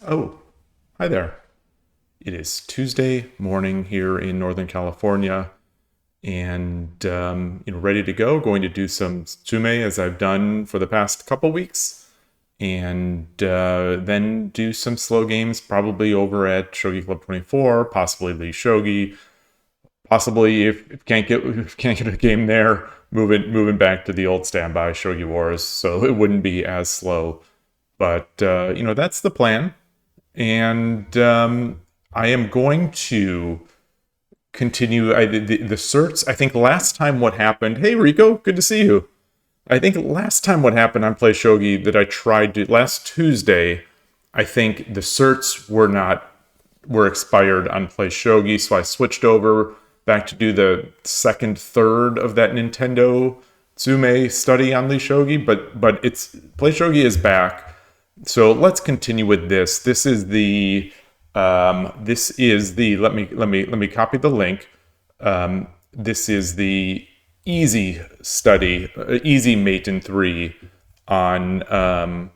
Oh, hi there. It is Tuesday morning here in Northern California, and ready to go. Going to do some Tsume as I've done for the past couple weeks, and then do some slow games, probably over at Shogi Club 24, possibly Lee Shogi. Possibly, if can't get a game there, moving back to the old standby Shogi Wars, so it wouldn't be as slow. But that's the plan. And I am going to continue the certs. I think last time what happened. Hey Rico, good to see you. I think last time what happened on Play Shogi that I tried to last Tuesday. I think the certs were expired on Play Shogi, so I switched over back to do the second third of that Nintendo Tsume study on Lee Shogi. But it's Play Shogi is back. So let's continue with this. This is the let me copy the link. This is the easy study, easy Maten 3 on Play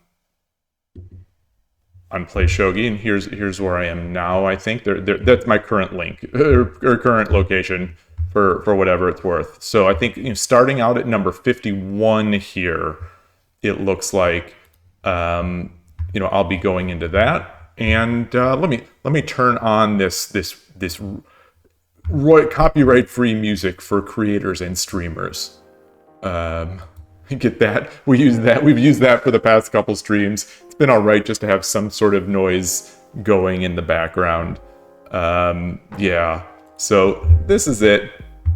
Shogi, and here's where I am now. I think that's my current link or current location for whatever it's worth. So I think starting out at number 51 here, it looks like. I'll be going into that, and let me turn on this copyright free music for creators and streamers. Get that? We've used that for the past couple streams. It's been all right just to have some sort of noise going in the background. Yeah. So this is it.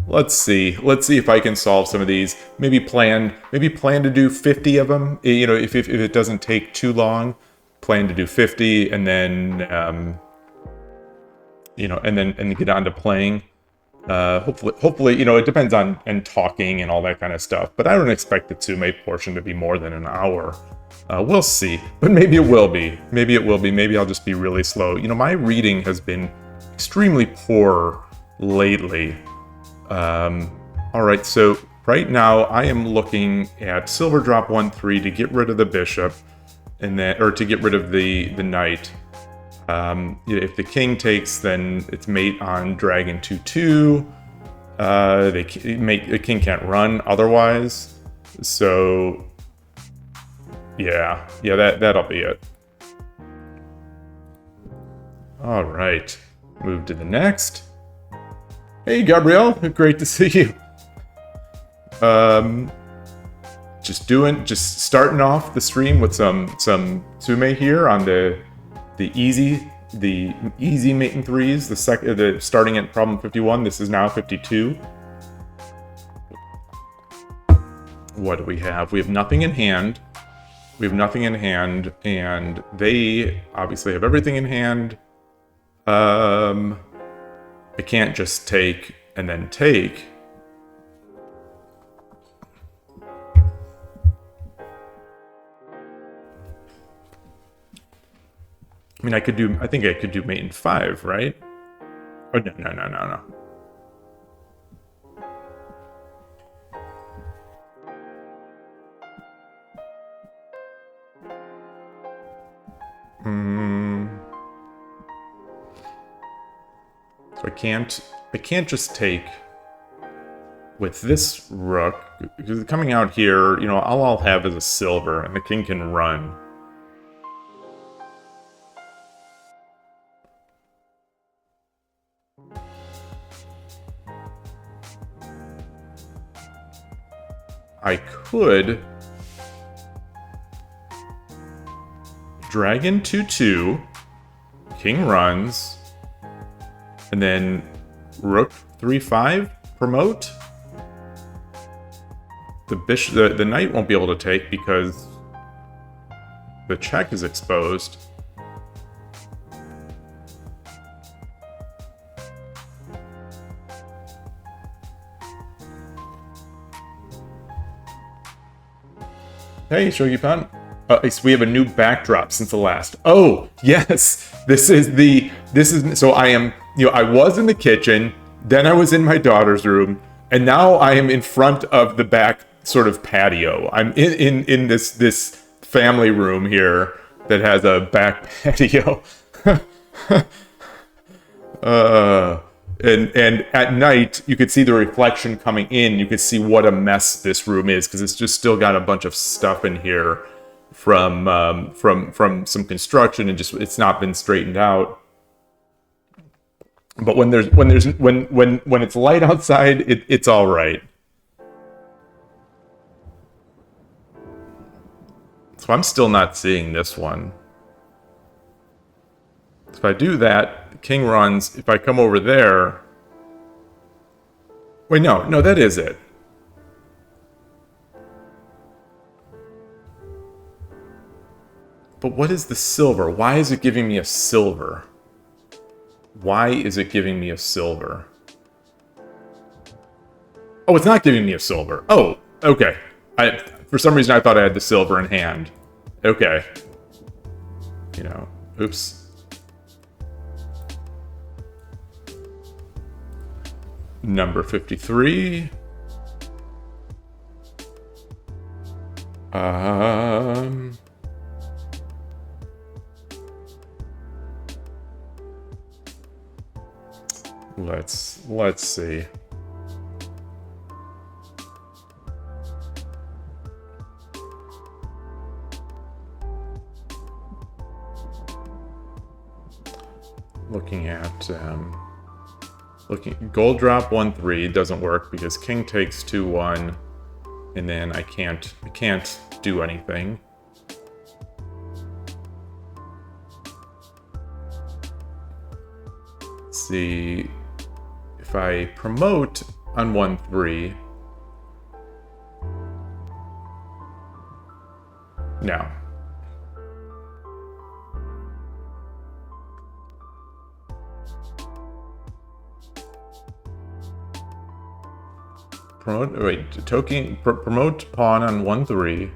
Let's see if I can solve some of these. Maybe plan to do 50 of them. If it doesn't take too long, plan to do 50, and then and get on to playing. Hopefully, it depends on and talking and all that kind of stuff. But I don't expect the Tsume portion to be more than an hour. We'll see, but maybe it will be. Maybe I'll just be really slow. My reading has been extremely poor lately. All right, so right now I am looking at Silver Drop 1-3 to get rid of the bishop, or to get rid of the knight. If the king takes, then it's mate on dragon 2-2. The king can't run otherwise. So yeah, that'll be it. All right, move to the next. Hey, Gabrielle, great to see you. Just starting off the stream with some Tsume here on the easy Maten 3s. The starting at problem 51. This is now 52. What do we have? We have nothing in hand. And they obviously have everything in hand. I can't just take and then take. I mean, I think I could do mate in 5, right? Oh, no. So I can't just take with this rook, because coming out here, all I'll have is a silver, and the king can run. I could dragon 2-2, king runs, and then rook 3-5, promote. The knight won't be able to take because the check is exposed. Hey, Shogi-pan. We have a new backdrop since the last. Oh, yes. So I was in the kitchen, then I was in my daughter's room, and now I am in front of the back sort of patio. I'm in this family room here, that has a back patio. And at night you could see the reflection coming in. You could see what a mess this room is, because it's just still got a bunch of stuff in here from some construction, and just it's not been straightened out. But when it's light outside, it's all right. So I'm still not seeing this one. So if I do that, the king runs. If I come over there... Wait, no, that is it. But what is the silver? Why is it giving me a silver? Why is it giving me a silver? Oh, it's not giving me a silver. Oh, okay. For some reason, I thought I had the silver in hand. Okay. You know, oops. Number 53. Let's see. Looking at gold drop 1-3 doesn't work because king takes 2-1, and then I can't do anything. Let's see if I promote on 1-3. No. Promote pawn on 1-3.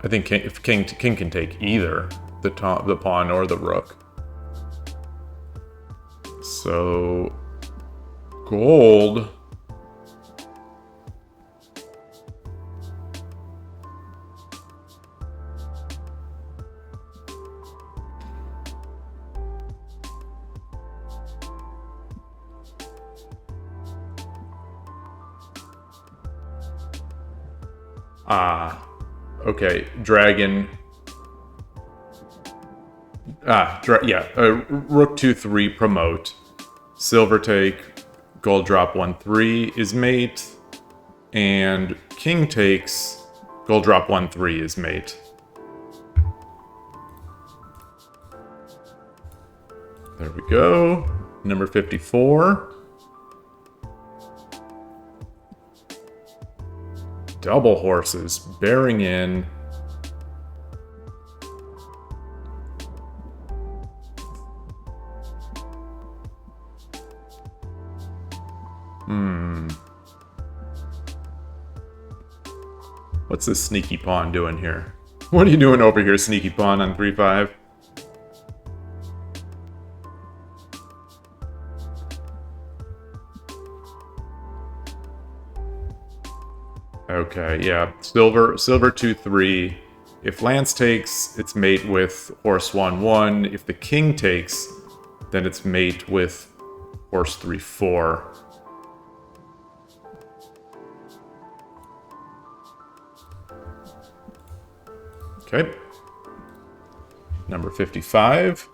I think king can take either the pawn or the rook. So gold. Okay, dragon. Rook 2-3 promote. Silver take, gold drop 1-3 is mate, and king takes, gold drop 1-3 is mate. There we go. Number 54. Double horses bearing in. What's this sneaky pawn doing here? What are you doing over here, sneaky pawn on 3-5? Okay, yeah. Silver 2-3. If lance takes, it's mate with horse 1-1. If the king takes, then it's mate with horse 3-4. Okay. Number 55.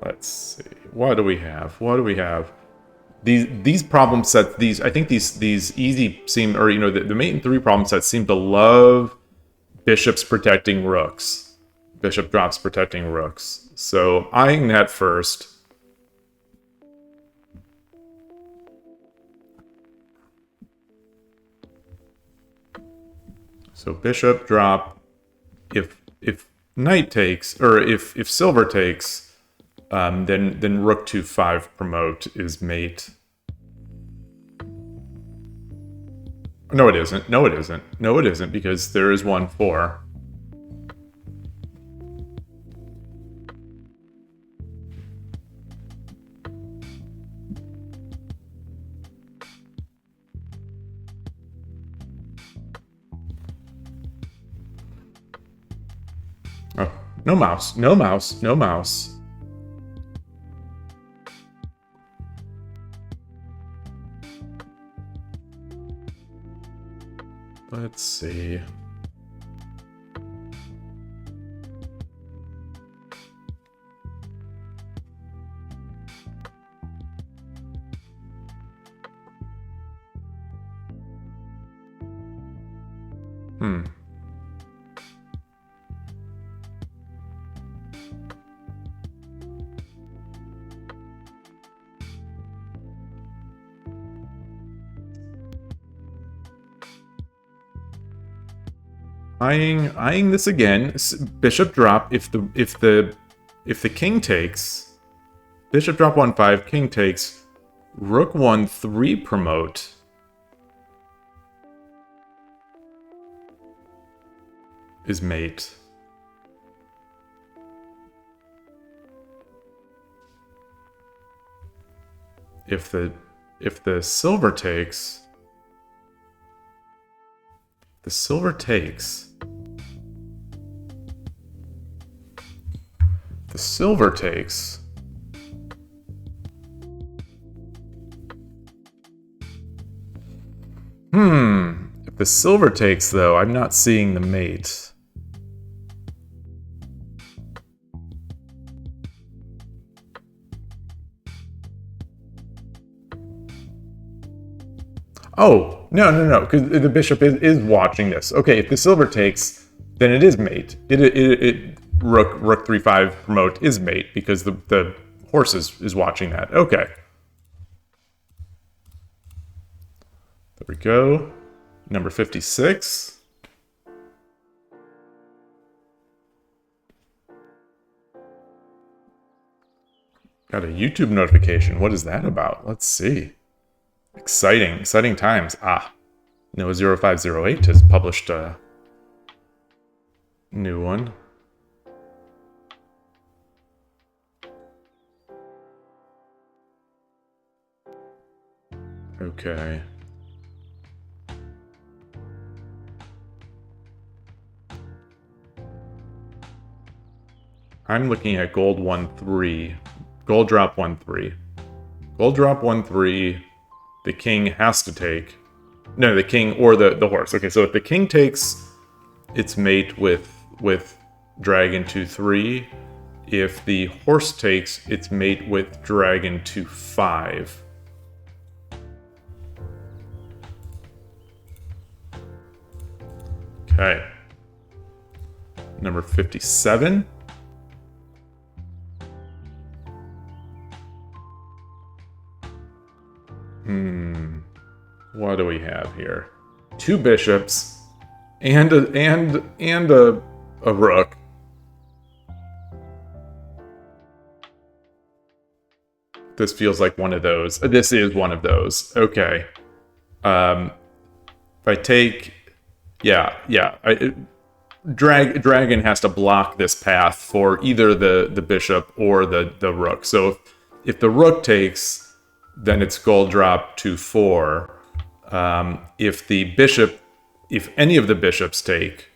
Let's see. What do we have? These problem sets, I think these easy seem, or the mate and 3 problem sets seem to love bishops protecting rooks. Bishop drops protecting rooks. So eyeing that first. So bishop drop. If knight takes, or if silver takes, then rook 2-5 promote is mate. No, it isn't. No, it isn't. No, it isn't, because there is 1-4. No mouse. No mouse. No mouse. Let's see. Eyeing this again. Bishop drop. If the king takes, bishop drop 1-5. King takes. Rook 1-3 promote. Is mate. If the silver takes. The silver takes. The silver takes. If the silver takes, though, I'm not seeing the mate. Oh, no, because the bishop is watching this. Okay, if the silver takes, then it is mate. Rook 3-5 promote is mate because the horse is watching that. Okay. There we go. Number 56. Got a YouTube notification. What is that about? Let's see. Exciting times. No 0508 has published a new one. Okay. I'm looking at gold 1-3. Gold drop 1-3. Gold drop 1-3. The king has to take. No, the king or the horse. Okay, so if the king takes, it's mate with dragon 2-3. If the horse takes, it's mate with dragon 2-5. Okay. Number 57. What do we have here? Two bishops and a rook. This feels like one of those. This is one of those. Okay. If I take, Dragon has to block this path for either the bishop or the rook. So if the rook takes, then it's gold drop 2-4. If any of the bishops take,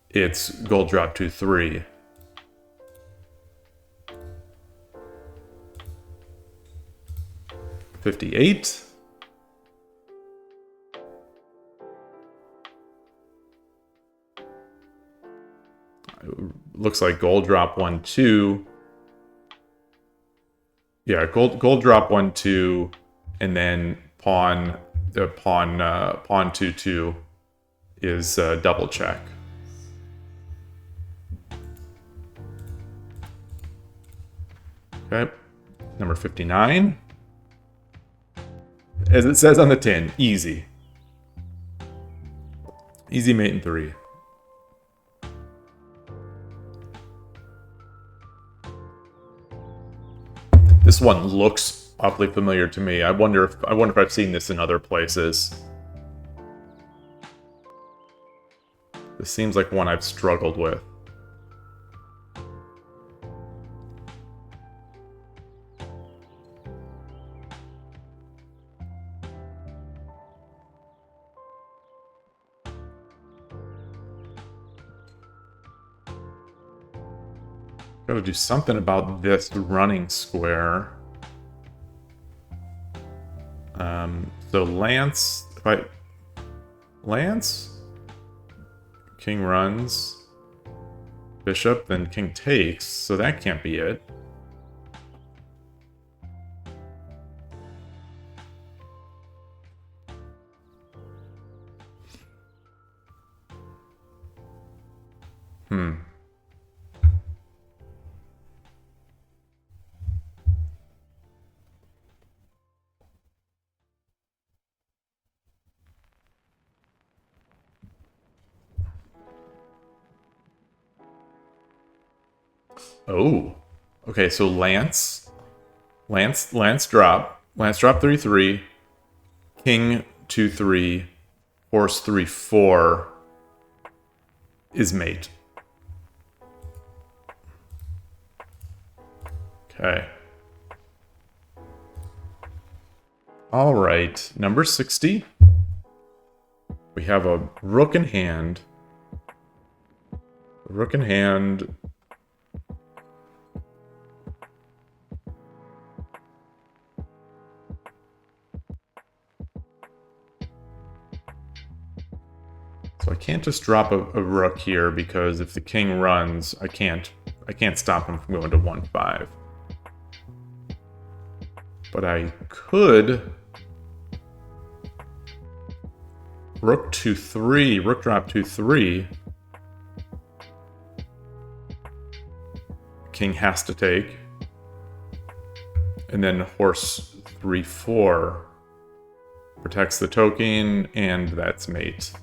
it's gold drop 2-3. $58. Looks like gold drop 1-2. Yeah, gold drop 1-2, and then pawn 2-2 is double check. Okay, number 59. As it says on the tin, easy. Easy mate in 3. This one looks awfully familiar to me. I wonder if I've seen this in other places. This seems like one I've struggled with. Gotta do something about this running square. So Lance, if I... Lance? King runs. Bishop, then king takes, so that can't be it. Oh. Okay, so Lance drop. Lance drop 3-3. King 2-3. Horse 3-4 is mate. Okay. All right, number 60. We have a rook in hand. Rook in hand. So I can't just drop a rook here because if the king runs, I can't stop him from going to 1-5. But I could rook 2-3, rook drop 2-3. King has to take. And then horse 3-4 protects the token, and that's mate.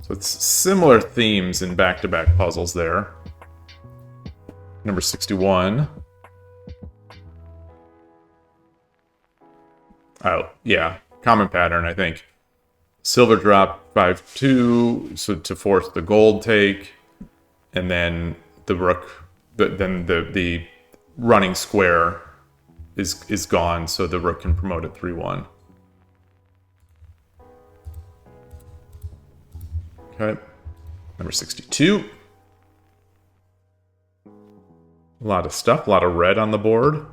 So it's similar themes in back-to-back puzzles there. Number 61. Oh, yeah. Common pattern, I think. Silver drop 5-2, so to force the gold take, and then the rook, then the running square is gone, so the rook can promote it 3-1. Okay, number 62. A lot of stuff, a lot of red on the board.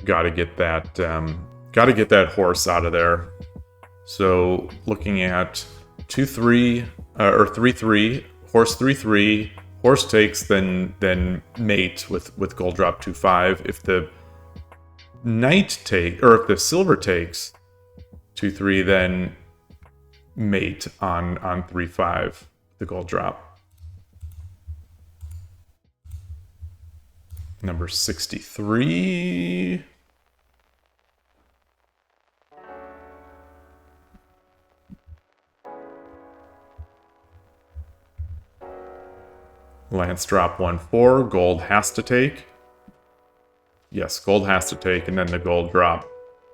Gotta get that horse out of there. So looking at 2-3 or 3-3, horse 3-3, horse takes, then mate with gold drop 2-5. If the knight take, or if the silver takes 2-3, then mate on 3-5, the gold drop. Number 63. Lance drop 1-4, gold has to take. Yes, gold has to take, and then the gold drop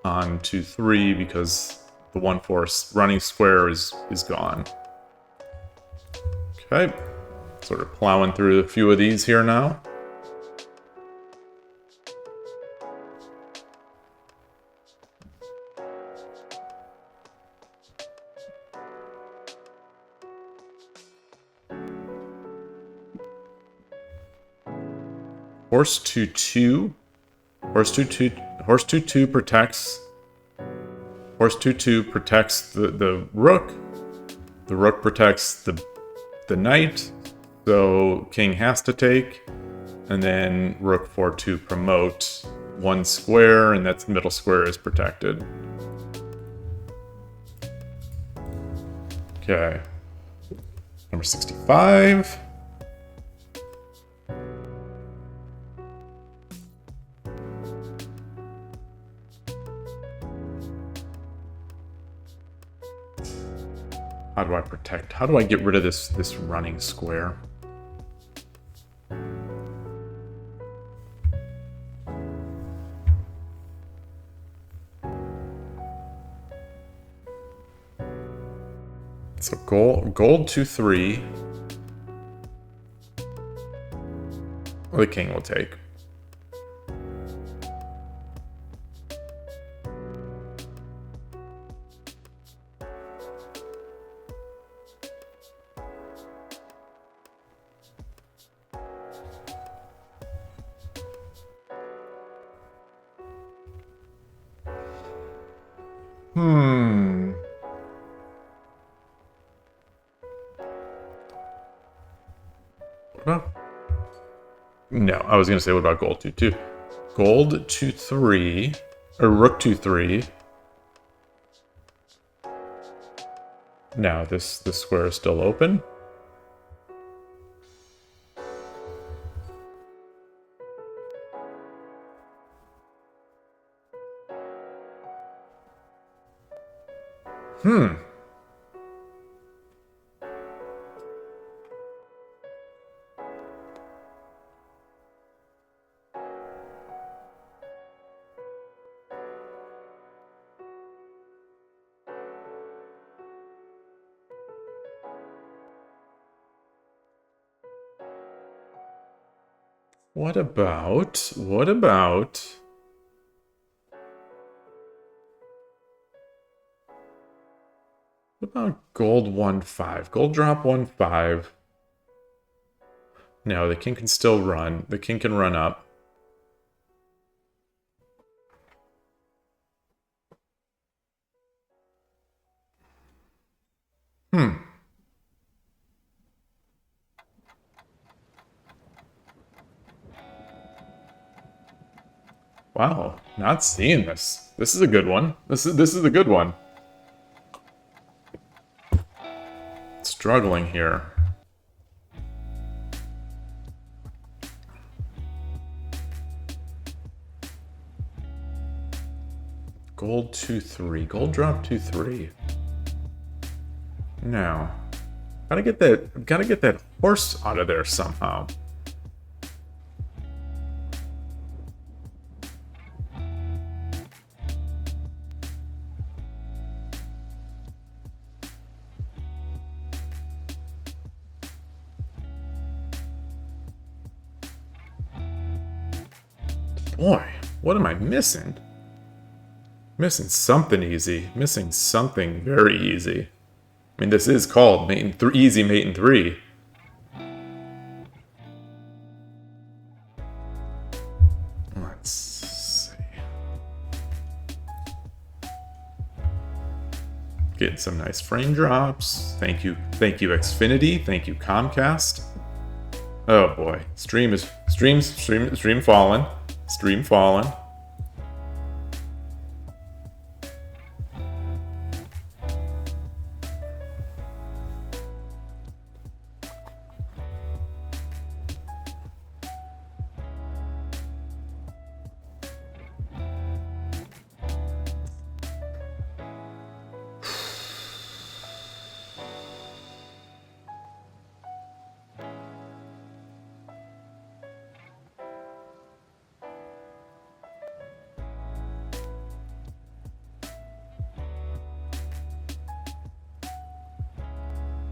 on 2-3 because the 1-4 running square is gone. Okay, sort of plowing through a few of these here now. Horse 2-2. Horse 2-2. Horse 2-2 protects. Horse 2-2 protects the rook. The rook protects the knight. So king has to take. And then rook 4-2 promote one square, and that middle square is protected. Okay. Number 65. How do I protect? How do I get rid of this running square? So gold 2-3. Well, the king will take. Hmm. Well, no, I was going to say, what about gold 2-2? Gold 2-3, or rook 2-3. Now this square is still open. What about gold 1-5? Gold drop 1-5. No, the king can still run. The king can run up. Wow, not seeing this. This is a good one. This is a good one. Struggling here. Gold 2-3. Gold drop 2-3. Now, gotta get that horse out of there somehow. Boy, what am I missing? Missing something easy. Missing something very easy. I mean, this is called easy mate in 3. Let's see. Getting some nice frame drops. Thank you, Xfinity. Thank you, Comcast. Oh boy, stream falling. Stream falling.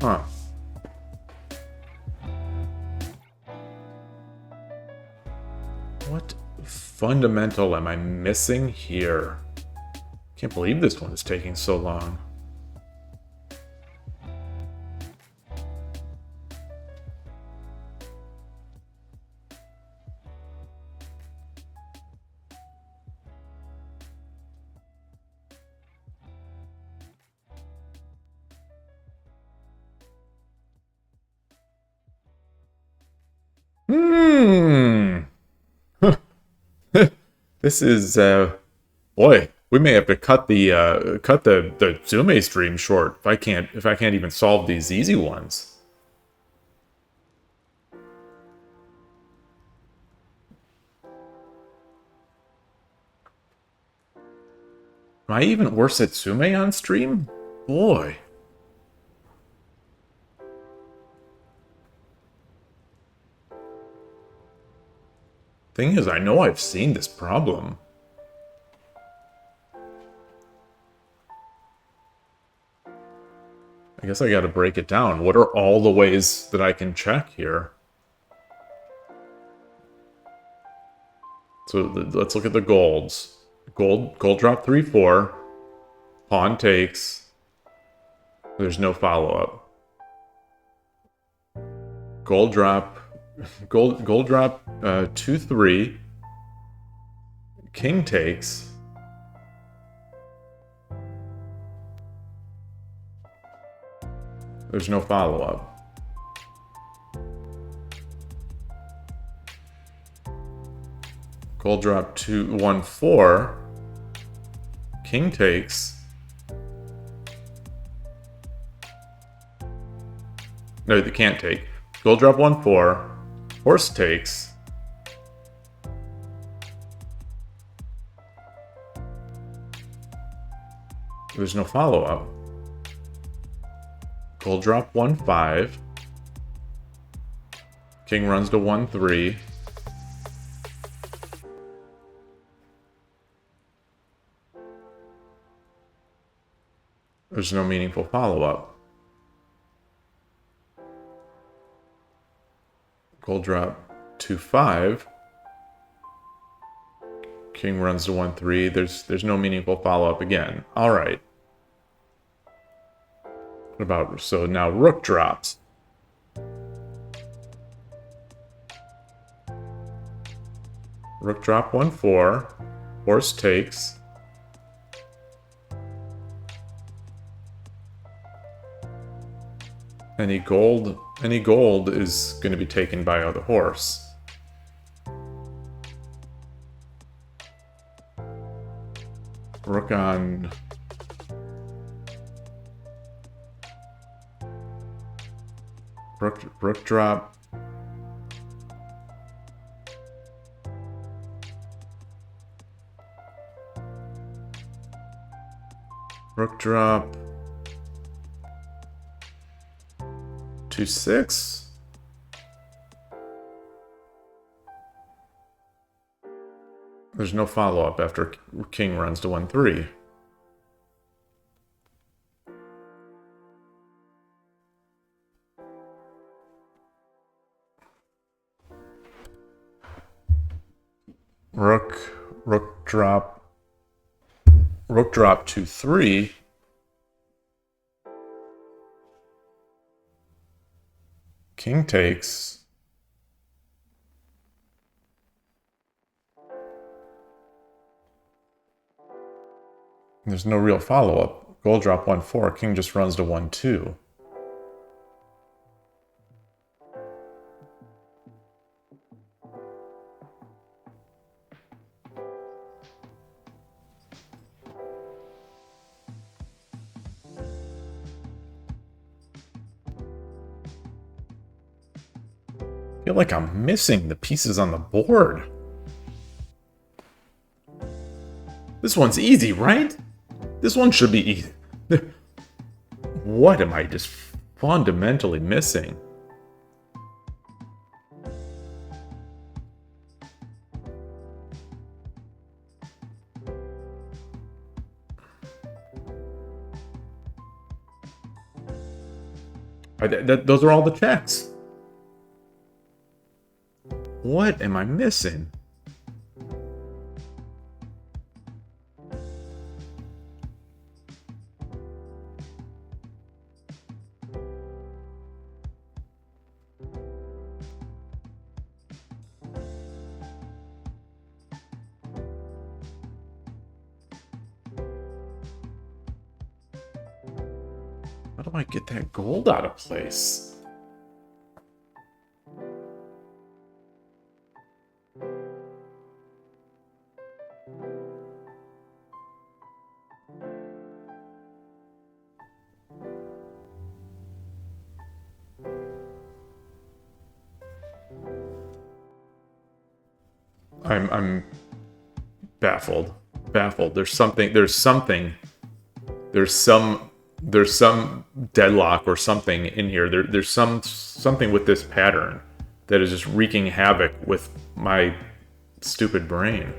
Huh. What fundamental am I missing here? Can't believe this one is taking so long. This is boy, we may have to cut the Tsume stream short if I can't even solve these easy ones. Am I even worse at Tsume on stream? Boy. Thing is, I know I've seen this problem. I guess I gotta break it down. What are all the ways that I can check here? So let's look at the golds. Gold drop 3-4. Pawn takes. There's no follow-up. Gold drop 2-3. King takes. There's no follow-up. Gold drop 2-1-4. King takes. No, they can't take. Gold drop 1-4. Horse takes. There's no follow-up. Gold drop 1-5. King runs to 1-3. There's no meaningful follow-up. Gold drop 2-5. King runs to 1-3. There's no meaningful follow-up again. All right. What about, so now rook drops. Rook drop 1-4. Horse takes. Any gold is going to be taken by the horse. Rook on rook drop. Rook drop 2-6. There's no follow-up after king runs to 1-3. Rook drop 2-3. King takes. There's no real follow-up. Gold drop 1-4. King just runs to 1-2. I feel like I'm missing the pieces on the board. This one's easy, right? This one should be easy. What am I just fundamentally missing? Those are all the checks. What am I missing? How do I get that gold out of place? I'm baffled. There's some deadlock or something in here. There's something with this pattern that is just wreaking havoc with my stupid brain.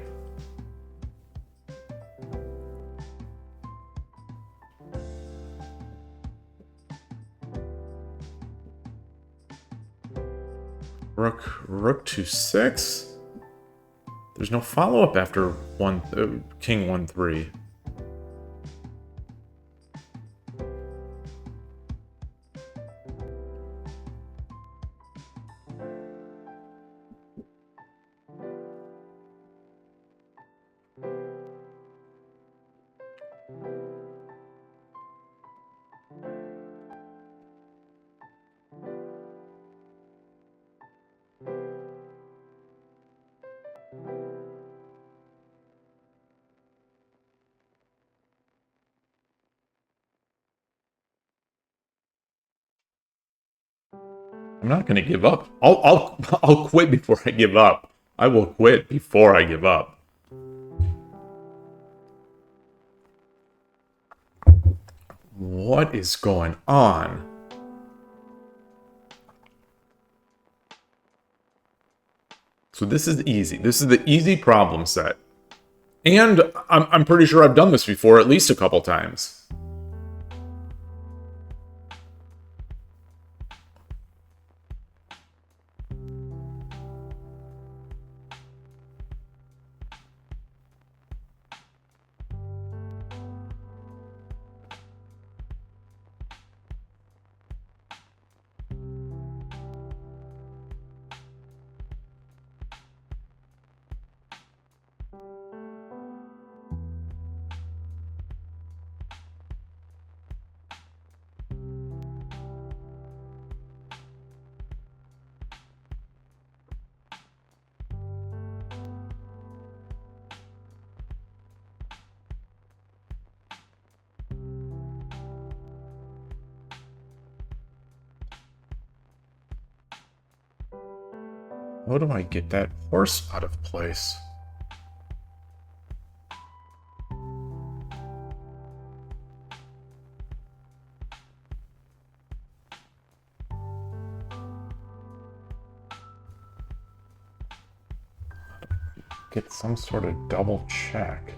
Rook 2-6. There's no follow-up after king 1-3. I'm not going to give up. I'll quit before I give up. I will quit before I give up. What is going on? So this is easy. This is the easy problem set. And I'm pretty sure I've done this before at least a couple times. How do I get that horse out of place? Get some sort of double check.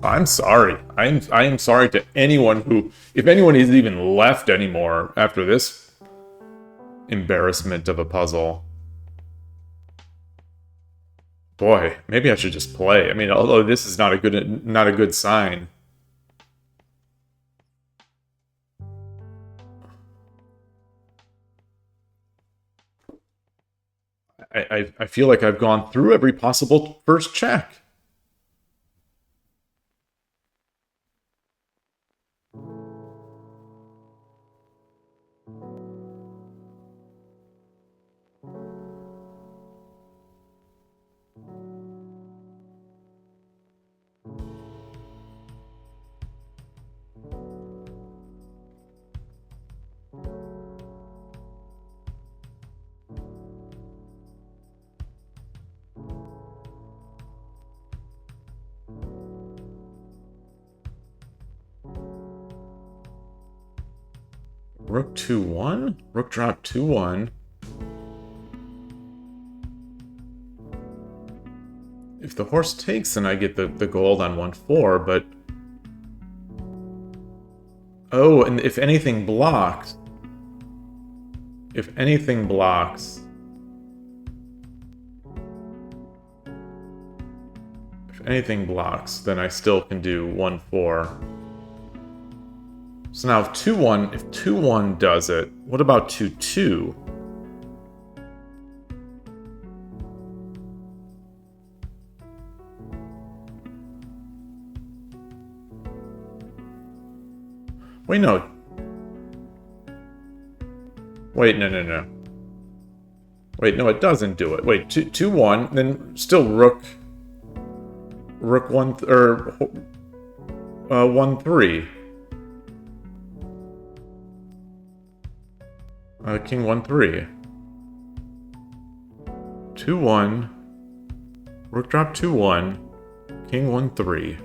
I'm sorry. I am sorry to anyone who, if anyone is even left anymore after this embarrassment of a puzzle. Boy, maybe I should just play. I mean, although this is not a good sign. I feel like I've gone through every possible first check. Rook 2-1? Rook drop 2-1. If the horse takes, then I get the gold on 1-4, but... Oh, and if anything blocks... If anything blocks... If anything blocks, then I still can do 1-4. So now if 2-1 does it, what about 2-2? Wait, no. Wait, no. Wait, no, it doesn't do it. Wait, 2-1, then still rook 1, or 1-3. King 1-3. 2-1. Rook drop 2-1. King 1-3.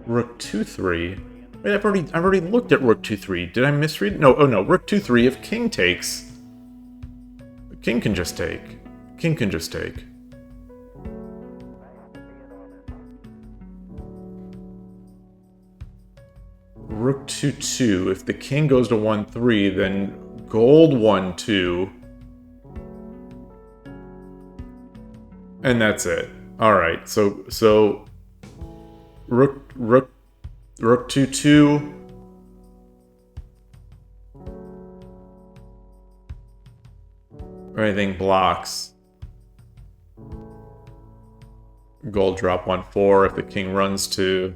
Rook 2-3. Wait, I've already looked at Rook 2-3. Did I misread? No, oh no, Rook 2-3. If king takes, king can just take. King can just take. Rook 2-2. If the king goes to 1-3, then gold 1-2. And that's it. All right. So rook 2-2. Anything blocks. Gold drop 1-4. If the king runs to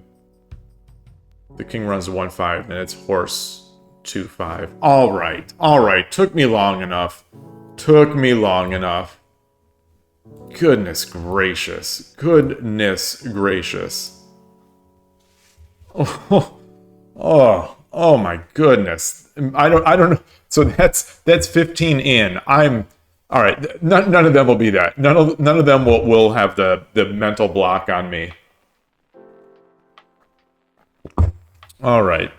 1-5, then it's horse 2-5. All right. Took me long enough. Goodness gracious. Oh my goodness. I don't know. So that's 15 in. All right. None of them will be that. None of them will have the mental block on me. All right.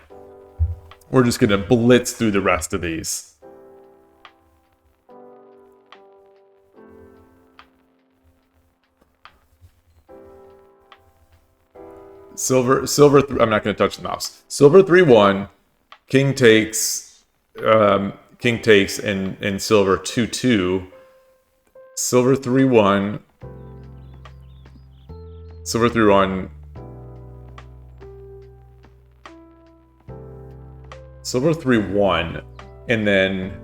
We're just going to blitz through the rest of these. Silver, I'm not going to touch the mouse. Silver 3-1, king takes, and silver 2-2. Silver 3-1, silver 3-1, silver 3-1, and then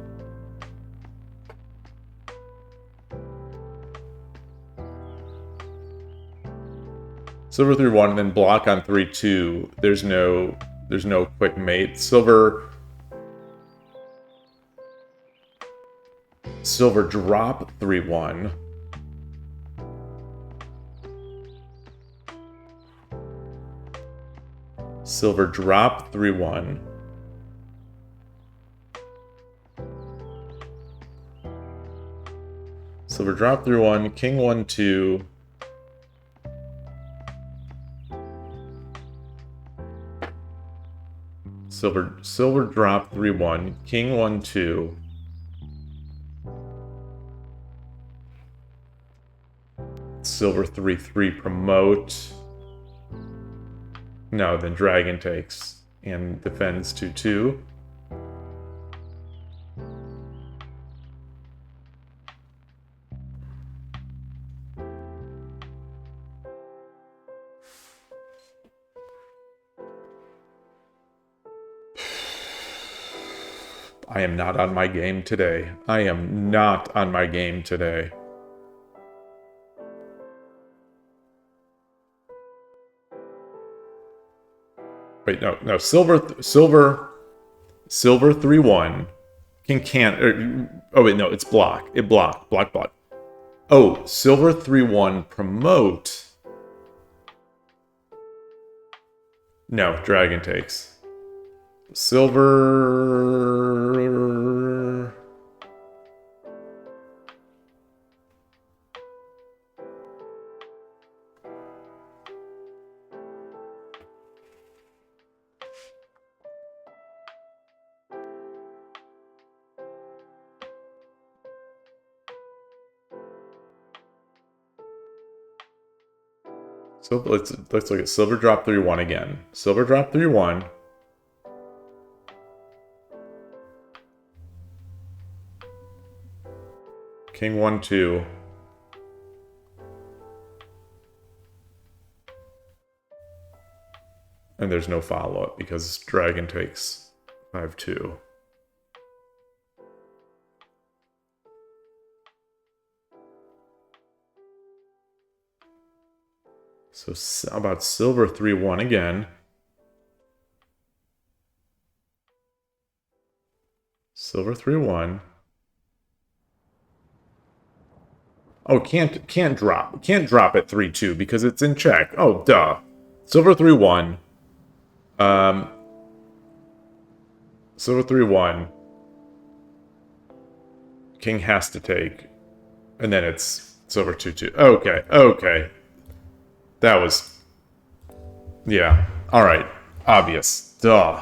silver 3-1, and then block on 3-2. There's no quick mate. Silver drop 3-1. Silver drop 3-1. Silver drop 3-1. King 1-2. Silver drop 3-1. King 1-2. Silver 3-3 promote. No, then dragon takes and defends 2-2. I am not on my game today. Wait, no. Silver 3-1. King can't. Oh wait, no, it's block. Block. Oh, silver 3-1 promote. No, dragon takes. Silver. So let's look at silver drop 3-1 again. Silver drop 3-1. King 1-2. And there's no follow-up because dragon takes 5-2. So how about silver 3-1 again? Silver 3-1. Oh, can't drop. Can't drop at 3-2 because it's in check. Oh, duh. Silver 3-1. Silver 3-1. King has to take. And then it's silver 2-2. Okay. That was... Yeah. All right. Obvious. Duh.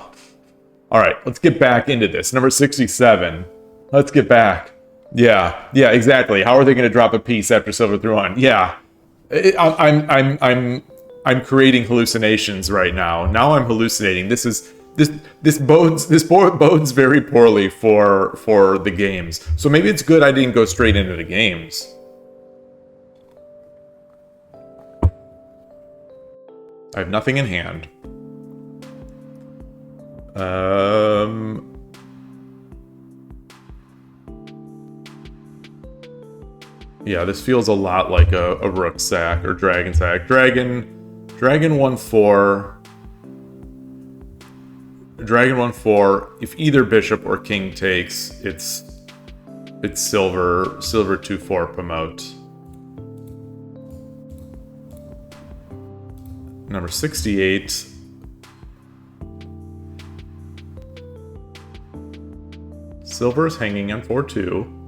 All right, let's get back into this. Number 67. Let's get back. Yeah, exactly. How are they going to drop a piece after silver 3-1? Yeah, I'm creating hallucinations right now. Now I'm hallucinating. This bodes very poorly for the games. So maybe it's good I didn't go straight into the games. I have nothing in hand. Yeah, this feels a lot like a rook sack or dragon sack. Dragon 1-4. Dragon 1-4. If either bishop or king takes, it's silver 2-4 promote. Number 68. Silver is hanging on 4-2.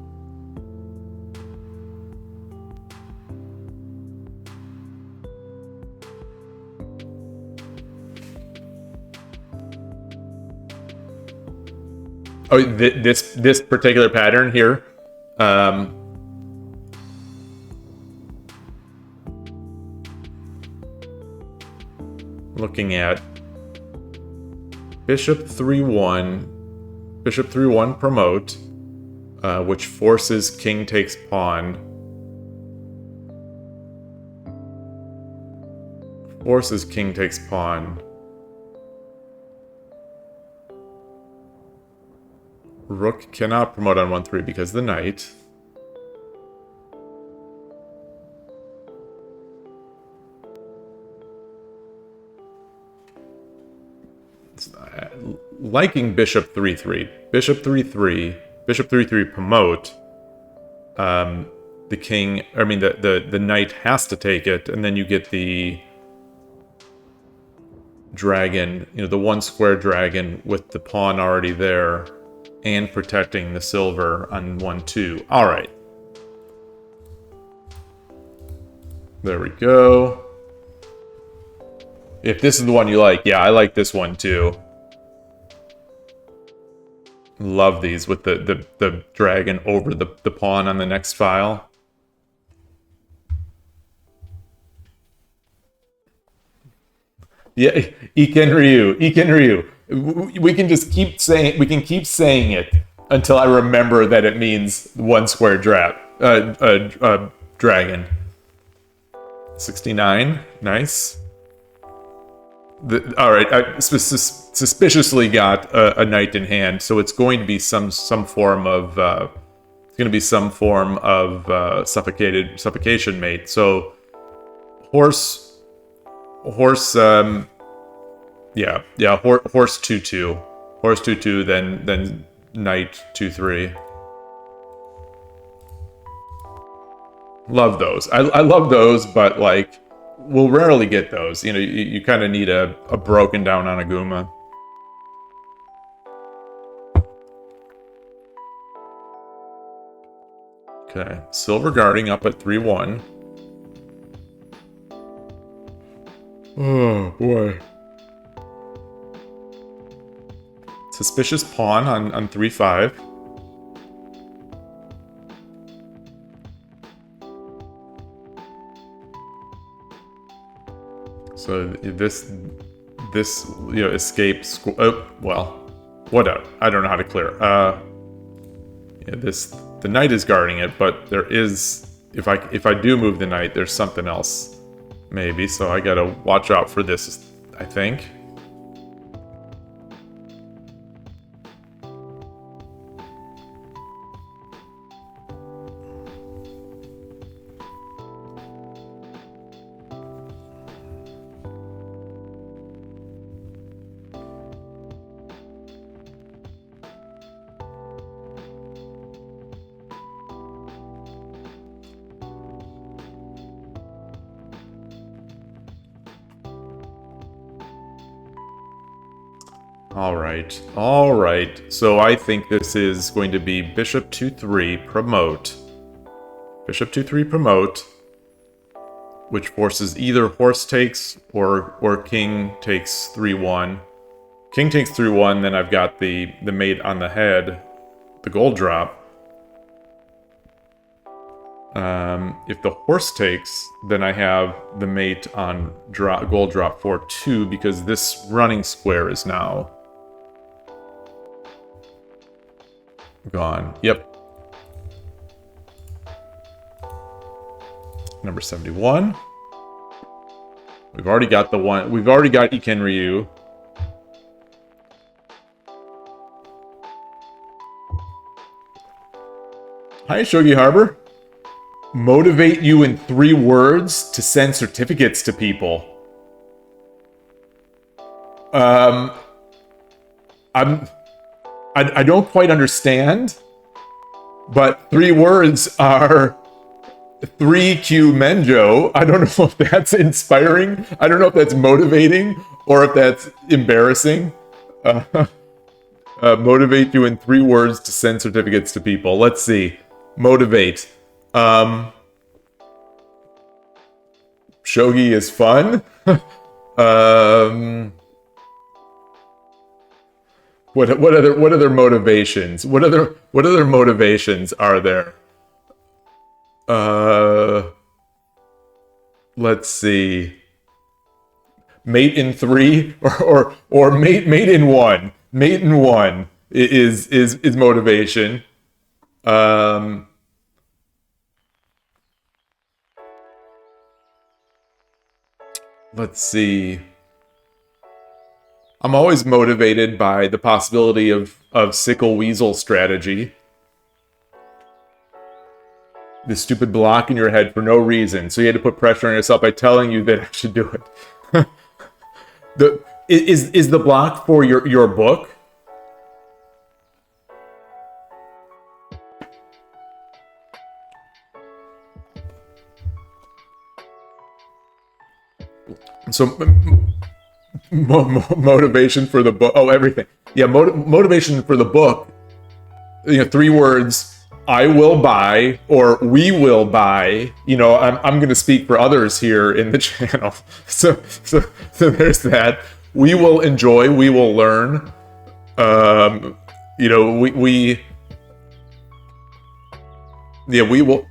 Oh, this particular pattern here. Looking at bishop 3-1. Bishop 3-1 promote, which forces king takes pawn. Forces king takes pawn. Rook cannot promote on 1-3 because the knight. Liking bishop 3-3. Bishop 3-3. Bishop 3-3 promote. The king, the knight has to take it, and then you get the dragon, the one square dragon with the pawn already there, and protecting the silver on 1-2. All right. There we go. If this is the one you like, yeah, I like this one too. Love these with the dragon over the pawn on the next file. Yeah, Iken Ryu. We can just keep saying it until I remember that it means one square dragon. 69, nice. All right, I suspiciously got a knight in hand, so it's going to be some form of suffocation mate. So horse, horse 2-2, then knight 2-3. Love those. I love those, but like, we'll rarely get those. You kind of need a broken down Anaguma. Okay, silver guarding up at 3-1. Oh boy. Suspicious pawn on 3-5. So this escapes. Oh well, whatever. I don't know how to clear. The knight is guarding it, but there is, if I do move the knight, there's something else maybe. So I gotta watch out for this, I think. All right. So I think this is going to be bishop 2-3 promote. Bishop 2-3 promote. which forces either horse takes or king takes 3-1. King takes 3-1, then I've got the mate on the head, the gold drop. If the horse takes, then I have the mate on gold drop 4-2, because this running square is now gone. Yep. Number 71. We've already got the one. We've already got Iken Ryu. Hi, Shogi Harbor. Motivate you in 3 words to send certificates to people. I don't quite understand, but 3 words are 3Q Menjo. I don't know if that's inspiring. I don't know if that's motivating or if that's embarrassing. Motivate you in 3 words to send certificates to people. Let's see. Motivate. Shogi is fun. What other motivations? What other motivations are there? Let's see. Mate in 3 or mate in 1. Mate in 1 is motivation. Let's see. I'm always motivated by the possibility of sickle weasel strategy. This stupid block in your head for no reason, so you had to put pressure on yourself by telling you that I should do it. Is the block for your book? So, motivation for the book. Oh, everything. Yeah, motivation for the book. 3 words. I will buy, or we will buy. I'm going to speak for others here in the channel. So there's that. We will enjoy. We will learn. We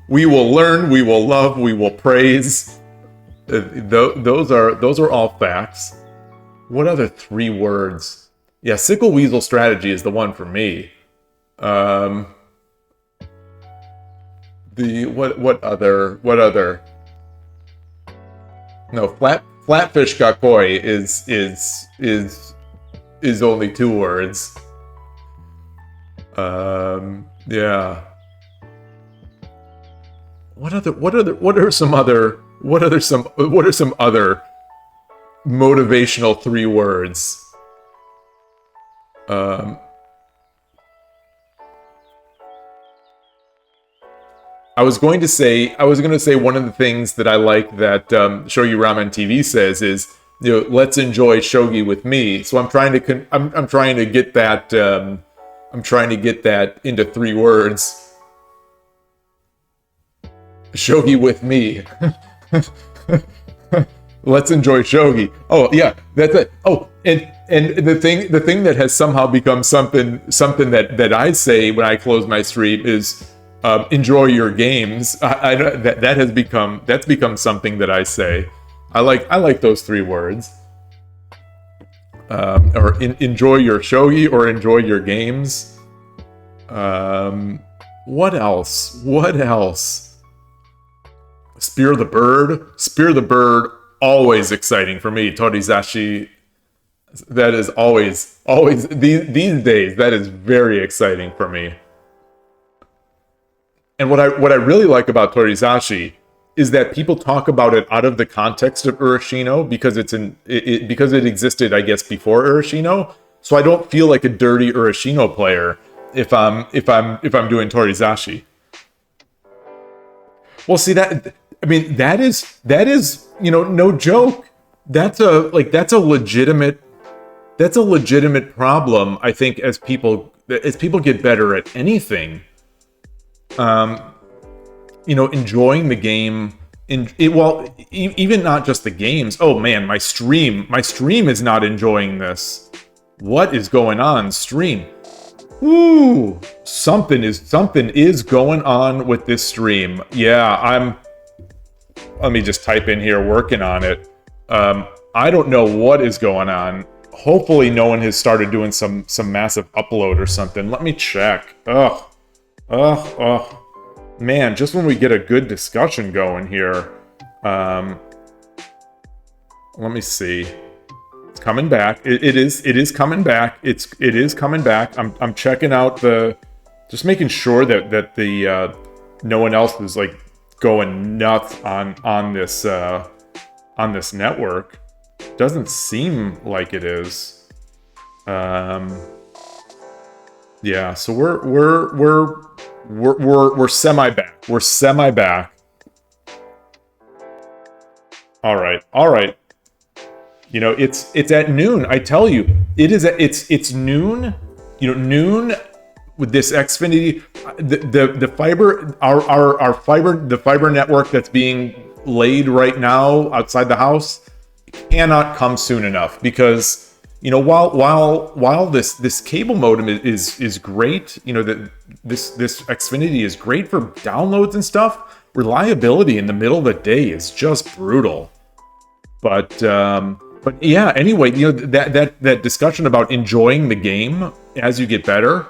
will learn. We will love. We will praise. Those are all facts. What other 3 words? Yeah, sickle weasel strategy is the one for me. What other? No, flatfish gakoi is only 2 words. Yeah. What are some other motivational 3 words? I was going to say one of the things that I like that Shogi Ramen TV says is, let's enjoy shogi with me. So I'm trying to get that into 3 words. Shogi with me. Let's enjoy shogi. Oh yeah, that's it. Oh, and the thing that has somehow become something that I say when I close my stream is enjoy your games. That's become something that I say. I like those 3 words. Or enjoy your shogi or enjoy your games. What else? Spear the bird, always exciting for me. Torizashi, that is always these days, that is very exciting for me. And what I really like about Torizashi is that people talk about it out of the context of Urashino because because it existed, I guess, before Urashino. So I don't feel like a dirty Urashino player if I'm doing Torizashi. Well, see that is no joke. That's a legitimate problem, I think, as people get better at anything. Enjoying the game Even not just the games. Oh man, my stream is not enjoying this. What is going on, stream? Ooh, something is going on with this stream. Yeah, let me just type in here, working on it. I don't know what is going on. Hopefully no one has started doing some massive upload or something. Let me check. Ugh. Man, just when we get a good discussion going here. Let me see. It's coming back. It is coming back. It is coming back. I'm checking out just making sure that the no one else is like going nuts on this network. Doesn't seem like it is. Yeah, so we're semi back. We're semi back. All right. You know, it's at noon. I tell you, it's noon. You know, noon with this Xfinity, the fiber, the fiber network that's being laid right now outside the house cannot come soon enough, because you know, while this cable modem is great, you know, that this Xfinity is great for downloads and stuff, reliability in the middle of the day is just brutal. But yeah, anyway, you know, that discussion about enjoying the game as you get better,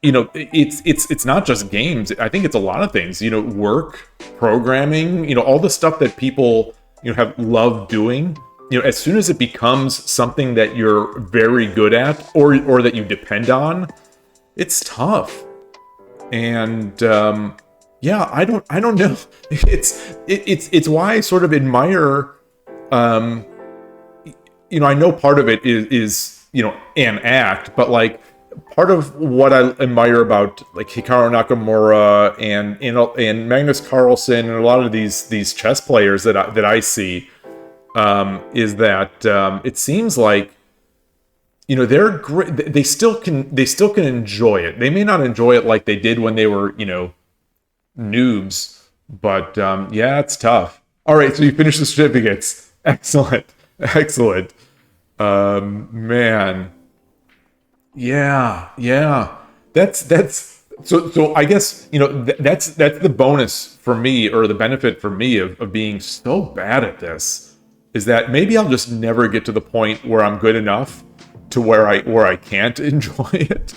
you know, it's not just games. I think it's a lot of things, you know, work, programming, you know, all the stuff that people, you know, have loved doing. You know, as soon as it becomes something that you're very good at or that you depend on, it's tough. And yeah, I don't know. It's why I sort of admire. You know, I know part of it is you know, an act, but like part of what I admire about like Hikaru Nakamura and Magnus Carlsen and a lot of these chess players that I see. Is that it seems like, you know, they're great. They still can enjoy it. They may not enjoy it like they did when they were, you know, noobs, but yeah, it's tough. All right, so you finished the certificates. Excellent. Man, yeah. That's so. I guess, you know, that's the bonus for me, or the benefit for me of being so bad at this. Is that maybe I'll just never get to the point where I'm good enough to where I can't enjoy it.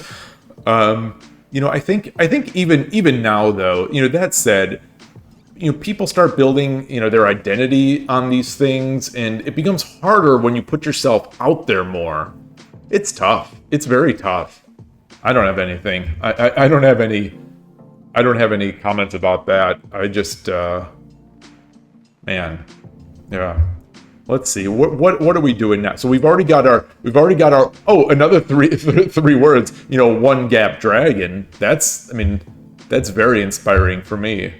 You know, I think even now though, you know, that said, you know, people start building, you know, their identity on these things, and it becomes harder when you put yourself out there more. It's tough. It's very tough. I don't have anything. I don't have any comments about that. I just man. Yeah. Let's see. What are we doing now? So we've already got our another three words. You know, one gap dragon. That's very inspiring for me.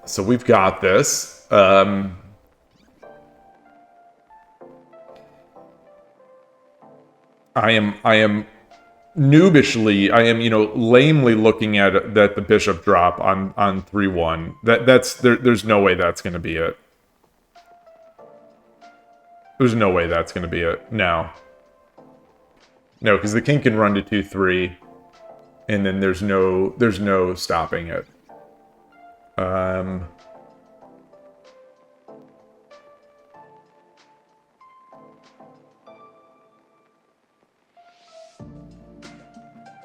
So we've got this. I am noobishly, you know, lamely looking at the bishop drop on 3-1. There's no way that's going to be it. There's no way that's going to be it. No, because the king can run to 2-3, and then there's no stopping it.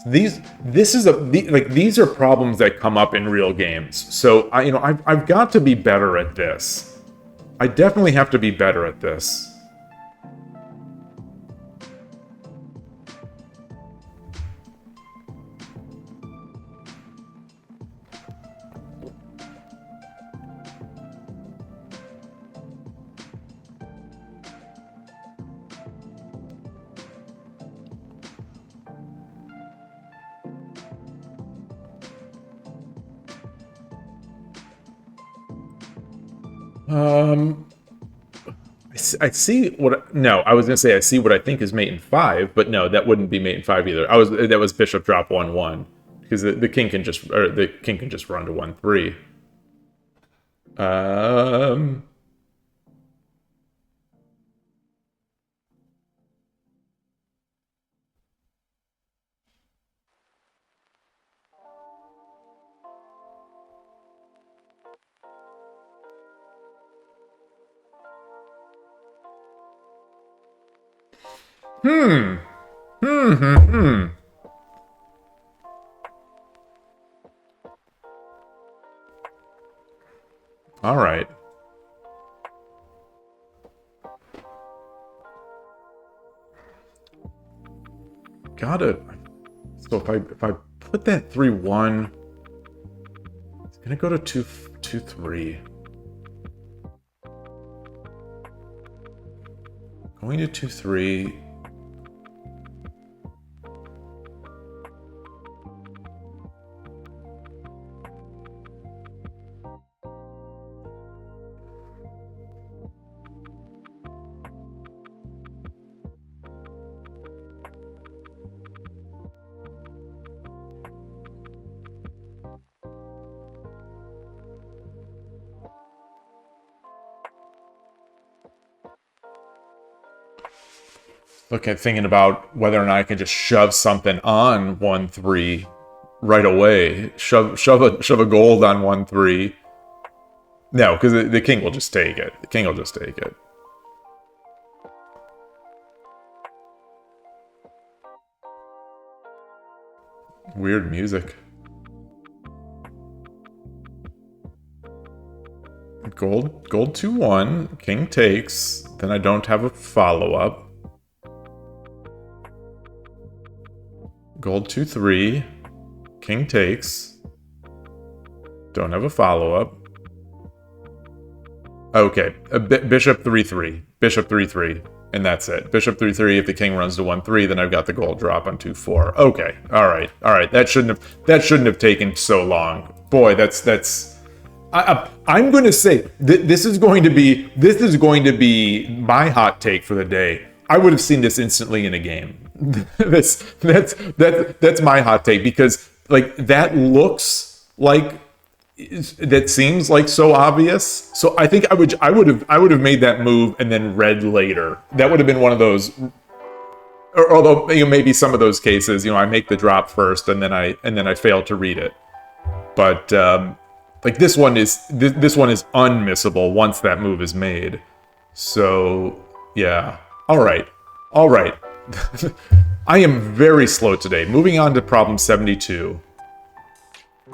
These are problems that come up in real games. So I've got to be better at this. I definitely have to be better at this. I see what... No, I was going to say I see what I think is mate in 5, but no, that wouldn't be mate in 5 either. That was bishop drop 1-1. because the king can just run to 1-3. All right. Gotta. So if I put that 3-1, it's gonna go to 2-3. Going to 2-3. Thinking about whether or not I can just shove something on 1-3 right away. Shove a gold on 1-3. No, because the king will just take it. The king will just take it. Weird music. Gold 2-1. King takes. Then I don't have a follow-up. Gold 2-3. King takes. Don't have a follow-up. Okay. Bishop 3-3. Bishop 3-3. And that's it. Bishop 3-3. If the king runs to 1-3, then I've got the gold drop on 2-4. Okay. All right. That shouldn't have taken so long. Boy, that's. I'm going to say this is going to be my hot take for the day. I would have seen this instantly in a game. That's my hot take, because like that looks like, that seems like so obvious. So I think I would have made that move and then read later. That would have been one of those. Or, although maybe some of those cases, I make the drop first and then I fail to read it. But like this one is unmissable once that move is made. So yeah. All right. I am very slow today. Moving on to problem 72.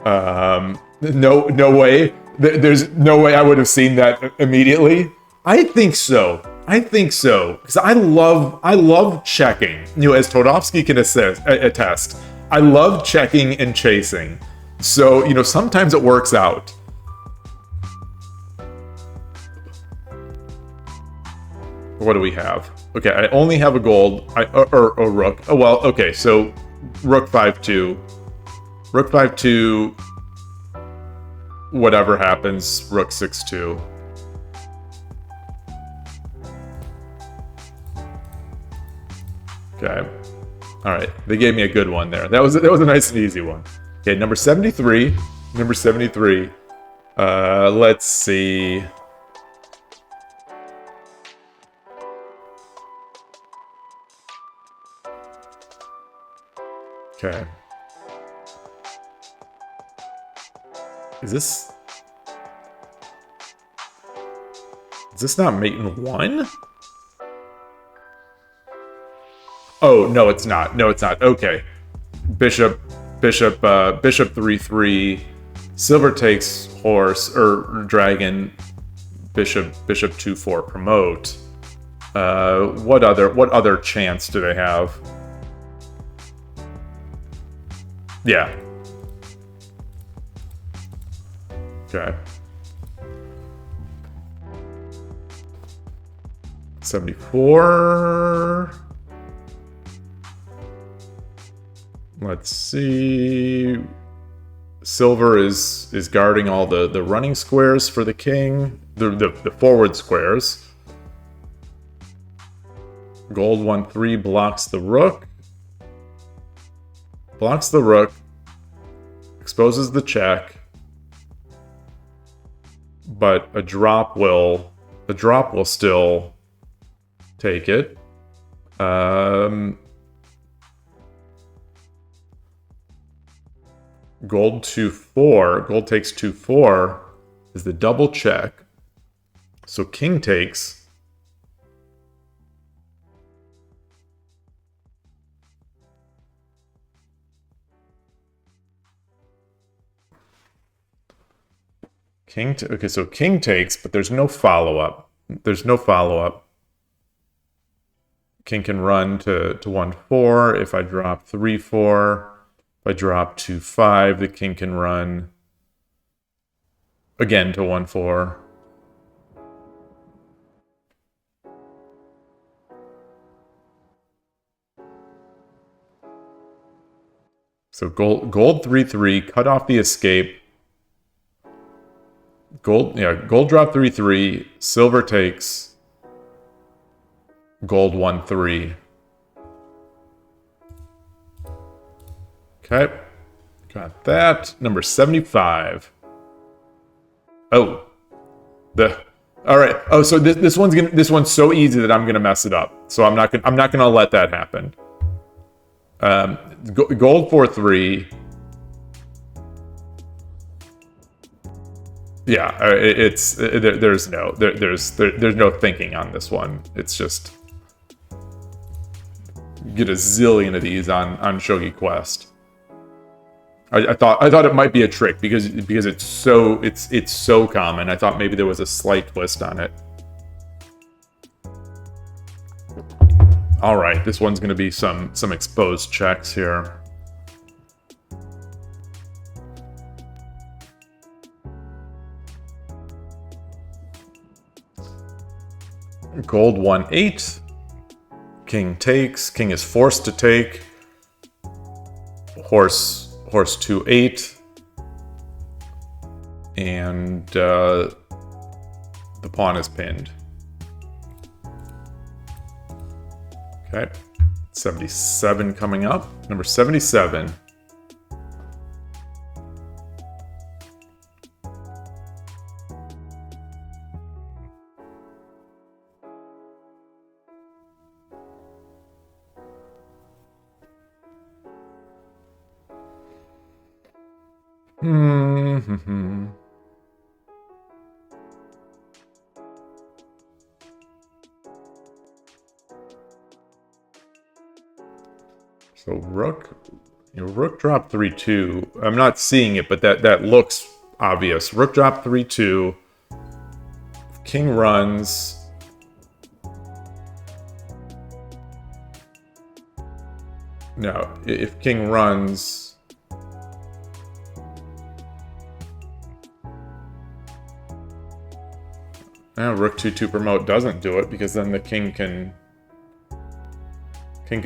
No way. There's no way I would have seen that immediately. I think so. Because I love checking. As Todovsky can attest. I love checking and chasing. So, sometimes it works out. What do we have? Okay, I only have a gold, or a rook. Oh, well, okay, so rook 5-2. Rook 5-2, whatever happens, rook 6-2. Okay, all right, they gave me a good one there. That was a nice and easy one. Okay, number 73. Let's see. Okay. Is this not mate in 1? Oh, no, it's not. Okay. Bishop 3-3. Silver takes horse or dragon. Bishop 2-4 promote. What other chance do they have? Yeah. Okay. 74. Let's see. Silver is guarding all the running squares for the king. The forward squares. Gold 1-3 blocks the rook. exposes the check, but a drop will still take it. Gold 2-4. Gold takes 2-4 is the double check. So king takes. Okay, so king takes, but there's no follow-up. There's no follow-up. King can run to 1-4. If I drop 3-4, if I drop 2-5, the king can run again to 1-4. So gold 3-3, cut off the escape. Gold drop 3-3, silver takes, gold 1-3. Okay, got that. Number 75. Oh, all right. Oh, so this one's so easy that I'm gonna mess it up. So I'm not gonna let that happen. Gold 4-3. Yeah, there's no thinking on this one. It's just you get a zillion of these on Shogi Quest. I thought it might be a trick because it's so common. I thought maybe there was a slight twist on it. All right, this one's going to be some exposed checks here. Gold 1-8. King takes. King is forced to take. Horse 2-8. And the pawn is pinned. Okay. 77 coming up. Number 77. So rook drop 3-2. I'm not seeing it, but that looks obvious. Rook drop 3-2. King runs. No, if king runs, rook 2-2 promote doesn't do it because then the king can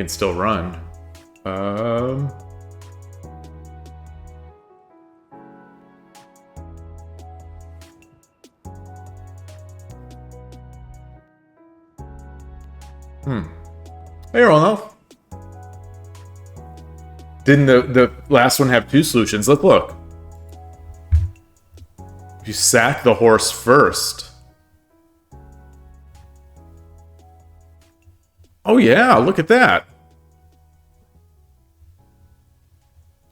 still run. Hey, Ronald. Didn't the last one have two solutions? Let's look. You sack the horse first. Oh yeah, look at that.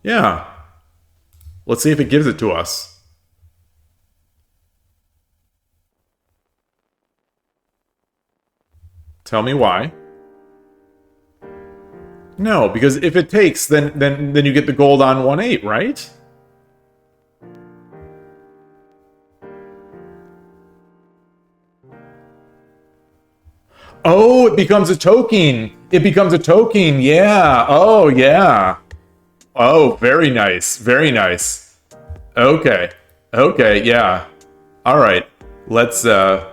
Yeah. Let's see if it gives it to us. Tell me why. No, because if it takes, then you get the gold on 1-8, right? Oh, it becomes a token. It becomes a token. Yeah. Oh, yeah. Oh, very nice. Very nice. Okay. Okay, yeah. All right. Let's so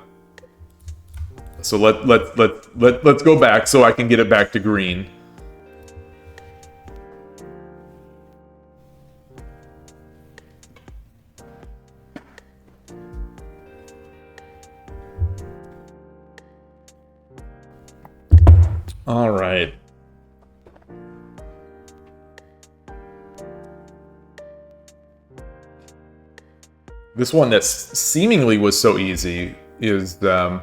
let's go back so I can get it back to green. All right. This one that seemingly was so easy is okay,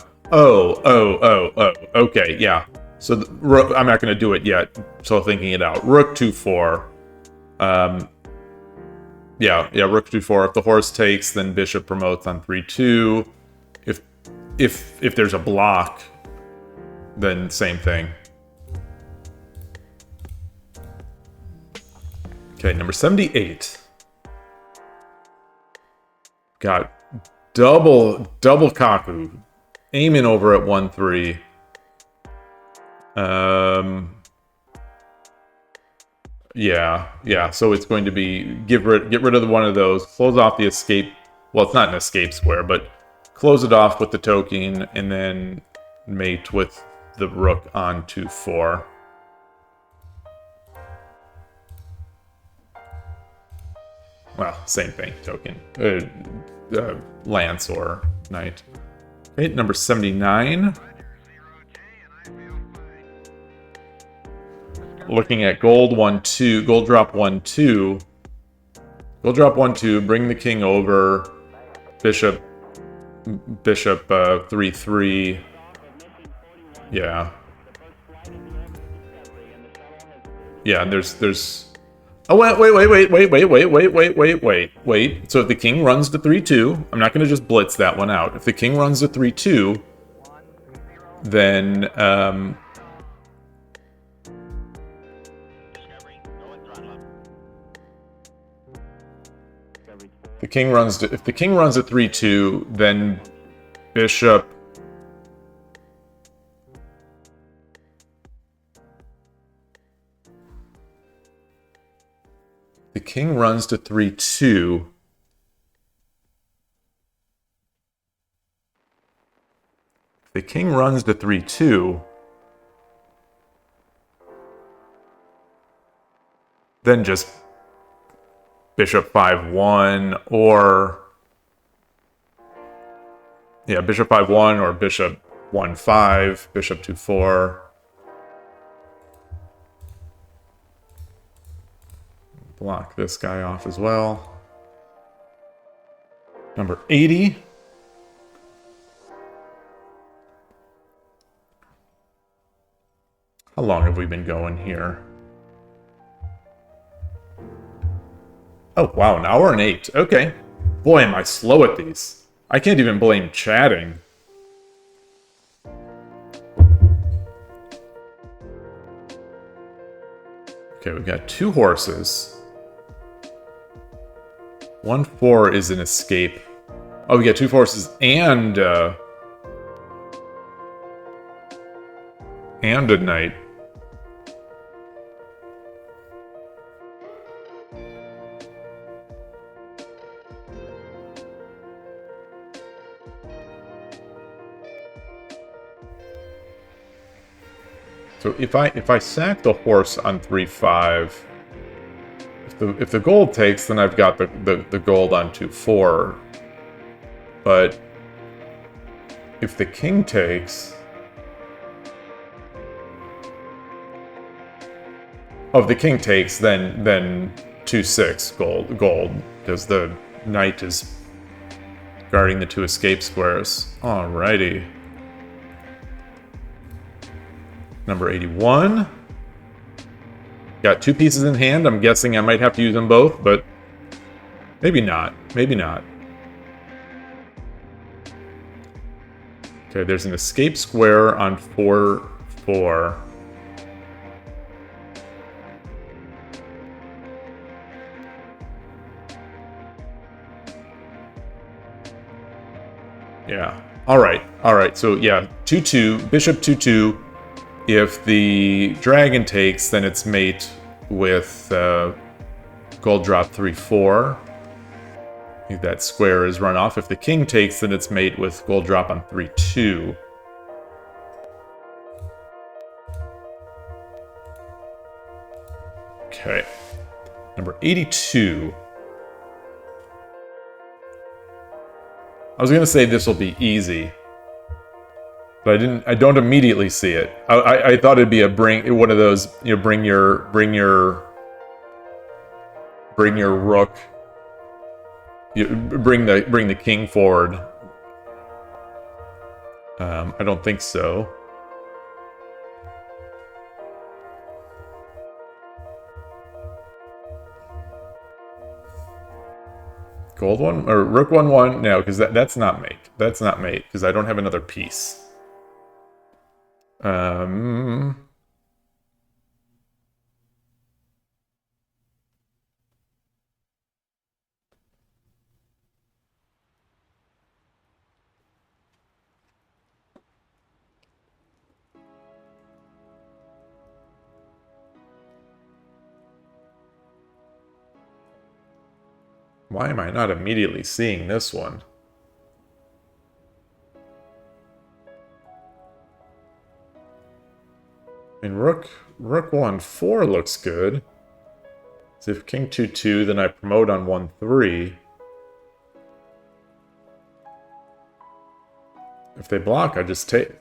yeah. So I'm not going to do it yet. So thinking it out. Rook 2-4. Yeah, Rook 2-4. If the horse takes, then Bishop promotes on 3-2. If there's a block, then same thing. Okay, number 78. Got double kaku. Aiming over at 1-3. Yeah. So it's going to be get rid of one of those. Close off the escape. Well, it's not an escape square, but close it off with the token, and then mate with the rook on 2-4. Well, same thing. Token, lance or knight. Okay, number 79. Looking at gold 1-2, gold drop 1-2. Gold drop 1-2, bring the king over, bishop 3-3. Yeah. Yeah, and there's oh wait. So if the king runs to 3-2, I'm not going to just blitz that one out. If the king runs to 3-2, then if the king runs to 3-2, then bishop the king runs to 3-2. If the king runs to 3-2, then just bishop 5-1 or bishop 5-1 or bishop 1-5, bishop 2-4. Block this guy off as well. Number 80. How long have we been going here? Oh, wow, an hour and 8. Okay. Boy, am I slow at these. I can't even blame chatting. Okay, we've got 2 horses. 1-4 is an escape. Oh, we got 2 horses and a knight. So if I sack the horse on 3-5, if the gold takes, then I've got the gold on 2-4. But if the king takes, if the king takes, then 2-6 gold because the knight is guarding the 2 escape squares. Alrighty. Number 81. Got 2 pieces in hand. I'm guessing I might have to use them both, but maybe not. Maybe not. Okay, there's an escape square on 4-4. Yeah. All right. So yeah, 2-2, bishop 2-2. If the dragon takes, then it's mate with gold drop 3-4. That square is run off. If the king takes, then it's mate with gold drop on 3-2. Okay. Number 82. I was going to say this will be easy, but I don't immediately see it. I thought it'd be one of those, bring your rook You bring the king forward. I don't think so. Gold one or rook 1-1? No, because that's not mate. That's not mate because I don't have another piece. Why am I not immediately seeing this one? I mean, rook 1-4 looks good. So if king 2-2, then I promote on 1-3. If they block, I just take...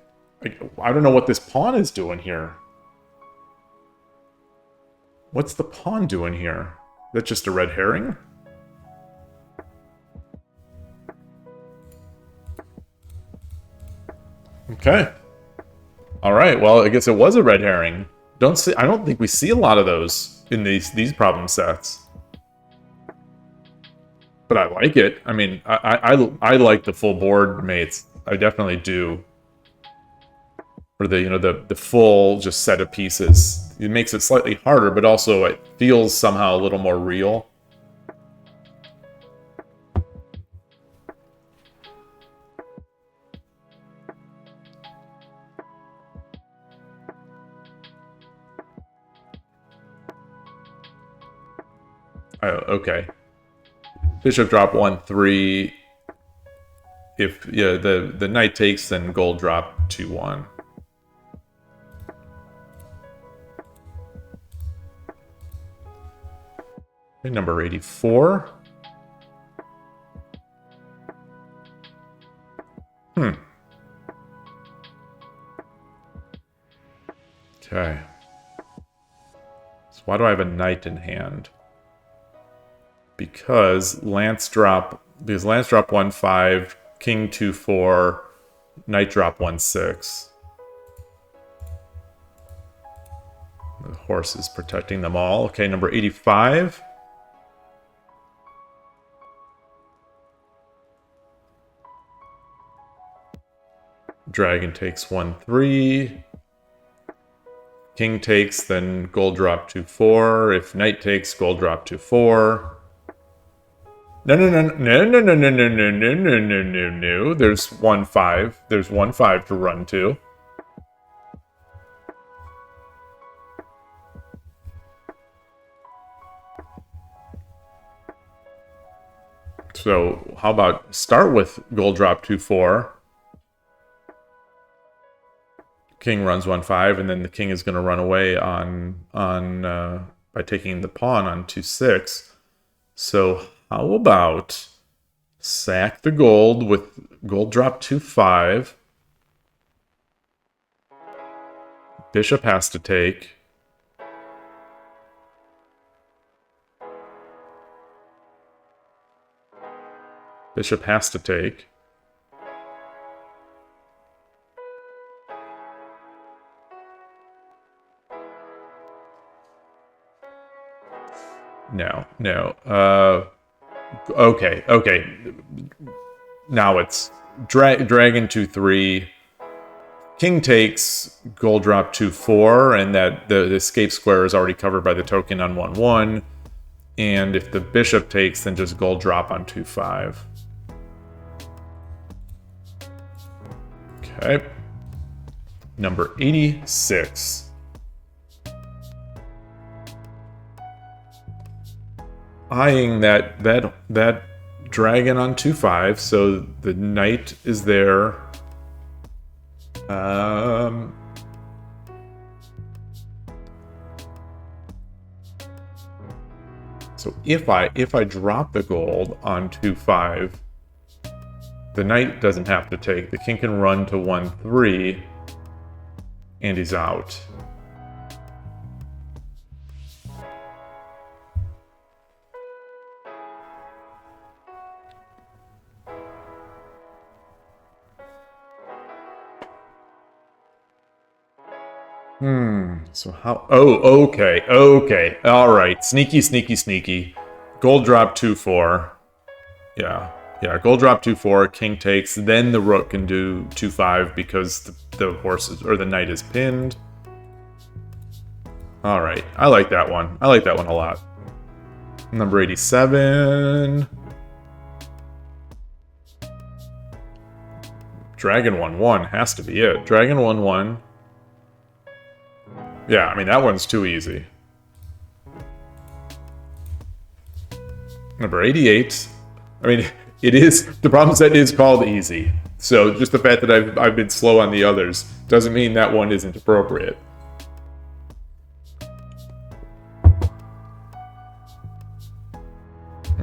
I don't know what this pawn is doing here. What's the pawn doing here? Is that just a red herring? Okay. All right. Well, I guess it was a red herring. I don't think we see a lot of those in these problem sets. But I like it. I mean, I like the full board mates. I definitely do. Or the full just set of pieces. It makes it slightly harder, but also it feels somehow a little more real. Oh, okay. Bishop drop 1-3. If the knight takes, then gold drop 2-1. Okay, number 84. Okay. So why do I have a knight in hand? Because lance drop 1-5, king 2-4, knight drop 1-6. The horse is protecting them all. Okay, number 85. Dragon takes 1-3. King takes, then gold drop 2-4. If knight takes, gold drop 2-4. No. There's 1-5. There's 1-5 to run to. So how about start with gold drop 2-4. King runs 1-5, and then the king is going to run away by taking the pawn on 2-6. So how about sack the gold with gold drop 2-5. Bishop has to take. Bishop has to take. No. Okay. Now it's dragon 2-3. King takes, gold drop 2-4, and that the escape square is already covered by the token on 1-1. And if the bishop takes, then just gold drop on 2-5. Okay. Number 86. Eyeing that dragon on 2-5, so the knight is there. So if I drop the gold on 2-5, the knight doesn't have to take. The king can run to 1-3, and he's out. So how... Oh, okay. Okay. All right. Sneaky, sneaky, sneaky. Gold drop 2-4. Yeah. Yeah, gold drop 2-4. King takes. Then the rook can do 2-5 because the horse is, or the knight is pinned. All right. I like that one. I like that one a lot. Number 87. Dragon 1-1 has to be it. Dragon 1-1. Yeah, I mean, that one's too easy. Number 88. I mean, it is... The problem set is called easy. So just the fact that I've been slow on the others doesn't mean that one isn't appropriate.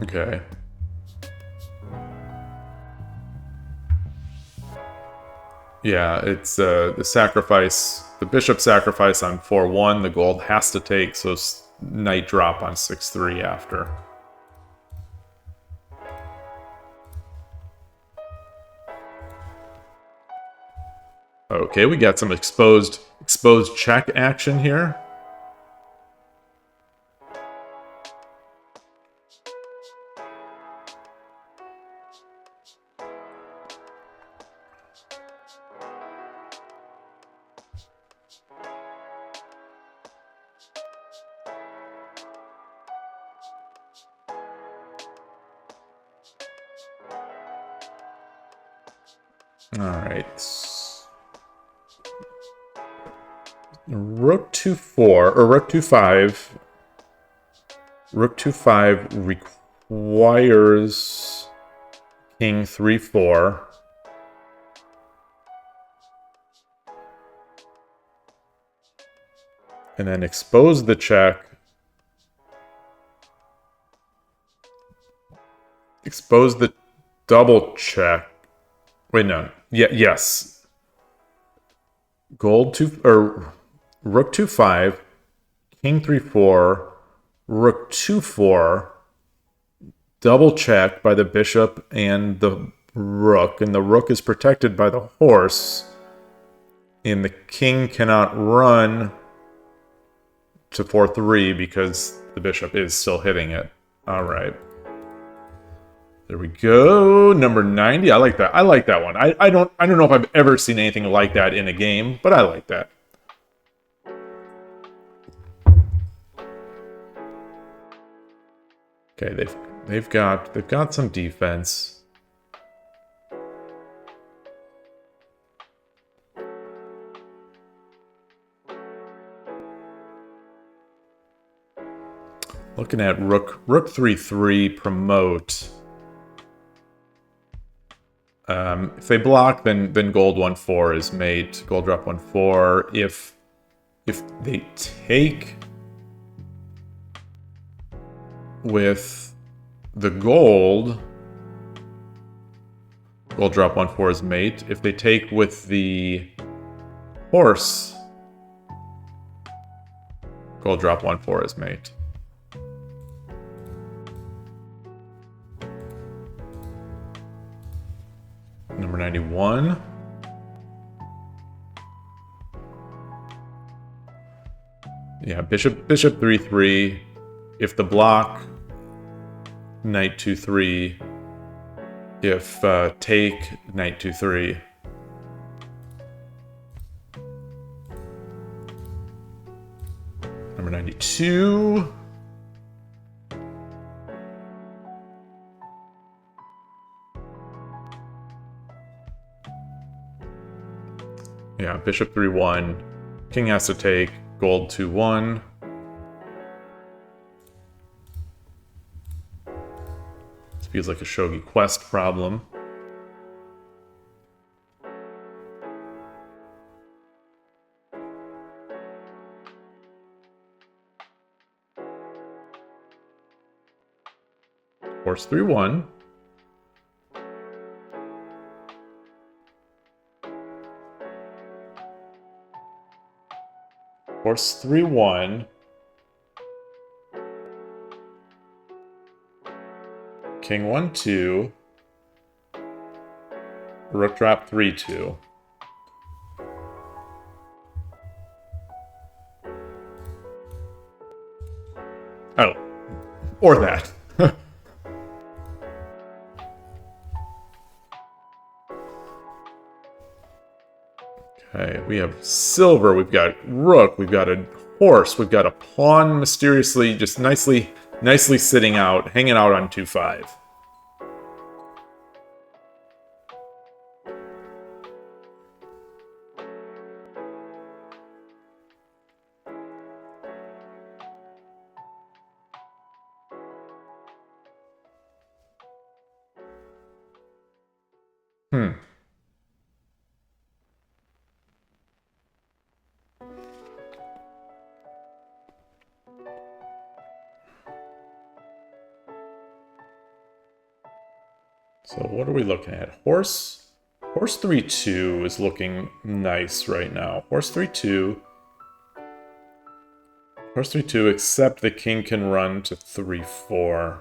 Okay. Yeah, it's the sacrifice, the bishop sacrifice on 4-1. The gold has to take, so knight drop on 6-3 after. Okay, we got some exposed check action here. All right. Rook 2-4 or Rook 2-5. Rook 2-5 requires King 3-4. And then expose the check. Expose the double check. Wait, no. Yeah, yes. Gold 2 or Rook 2-5, King 3-4, Rook 2-4, double check by the bishop and the rook, and the rook is protected by the horse, and the king cannot run to 4-3 because the bishop is still hitting it. All right. There we go. Number 90. I like that. I like that one. I don't know if I've ever seen anything like that in a game, but I like that. Okay, they've got some defense. Looking at rook 3-3 promote. If they block, then gold 1-4 is mate. Gold drop 1-4. If they take with the gold drop 1-4 is mate. If they take with the horse, gold drop 1-4 is mate. Number 91. Yeah, bishop 3-3. If the block, knight 2-3. If take, knight 2-3. Number 92. Yeah, bishop 3-1. King has to take, gold 2-1. This feels like a Shogi Quest problem. Horse 3-1. Horse 3-1. King 1-2. Rook drop 3-2. Oh, or that. Okay, we have silver, we've got rook, we've got a horse, we've got a pawn mysteriously just nicely sitting out, hanging out on 2-5. So what are we looking at? Horse 3-2 is looking nice right now. Horse 3-2. Horse 3-2, except the king can run to 3-4.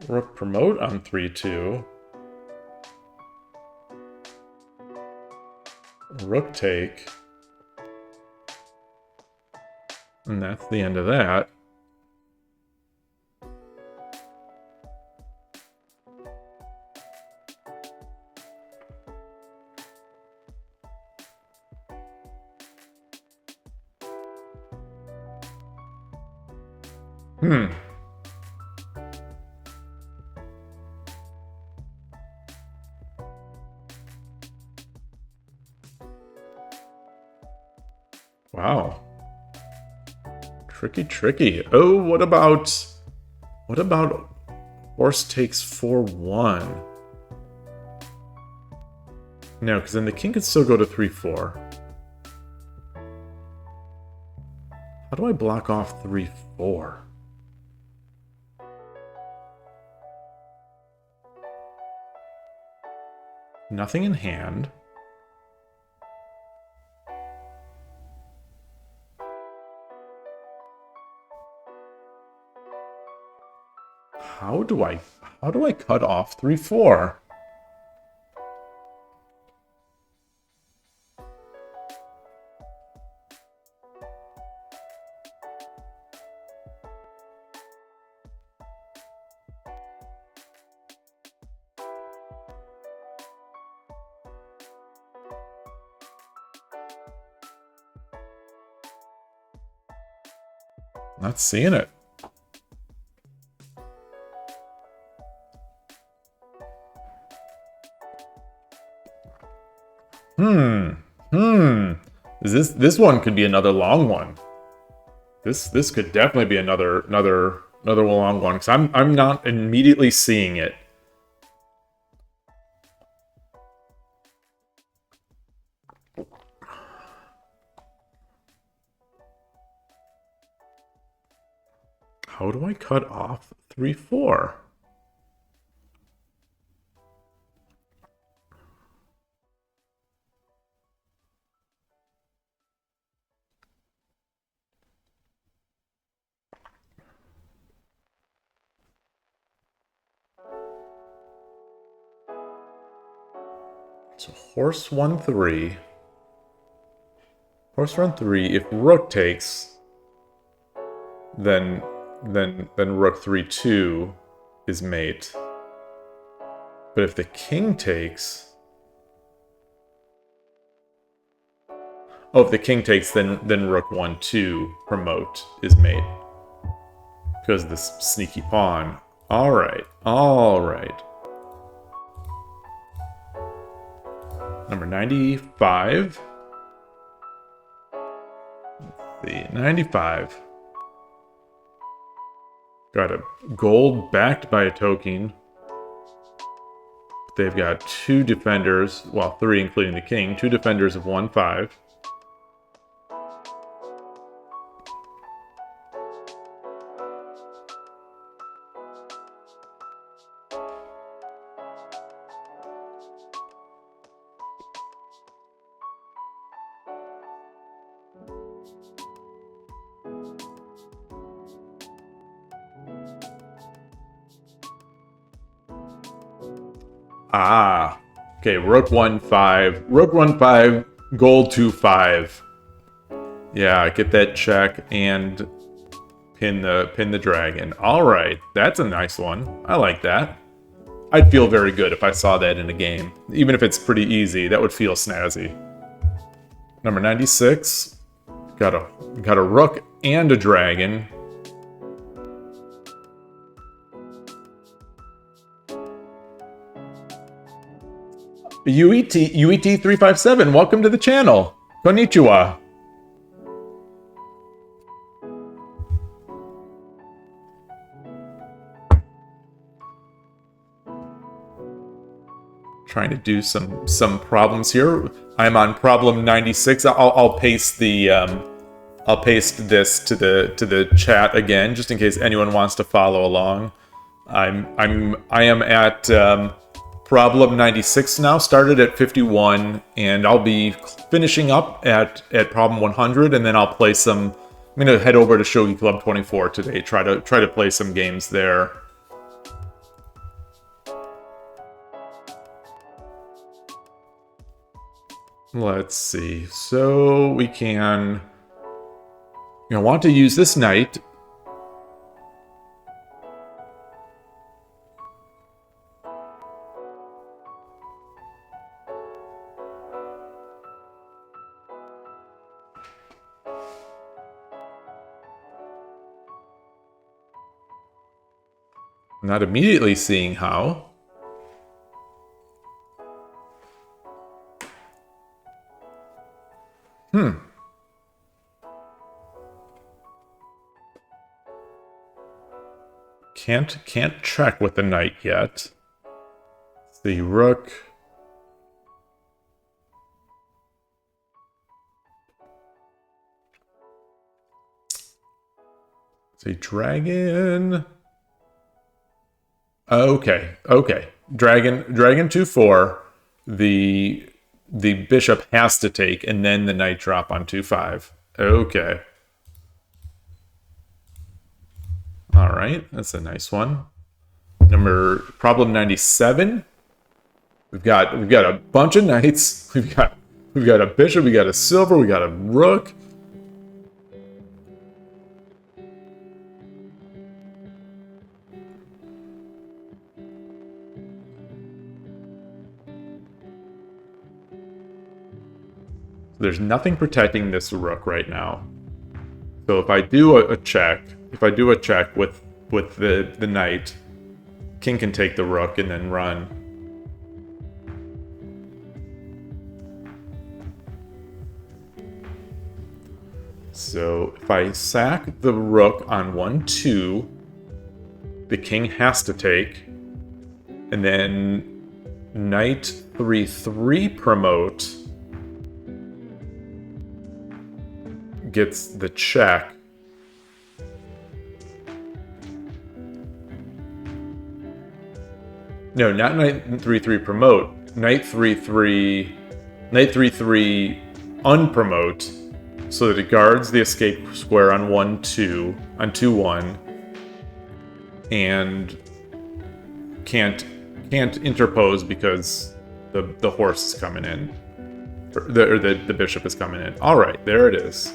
Rook promote on 3-2. Rook take. And that's the end of that. Wow. Tricky, tricky. Oh, what about horse takes 4-1? No, because then the king could still go to 3-4. How do I block off 3-4? Nothing in hand. How do I cut off 3-4? Not seeing it. This one could be another long one. This could definitely be another long one, because I'm not immediately seeing it. How do I cut off 3-4? So horse 1-3. Horse run 3. If rook takes, then rook 3-2 is mate. But if the king takes, oh, if the king takes, then rook 1-2 promote is mate. Because of this sneaky pawn. All right. Number 95. Let's see, 95. Got a gold backed by a token. They've got 2 defenders, well, 3 including the king, 2 defenders of 1-5. Ah. Okay, rook 1-5. Rook 1-5, gold 2-5. Yeah, get that check and pin the dragon. Alright, that's a nice one. I like that. I'd feel very good if I saw that in a game. Even if it's pretty easy, that would feel snazzy. Number 96. Got a rook and a dragon. UET357, welcome to the channel. Konnichiwa. Trying to do some problems here. I'm on problem 96. I'll paste the I'll paste this to the chat again, just in case anyone wants to follow along. I am at problem 96 now. Started at 51, and I'll be finishing up at problem 100, and then I'll play some. I'm gonna head over to Shogi Club 24 today. Try to play some games there. Let's see. So we can, want to use this knight. Not immediately seeing how. Can't check with the knight yet. The rook. The dragon. Okay. Dragon 2-4. The bishop has to take, and then the knight drop on 2-5. Okay. All right, that's a nice one. Problem 97. We've got a bunch of knights. We've got a bishop. We got a silver. We got a rook. There's nothing protecting this rook right now. So if I do a check, with the knight, king can take the rook and then run. So if I sack the rook on 1-2, the king has to take, and then knight 3-3 promote gets the check. No, not knight 3-3 promote. Knight 3-3 unpromote, so that it guards the escape square on 1-2, on 2-1, and can't interpose because the horse is coming in, or the bishop is coming in. All right, there it is.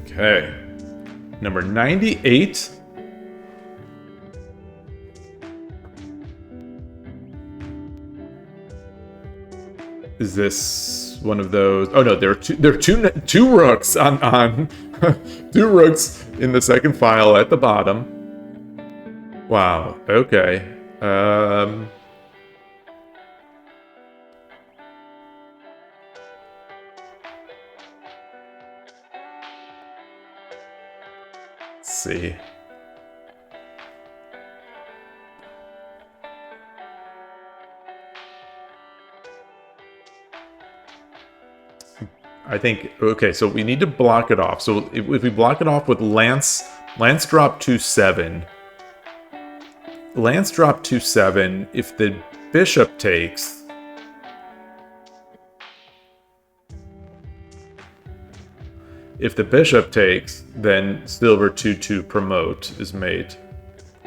Okay, number 98. Is this one of those? Oh no, there are two rooks on two rooks in the second file at the bottom. Wow. Okay. Let's see. I think, okay, so we need to block it off. So if we block it off with Lance drop 2-7. Lance drop 2-7, if the bishop takes, then silver 2-2 promote is made.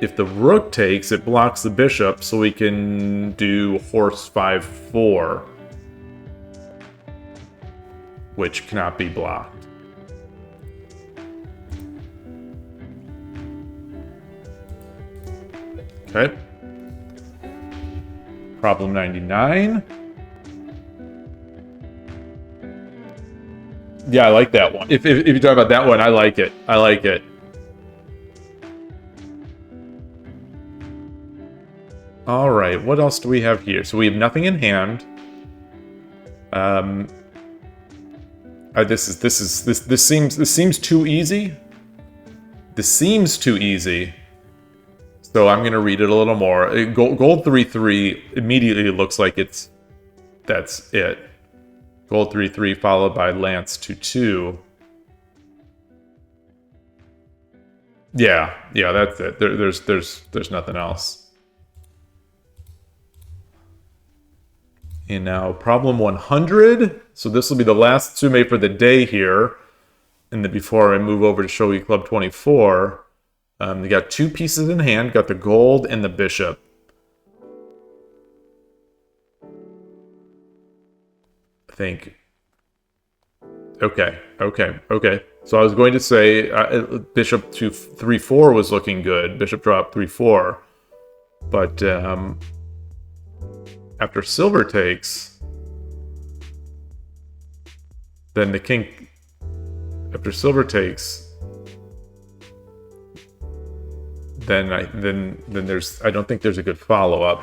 If the rook takes, it blocks the bishop, so we can do horse 5-4, which cannot be blocked. Okay. Problem 99. Yeah, I like that one. If you talk about that one, I like it. I like it. All right, what else do we have here? So we have nothing in hand. This seems too easy. This seems too easy. So I'm gonna read it a little more. Gold 3-3 immediately looks like that's it. Gold 3-3 followed by Lance 2-2. Yeah, that's it. There's nothing else. And now problem 100. So this will be the last Tsume for the day here. And then before I move over to Shogi Club 24, they got two pieces in hand. Got the gold and the bishop. I think. Okay. So I was going to say bishop to 3-4 was looking good. Bishop drop 3-4. But after silver takes, then the king. After silver takes, then there's. I don't think there's a good follow up.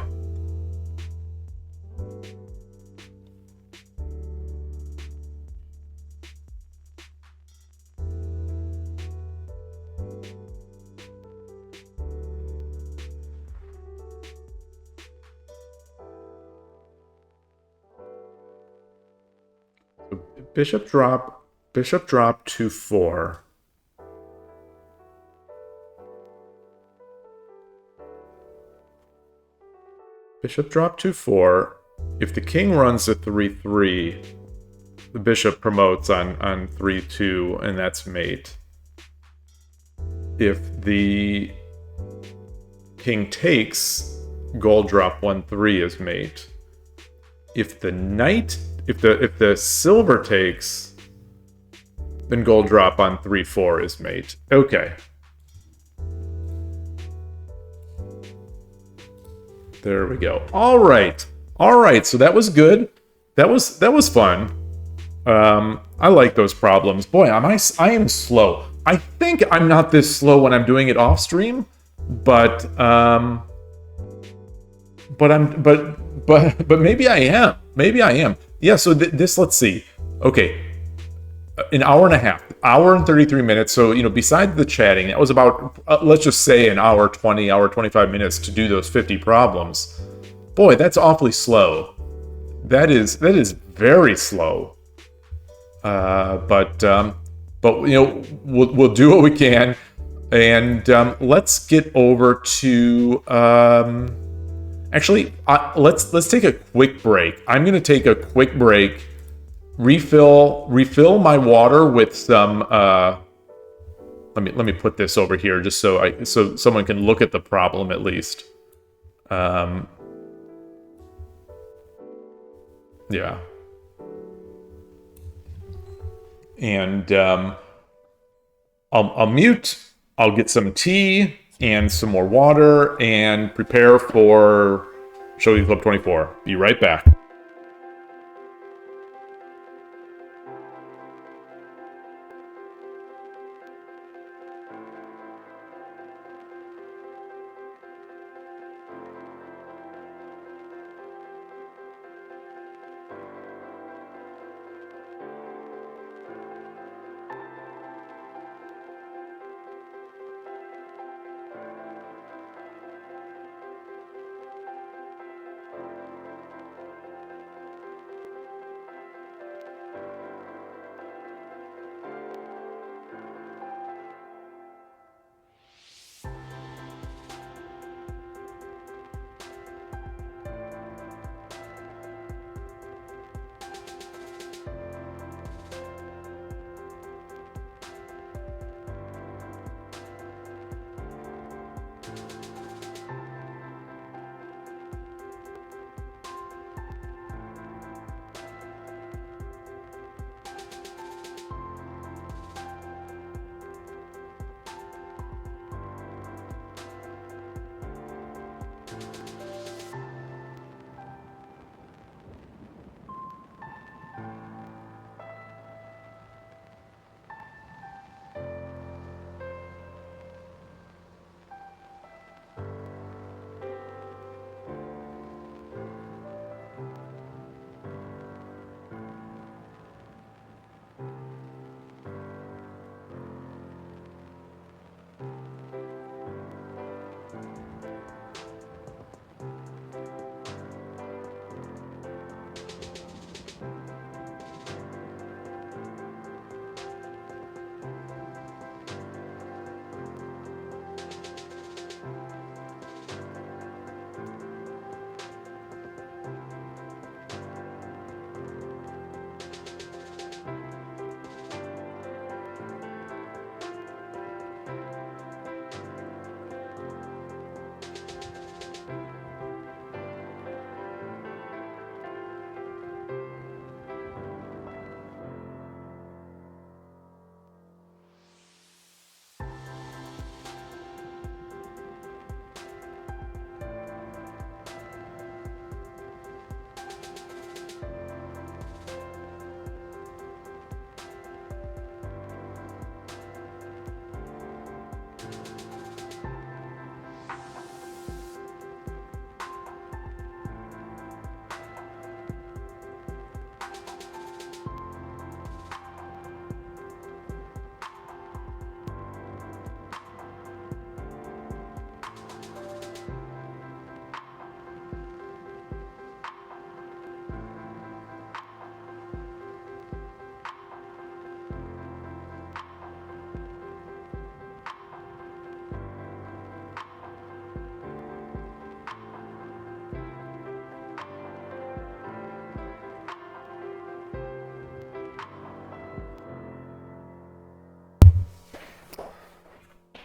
Bishop drop 2-4. Bishop drop 2-4. If the king runs to 3-3, the bishop promotes on 3-2, and that's mate. If the king takes, gold drop 1-3 is mate. If the knight, if the silver takes, then gold drop on 3-4 is mate. Okay. There we go. All right. So that was good. That was fun. I like those problems. Boy, I am slow. I think I'm not this slow when I'm doing it off stream, but maybe I am. Maybe I am. Yeah. So this. Let's see. Okay. An hour and a half, hour and 33 minutes. So, besides the chatting, that was about, let's just say an hour 20, hour 25 minutes to do those 50 problems. Boy, that's awfully slow. That is very slow. But we'll do what we can. And let's get over to, actually, let's take a quick break. I'm going to take a quick break. Refill my water with some. Let me put this over here just so someone can look at the problem at least. Yeah. And I'll mute. I'll get some tea and some more water and prepare for Shogi Club 24. Be right back.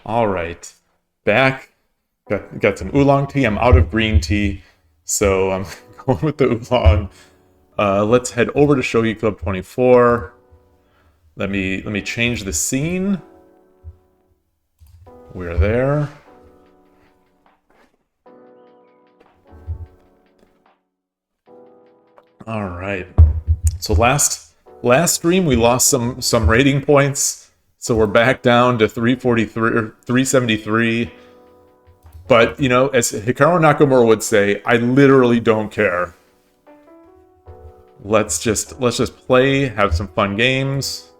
All right, back. Got some oolong tea. I'm out of green tea, so I'm going with the oolong. Let's head over to Shogi Club 24. Let me change the scene. We're there. All right. So last stream we lost some rating points, so we're back down to 343 or 373. But you know, as Hikaru Nakamura would say, I literally don't care. Let's just play, have some fun games.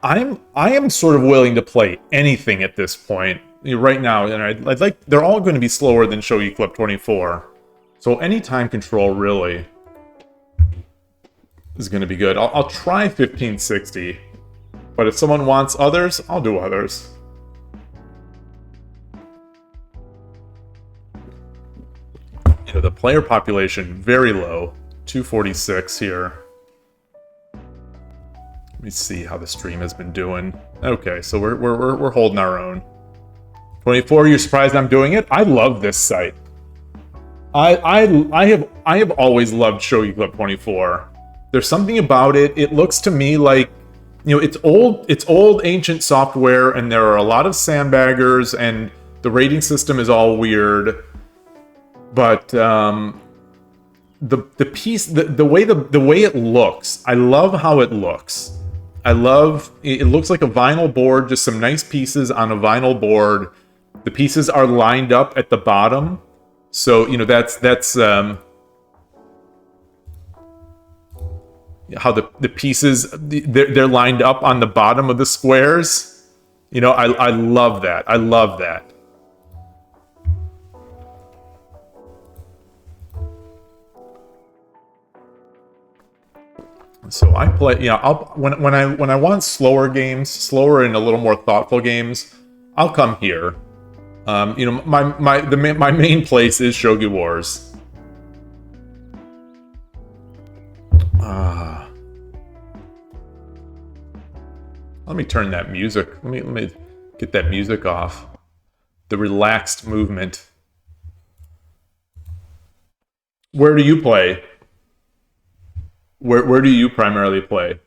I am sort of willing to play anything at this point right now, and I'd like, they're all going to be slower than Shogi Club 24, so any time control really is going to be good. I'll try 1560, but if someone wants others, I'll do others. You know, the player population very low, 246 here. Let me see how the stream has been doing. Okay, so we're holding our own. 24, you're surprised I'm doing it? I love this site. I have always loved Shogi Club 24. There's something about it. It looks to me like, you know, it's old ancient software, and there are a lot of sandbaggers, and the rating system is all weird. But the way it looks, I love how it looks. It looks like a vinyl board, just some nice pieces on a vinyl board. The pieces are lined up at the bottom, so you know that's how the pieces they're lined up on the bottom of the squares. You know, I love that. I love that. So I play, you know, when I want slower games, slower and a little more thoughtful games, I'll come here. You know, my main place is Shogi Wars. Let me turn that music. Let me get that music off. The relaxed movement. Where do you play? Where do you primarily play?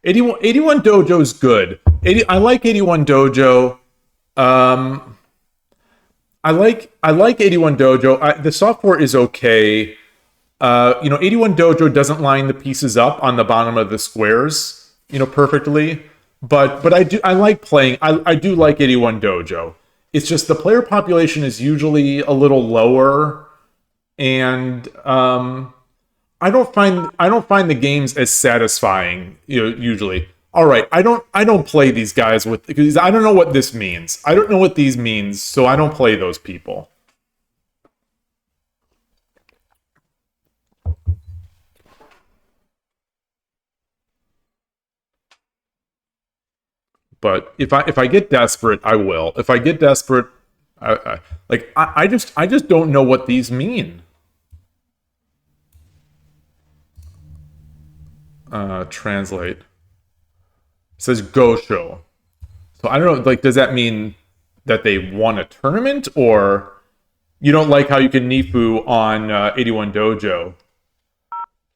81 Dojo's good. I like 81 Dojo. I like 81 Dojo. The software is okay. You know, 81 Dojo doesn't line the pieces up on the bottom of the squares, you know, perfectly. But I like playing. I do like 81 Dojo. It's just the player population is usually a little lower, and I don't find the games as satisfying, you know, usually. All right, I don't play these guys because I don't know what this means. I don't know what these means, so I don't play those people. But if I get desperate, I will. If I get desperate, I just don't know what these mean. Translate. It says Gosho. So I don't know, like, does that mean that they won a tournament, or you don't like how you can Nifu on 81 Dojo?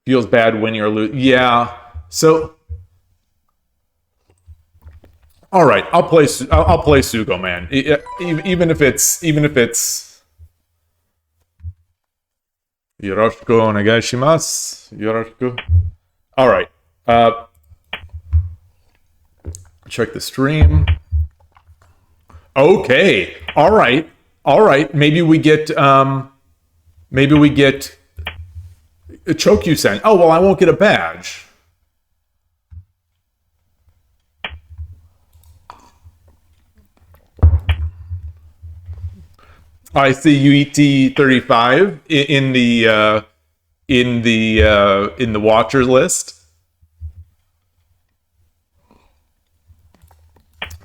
Feels bad winning or losing. Yeah. So, all right, I'll play Sugo, man. Even if it's Yoroshiku onegai shimasu. Yoroshiku. All right. Check the stream. Okay. All right. Maybe we get a Chokyusen. Oh, well, I won't get a badge. I see UET 35 in the watcher list.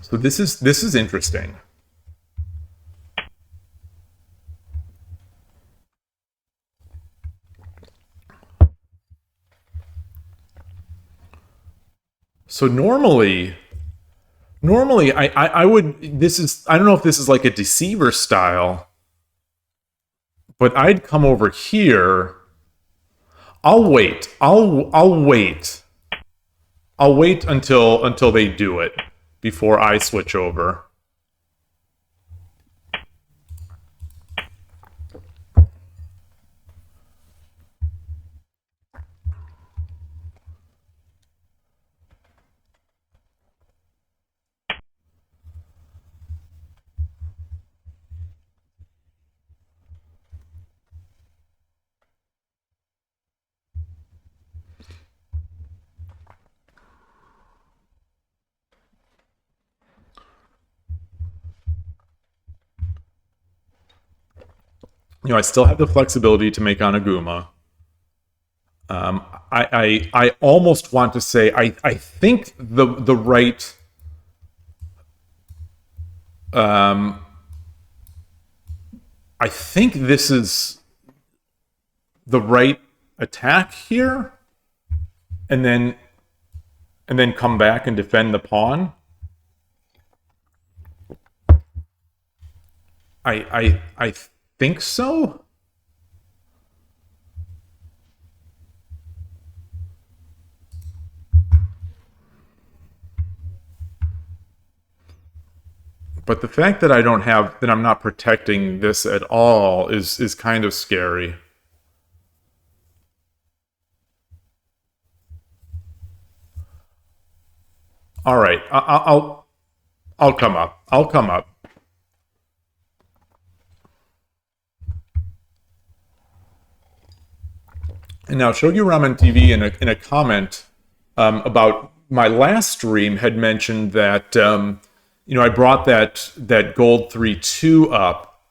So this is interesting. So normally Normally, I would. This is. I don't know if this is like a deceiver style, but I'd come over here. I'll wait. I'll wait. I'll wait until they do it before I switch over. I still have the flexibility to make Anaguma. I almost want to say I think the right I think this is the right attack here, and then come back and defend the pawn. I think so. But the fact that I'm not protecting this at all is kind of scary. All right, I'll come up. I'll come up. And now Shogi Ramen TV in a comment about my last stream had mentioned that I brought that gold 3-2 up,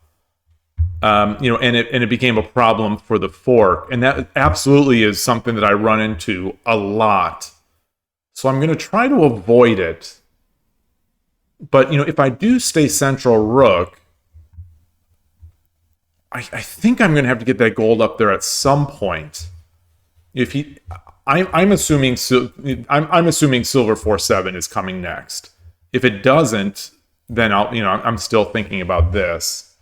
and it became a problem for the fork, and that absolutely is something that I run into a lot. So I'm going to try to avoid it. But if I do stay central rook, I think I'm going to have to get that gold up there at some point. I'm assuming silver 4-7 is coming next. If it doesn't, then I'm still thinking about this.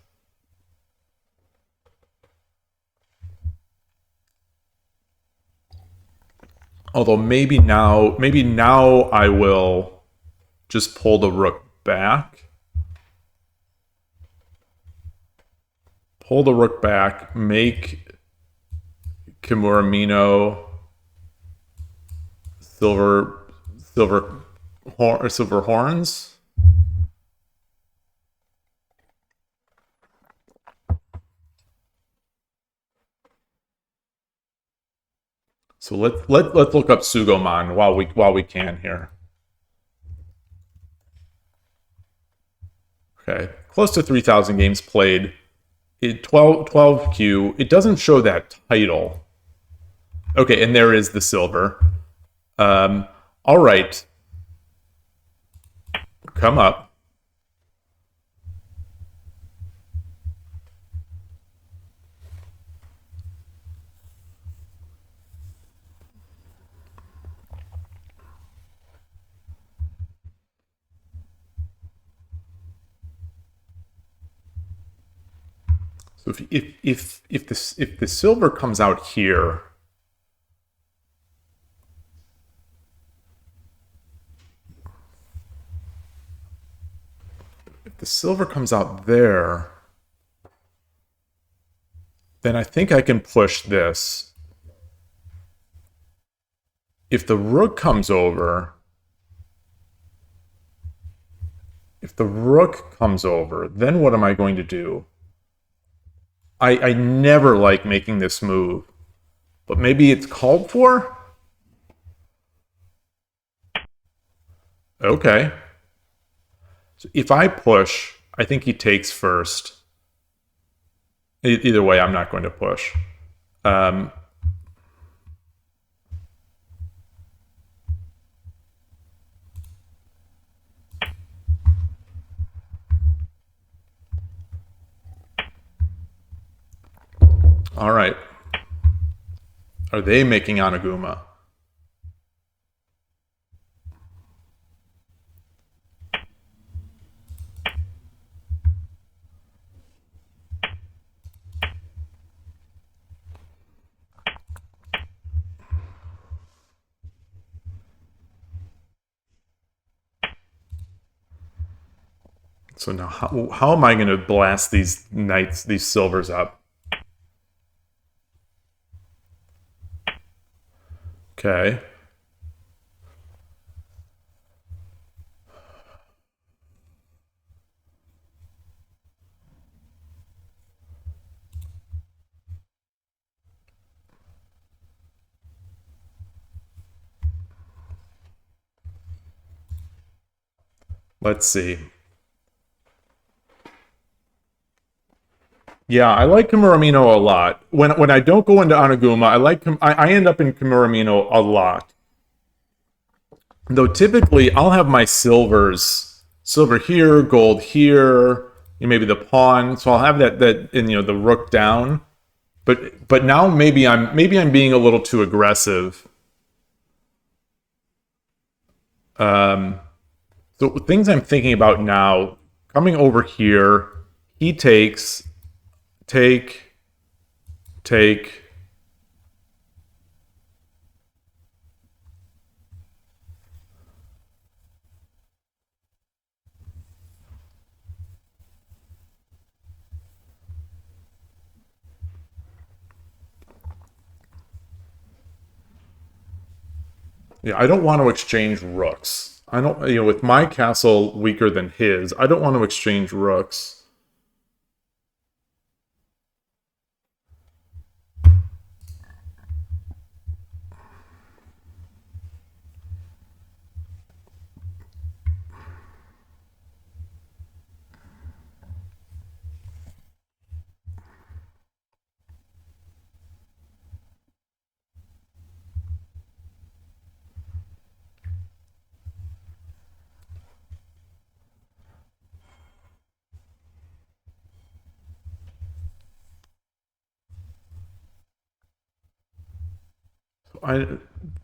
Although maybe now I will just pull the rook back. Pull the rook back, make Kimuramino silver horns. So let's look up Sugoman while we can here. Okay, close to 3,000 games played. 12Q. It doesn't show that title. Okay, and there is the silver. All right. Come up. So if the silver comes out here, if the silver comes out there, then I think I can push this. If the rook comes over, then what am I going to do? I never like making this move, but maybe it's called for? Okay. So if I push, I think he takes first. Either way, I'm not going to push. All right. Are they making Anaguma? So now how am I going to blast these knights, these silvers up? Okay. Let's see. Yeah, I like Kimuramino a lot. When I don't go into Oniguma, I end up in Kimuramino a lot. Though typically I'll have my silver here, gold here, maybe the pawn. So I'll have that and the rook down. But now maybe I'm being a little too aggressive. So things I'm thinking about now, coming over here, he takes, take. Yeah, I don't want to exchange rooks. I don't, with my castle weaker than his, I don't want to exchange rooks.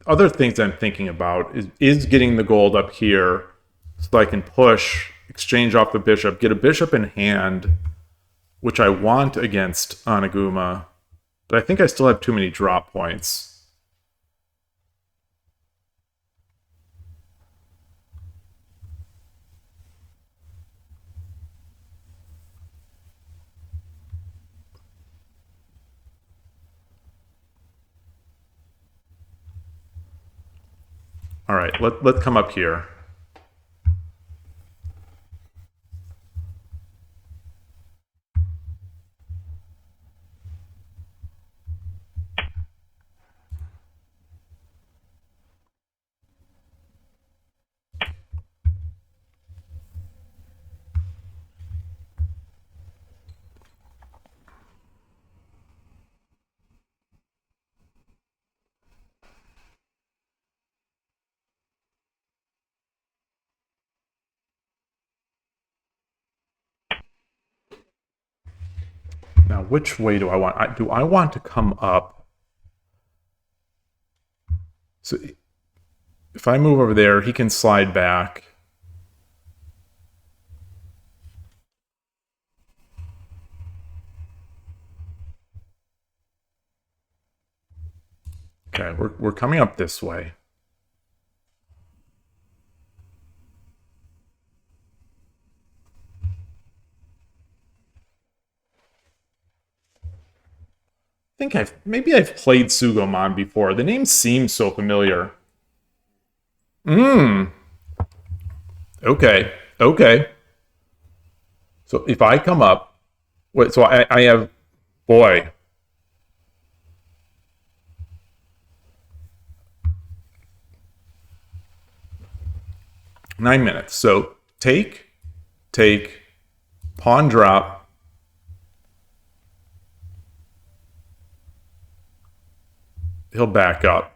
Other things I'm thinking about is getting the gold up here so I can push, exchange off the bishop, get a bishop in hand, which I want against Oniguma, but I think I still have too many drop points. All right, let's come up here. Now, which way do I want? Do I want to come up? So if I move over there, he can slide back. Okay, we're coming up this way. I think maybe I've played Sugomon before. The name seems so familiar. Okay. Okay. So if I come up, wait, so I have, boy. Nine minutes. So take, pawn drop. He'll back up.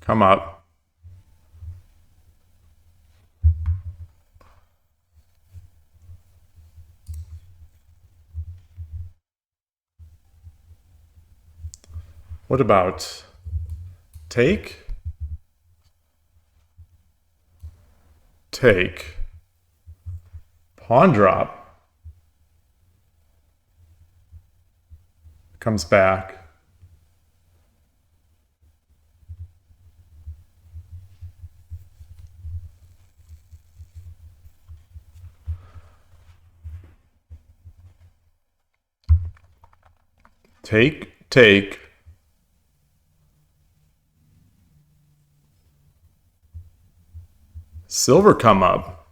Come up. What about take, pawn drop. Comes back. take. Silver come up.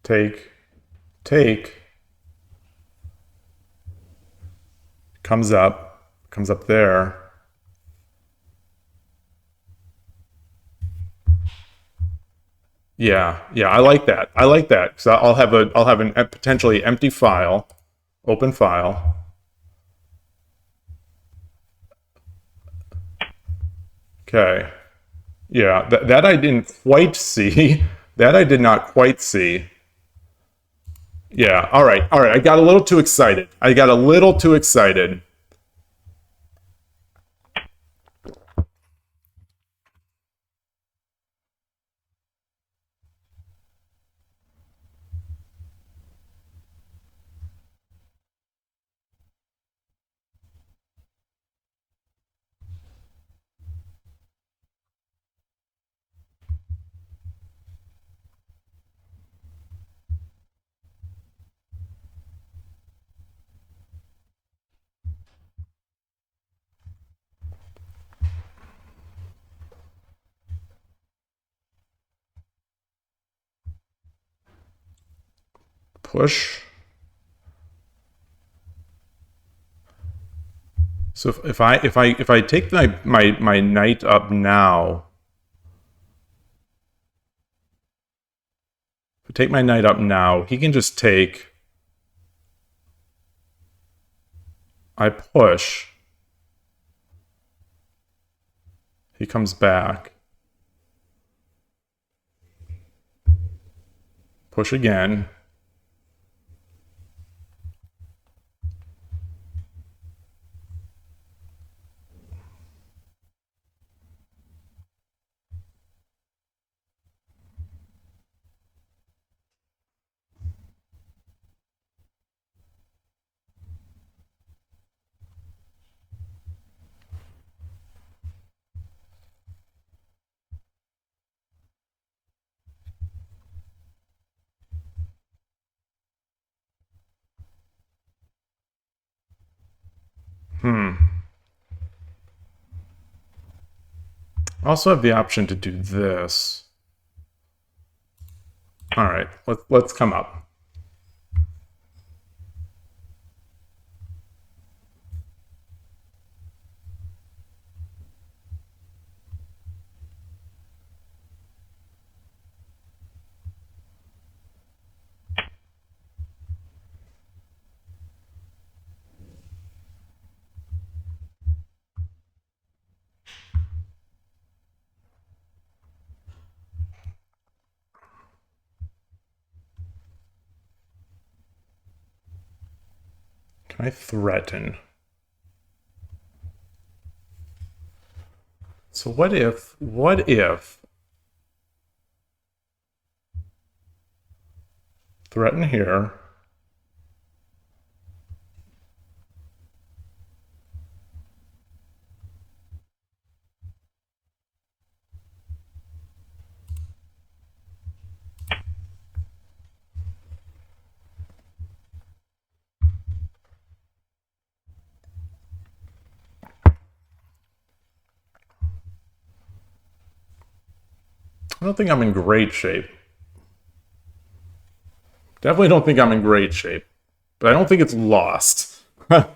Take. Comes up there. Yeah, I like that. I like that. So I'll have an potentially empty file, open file. Okay. Yeah, that I didn't quite see. That I did not quite see. Yeah, all right. I got a little too excited. I got a little too excited. Push. So if I take my knight up now, if I take my knight up now, he can just take. I push. He comes back. Push again. I also have the option to do this. All right, let's come up. Can I threaten? So what if threaten here? I don't think I'm in great shape. Definitely don't think I'm in great shape. But I don't think it's lost. I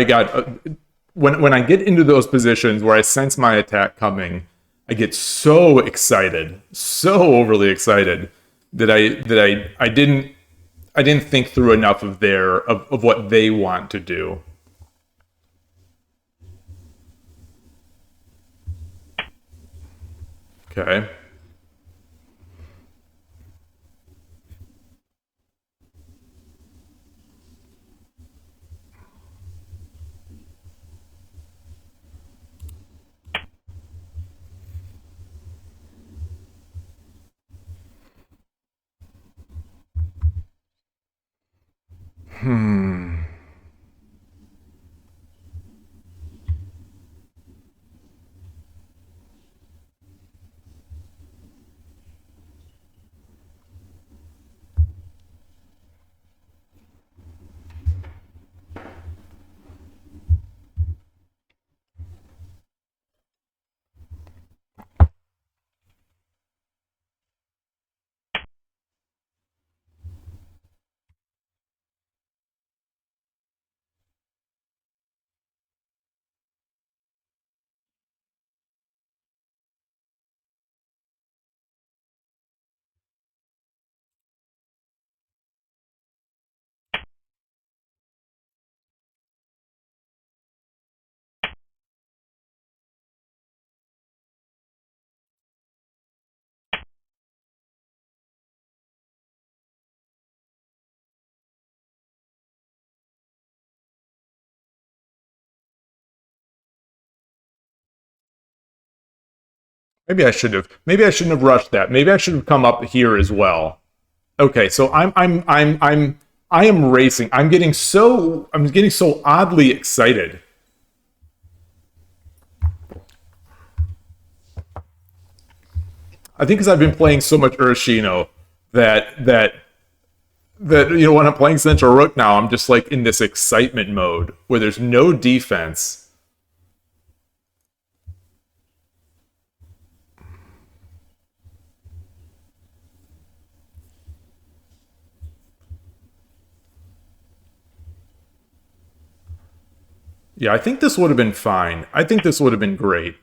got when I get into those positions where I sense my attack coming, I get so excited, so overly excited that I didn't think through enough of of what they want to do. Okay. Maybe I should have. Maybe I shouldn't have rushed that. Maybe I should have come up here as well. Okay, so I am racing. I'm getting so oddly excited. I think because I've been playing so much Urashino that when I'm playing Central Rook now, I'm just like in this excitement mode where there's no defense. Yeah, I think this would have been fine. I think this would have been great.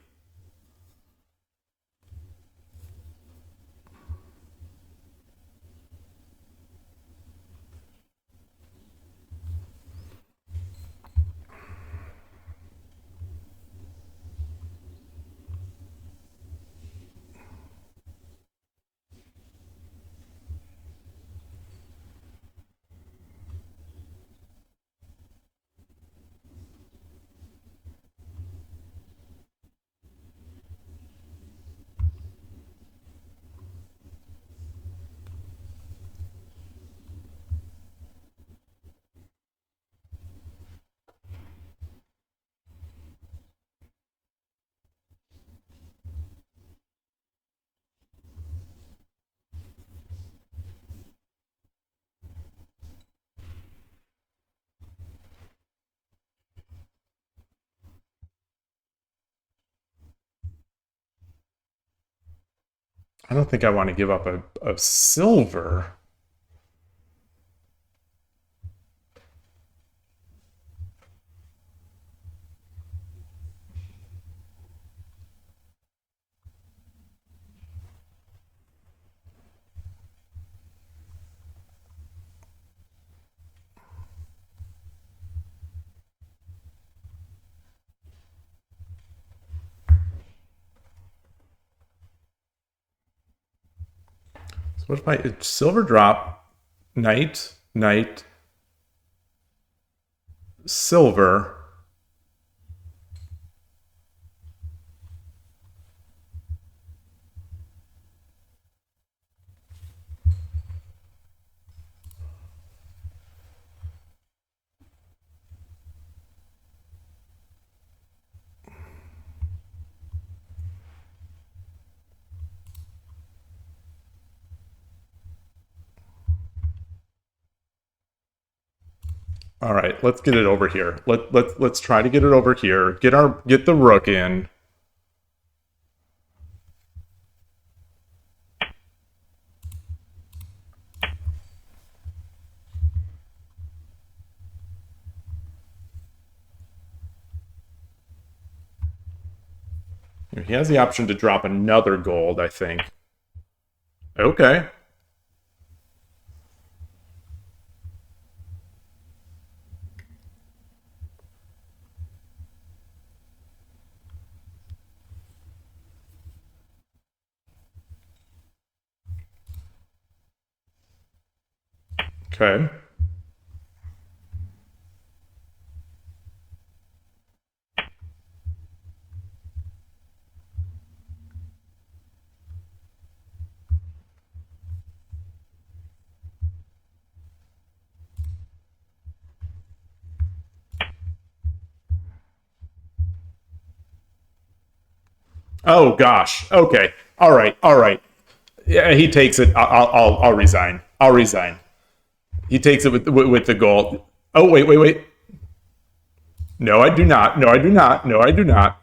I don't think I want to give up a silver. So what if I silver drop, knight, knight, silver. All right, let's get it over here. Let's try to get it over here. Get the rook in. He has the option to drop another gold, I think. Okay. Okay. Oh gosh. Okay. All right. All right. Yeah, he takes it. I'll resign. I'll resign. He takes it with the gold. Oh wait. No, I do not. No, I do not. No, I do not.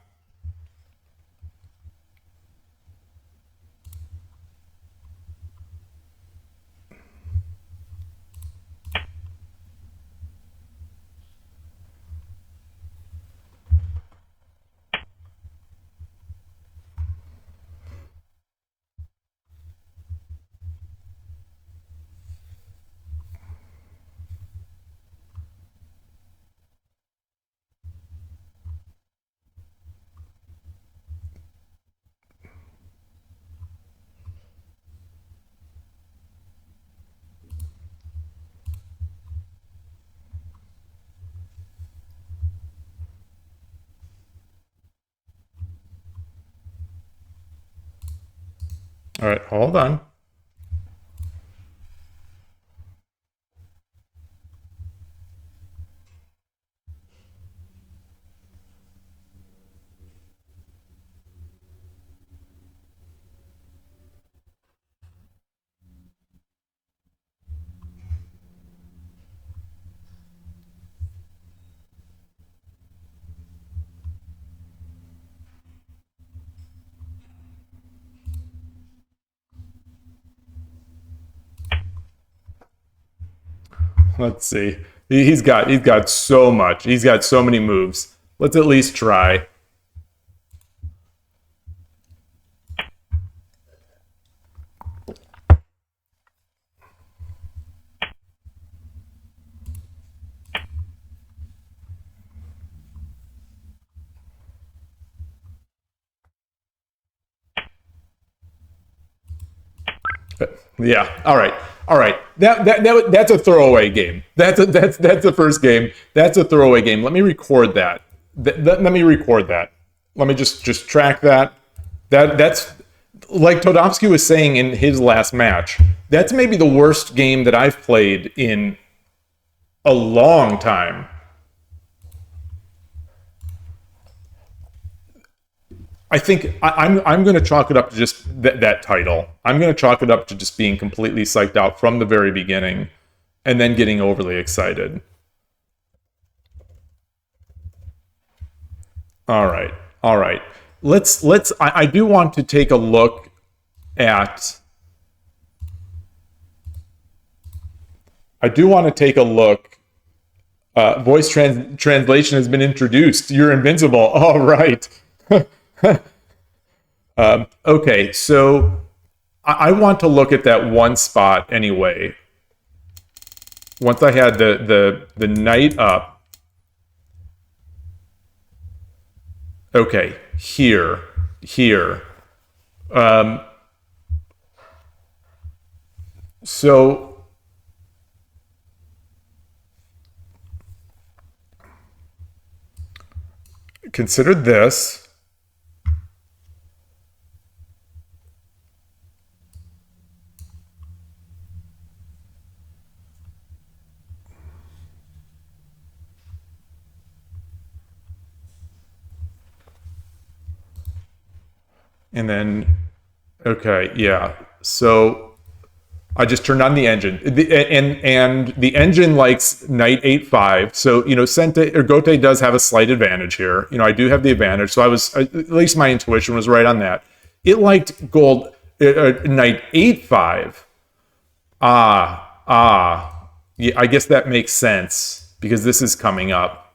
All right, hold on. Let's see. He's got so much. He's got so many moves. Let's at least try. Yeah. All right. All right. That's a throwaway game. That's the first game. That's a throwaway game. Let me record that. Let me record that. Let me just track that. That's like Todovsky was saying in his last match. That's maybe the worst game that I've played in a long time. I think I'm going to chalk it up to just that title. I'm going to chalk it up to just being completely psyched out from the very beginning, and then getting overly excited. All right, all right. Let's. I do want to take a look at. I do want to take a look. Voice translation has been introduced. You're invincible. All right. Okay, so I want to look at that one spot anyway. Once I had the knight up. Okay, here. So consider this. And then, okay, yeah. So I just turned on the engine, and the engine likes knight 8-5. So Sente or Gote does have a slight advantage here. I do have the advantage. So at least my intuition was right on that. It liked gold knight 8-5. Yeah, I guess that makes sense because this is coming up.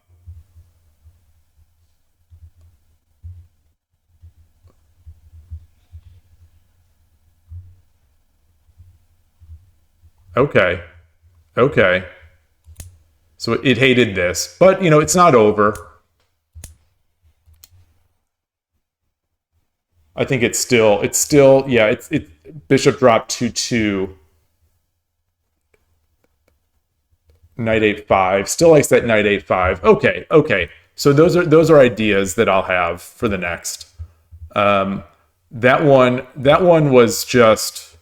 Okay. Okay. So it hated this, but it's not over. I think it's still, yeah, bishop dropped 2-2. Knight 8-5. Still likes that knight 8-5. Okay, okay. So those are ideas that I'll have for the next. That one was just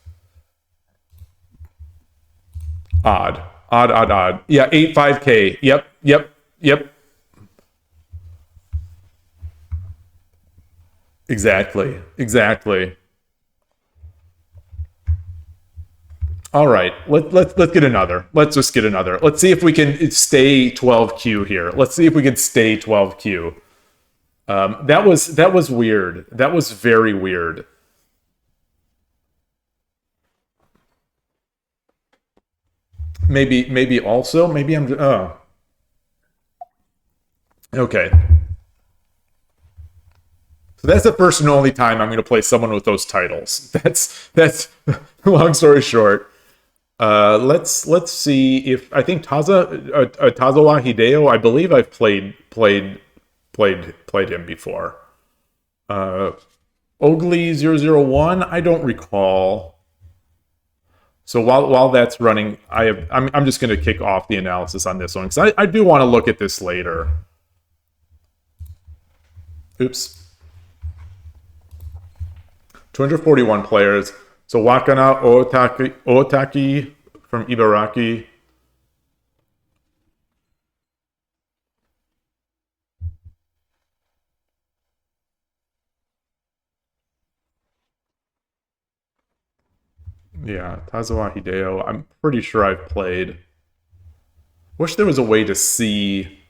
odd. Odd. Yeah, 8-5K. Yep. Exactly. All right, let's get another. Let's just get another. Let's see if we can stay 12Q here. Let's see if we can stay 12Q. That was weird. That was very weird. Maybe also maybe I'm. Oh, okay. So that's the first and only time I'm going to play someone with those titles. That's long story short. Let's see if I think Tazawa Hideo. I believe I've played him before. Ogly 001. I don't recall. So while that's running, I'm just going to kick off the analysis on this one because I do want to look at this later. Oops. 241 players. So Wakana Otaki from Ibaraki. Yeah, Tazawa Hideo. I'm pretty sure I've played. Wish there was a way to see.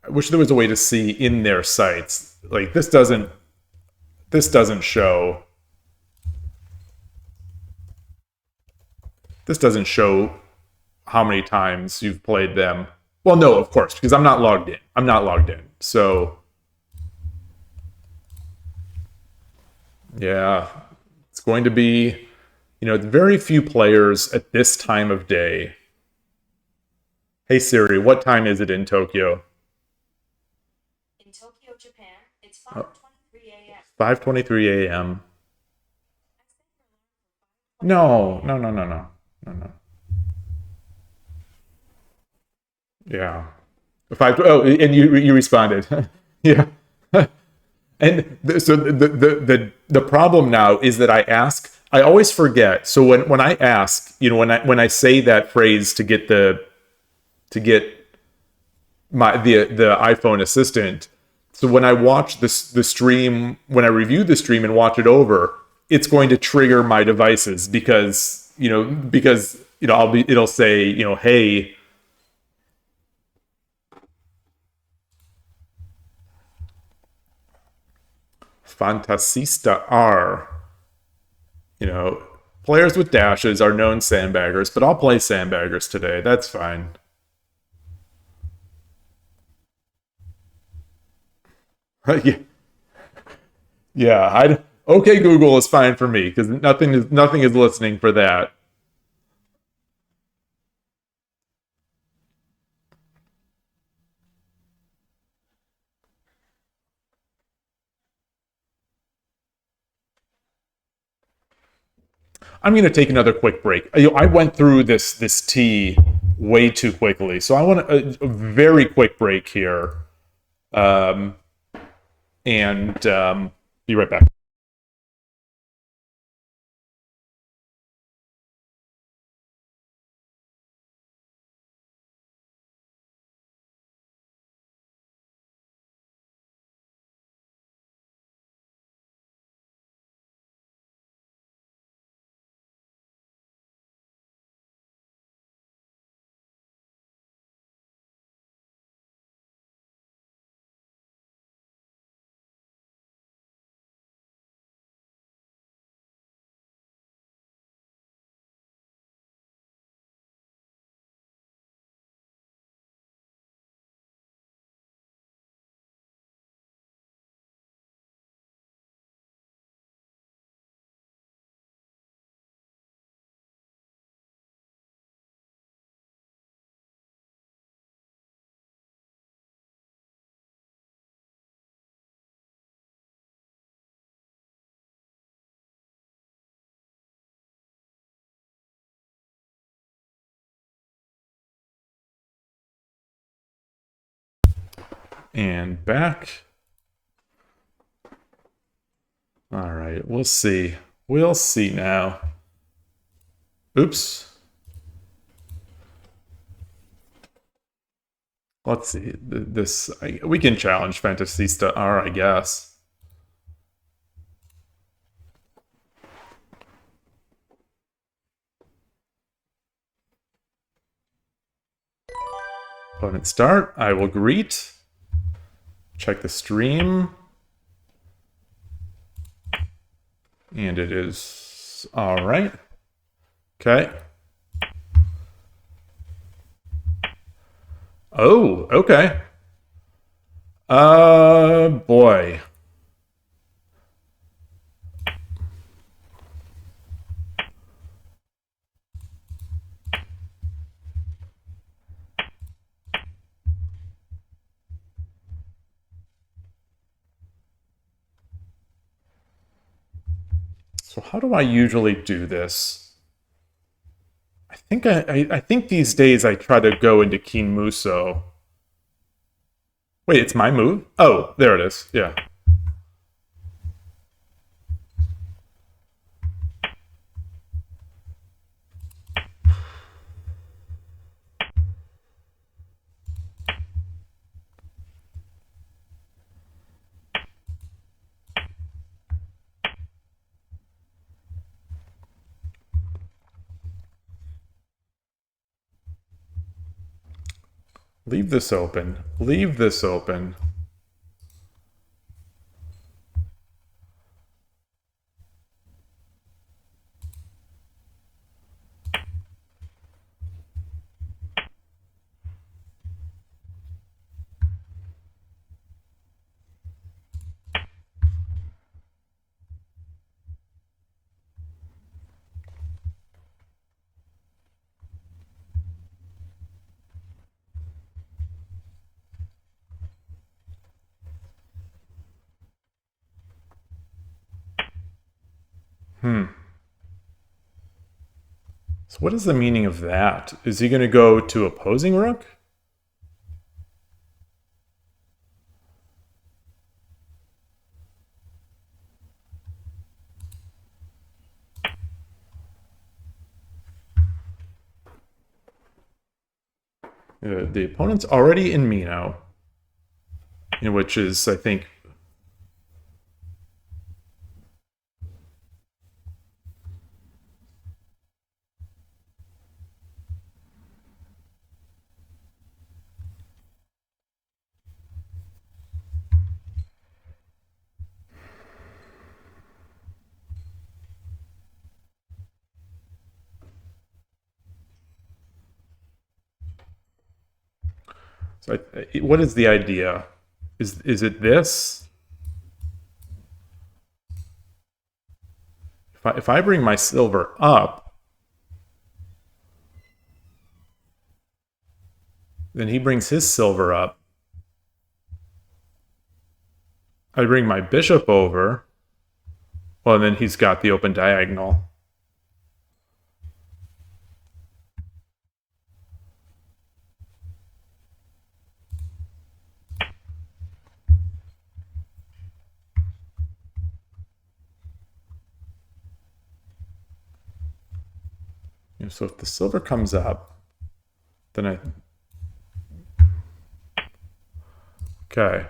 I wish there was a way to see in their sites. Like this doesn't. This doesn't show. This doesn't show how many times you've played them. Well, no, of course, because I'm not logged in. I'm not logged in. So, yeah, it's going to be, very few players at this time of day. Hey Siri, what time is it in Tokyo? In Tokyo, Japan, it's 5:23 a.m. 5:23 a.m. No, no, no, no, no, no, no. Yeah. Five. Oh, and you responded. Yeah. And so the problem now is that I ask. I always forget. So when I ask, when I say that phrase to get the iPhone assistant. So when I watch the stream, when I review the stream and watch it over, it's going to trigger my devices because it'll say hey. Fantasista are, players with dashes are known sandbaggers, but I'll play sandbaggers today. That's fine. Yeah, yeah. Okay, Google is fine for me because nothing is listening for that. I'm going to take another quick break. I went through this tea way too quickly, so I want a very quick break here, um, and be right back. And back. All right, we'll see. We'll see now. Oops. Let's see. We can challenge Fantasista R, I guess. Opponent start. I will greet. Check the stream. And it is all right. Okay. Oh, okay. Boy. So how do I usually do this? I think these days I try to go into Kin Muso. Wait, it's my move? Oh, there it is. Yeah. Leave this open. Leave this open. So what is the meaning of that? Is he going to go to opposing rook? The opponent's already in Mino, which is, I think... So what is the idea? Is it this? If I bring my silver up, then he brings his silver up. I bring my bishop over. Well, and then he's got the open diagonal. So if the silver comes up, then I... Okay.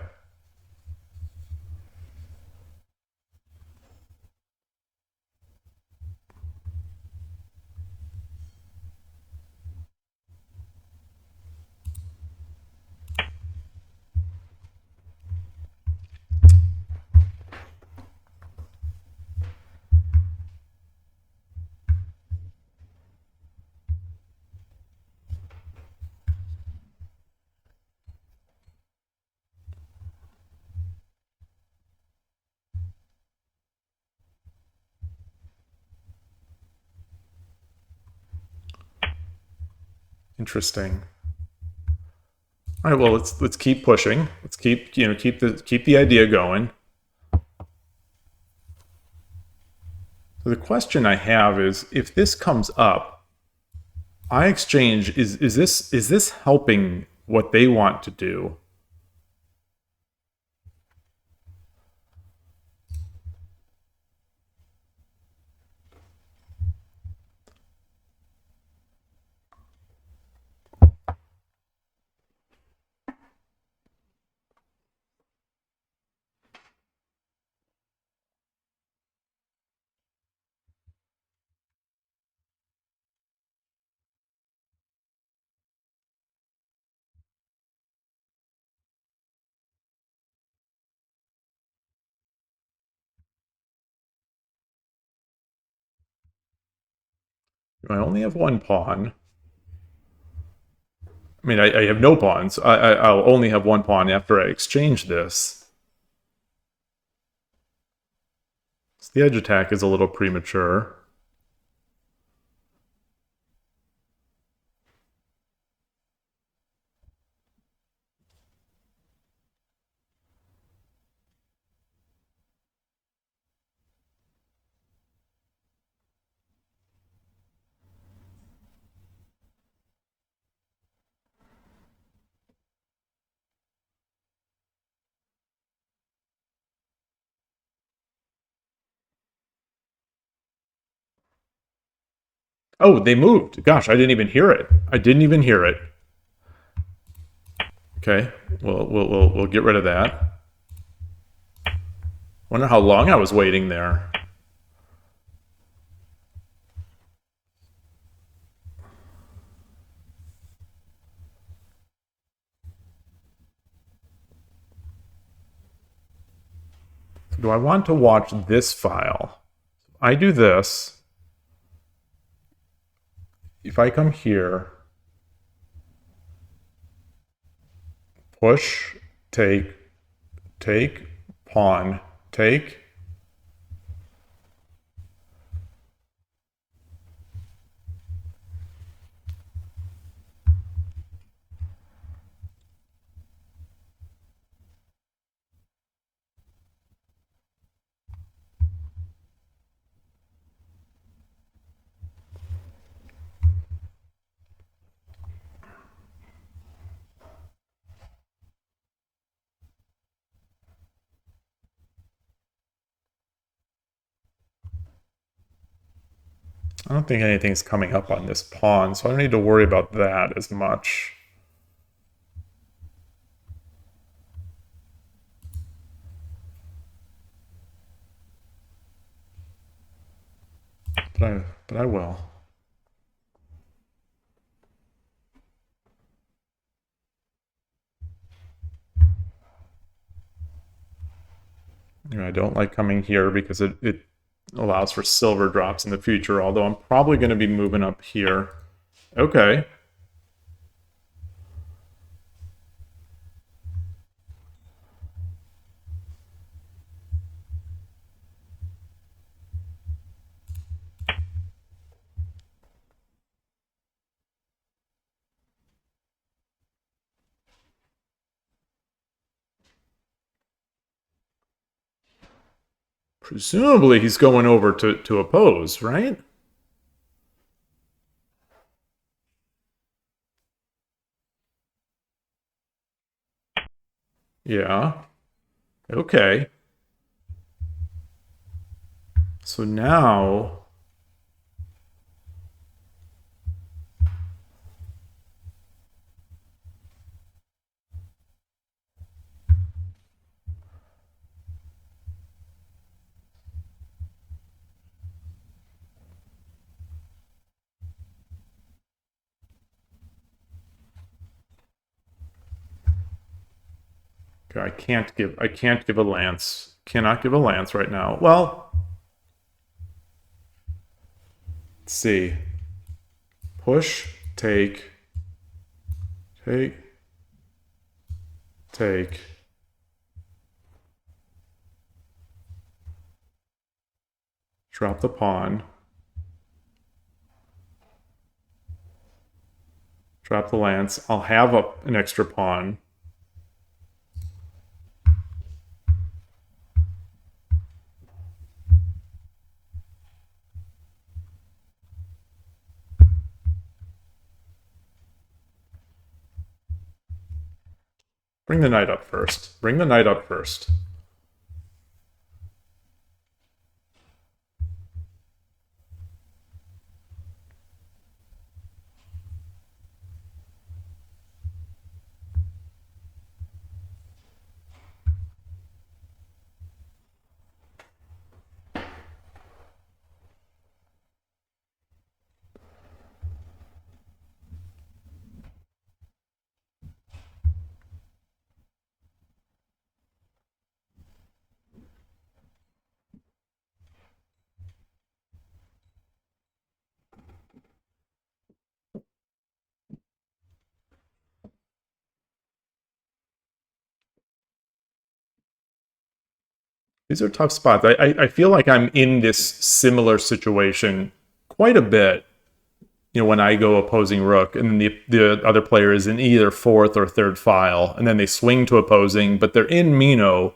Interesting. All right, well, let's keep pushing. Let's keep the idea going. So the question I have is, if this comes up, I exchange. Is this helping what they want to do? I only have one pawn. I mean, I have no pawns. I'll only have one pawn after I exchange this. So the edge attack is a little premature. Oh, they moved. Gosh, I didn't even hear it. I didn't even hear it. Okay, we'll get rid of that. Wonder how long I was waiting there. do I want to watch this file? I do this. If I come here, push, take, pawn, take. I don't think anything's coming up on this pawn, so I don't need to worry about that as much. But I will. I don't like coming here because it allows for silver drops in the future, although I'm probably going to be moving up here. Okay. Presumably he's going over to oppose, right? Yeah. Okay. So now... Okay, I can't give a lance. Cannot give a lance right now. Well, let's see. Push, take, take. Drop the pawn. Drop the lance. I'll have an extra pawn. Bring the knight up first. Bring the knight up first. These are tough spots. I feel like I'm in this similar situation quite a bit. When I go opposing rook, and the other player is in either fourth or third file, and then they swing to opposing, but they're in Mino.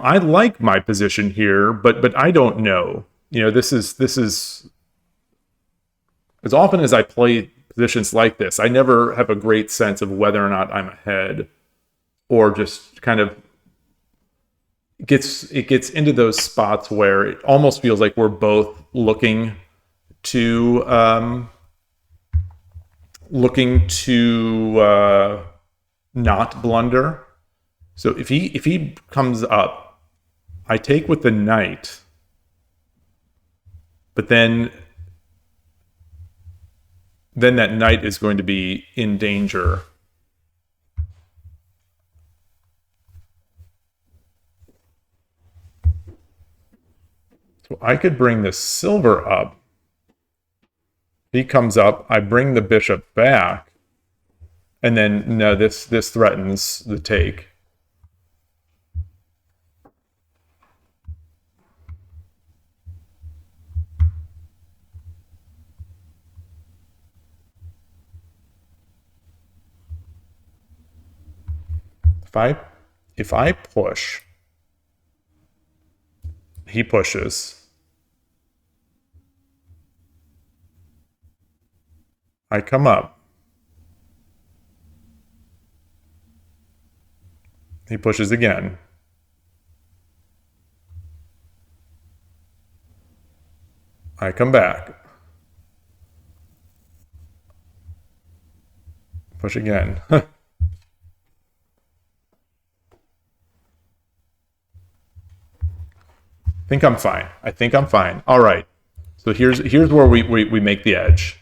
I like my position here, but I don't know. This is as often as I play positions like this, I never have a great sense of whether or not I'm ahead, or just kind of it gets into those spots where it almost feels like we're both looking to not blunder. So if he comes up, I take with the knight, but then that knight is going to be in danger. So I could bring the silver up. He comes up, I bring the bishop back, and then no, this threatens the take. If I push, he pushes. I come up. He pushes again. I come back. Push again. Think I'm fine. I think I'm fine. All right. So here's where we make the edge.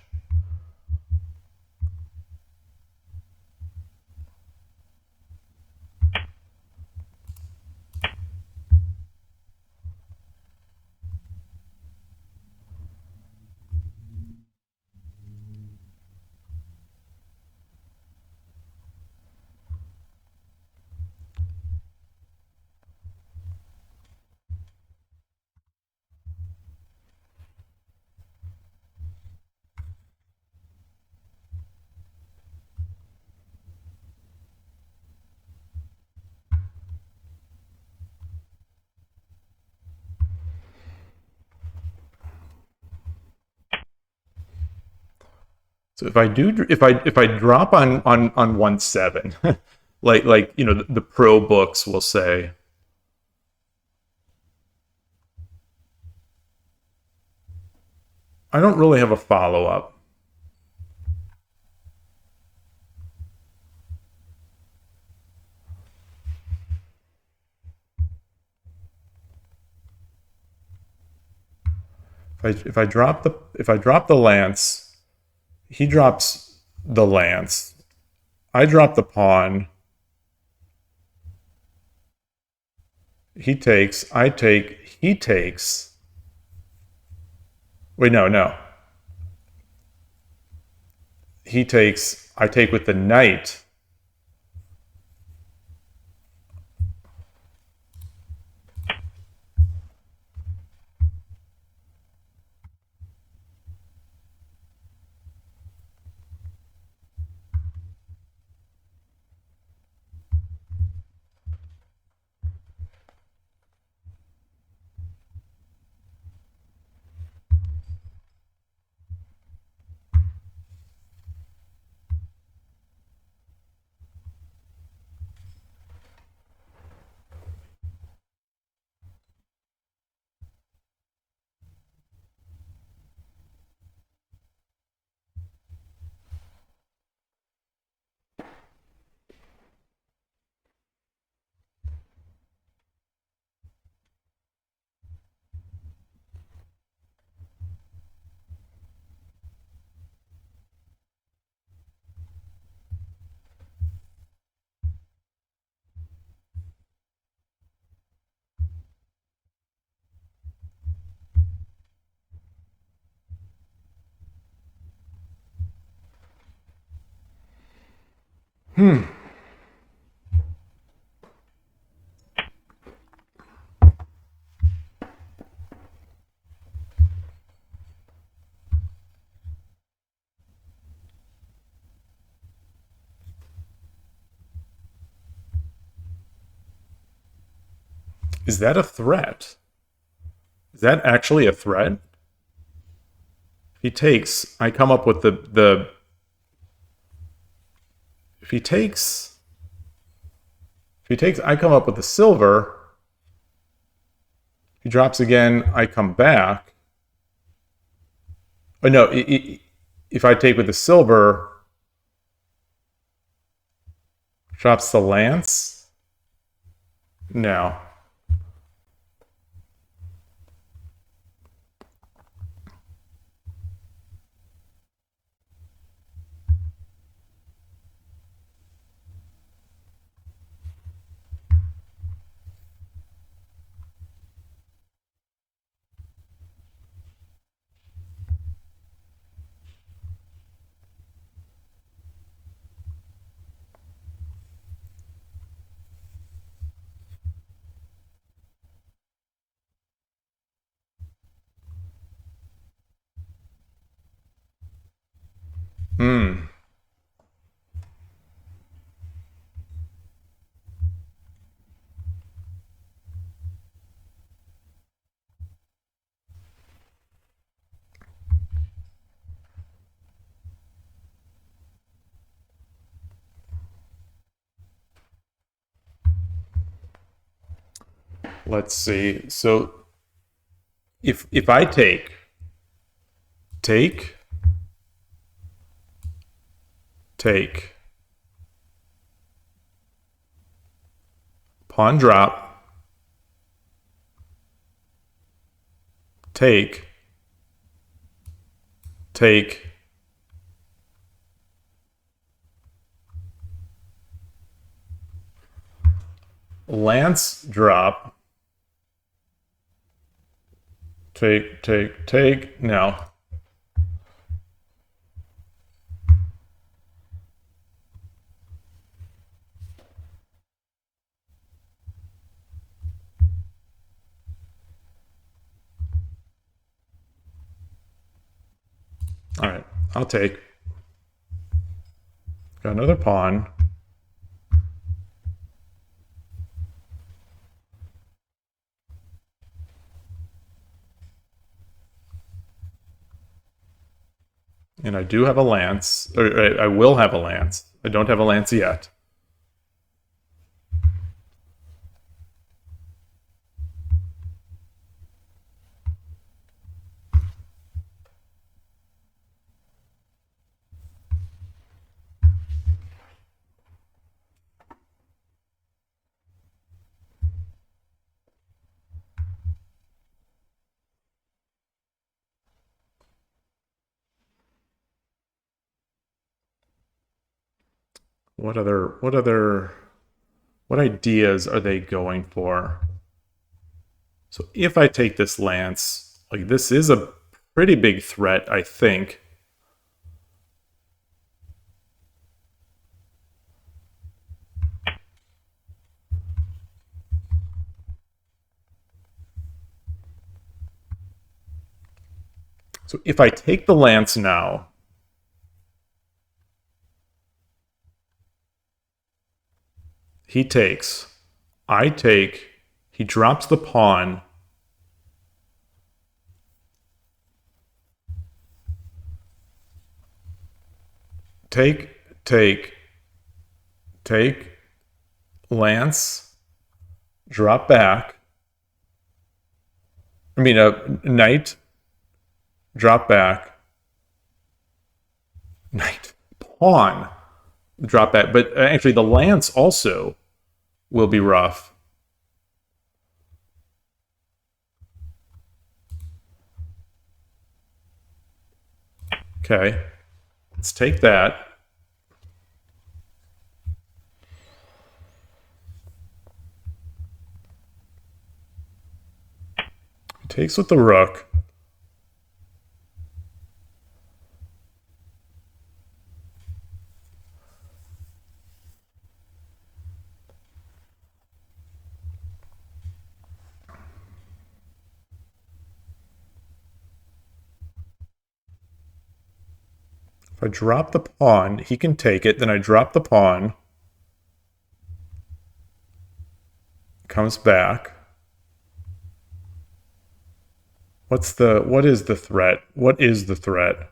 So if I drop on 1-7, like you know the pro books will say, I don't really have a follow up. If I drop the lance, he drops the lance. I drop the pawn. He takes. I take. He takes. Wait, no. He takes. I take with the knight. Is that a threat? Is that actually a threat? If he takes, I come up with the. If he takes, I come up with the silver. He drops again. I come back. Oh no! If I take with the silver, drops the lance. No. Hmm. Let's see. So if I take, take, pawn drop, take, take, lance drop, take, take, take. No. All right, I'll take. Got another pawn. And I do have a lance, or I will have a lance. I don't have a lance yet. What ideas are they going for? So if I take this lance, like this is a pretty big threat, I think. So if I take the lance now, he takes, I take, he drops the pawn. Take, take, take, lance, drop back. I mean, a knight, drop back, knight, pawn, drop back. But actually, the lance also will be rough. Okay, let's take that. He takes with the rook. If I drop the pawn, he can take it. Then I drop the pawn. Comes back. What is the threat? What is the threat?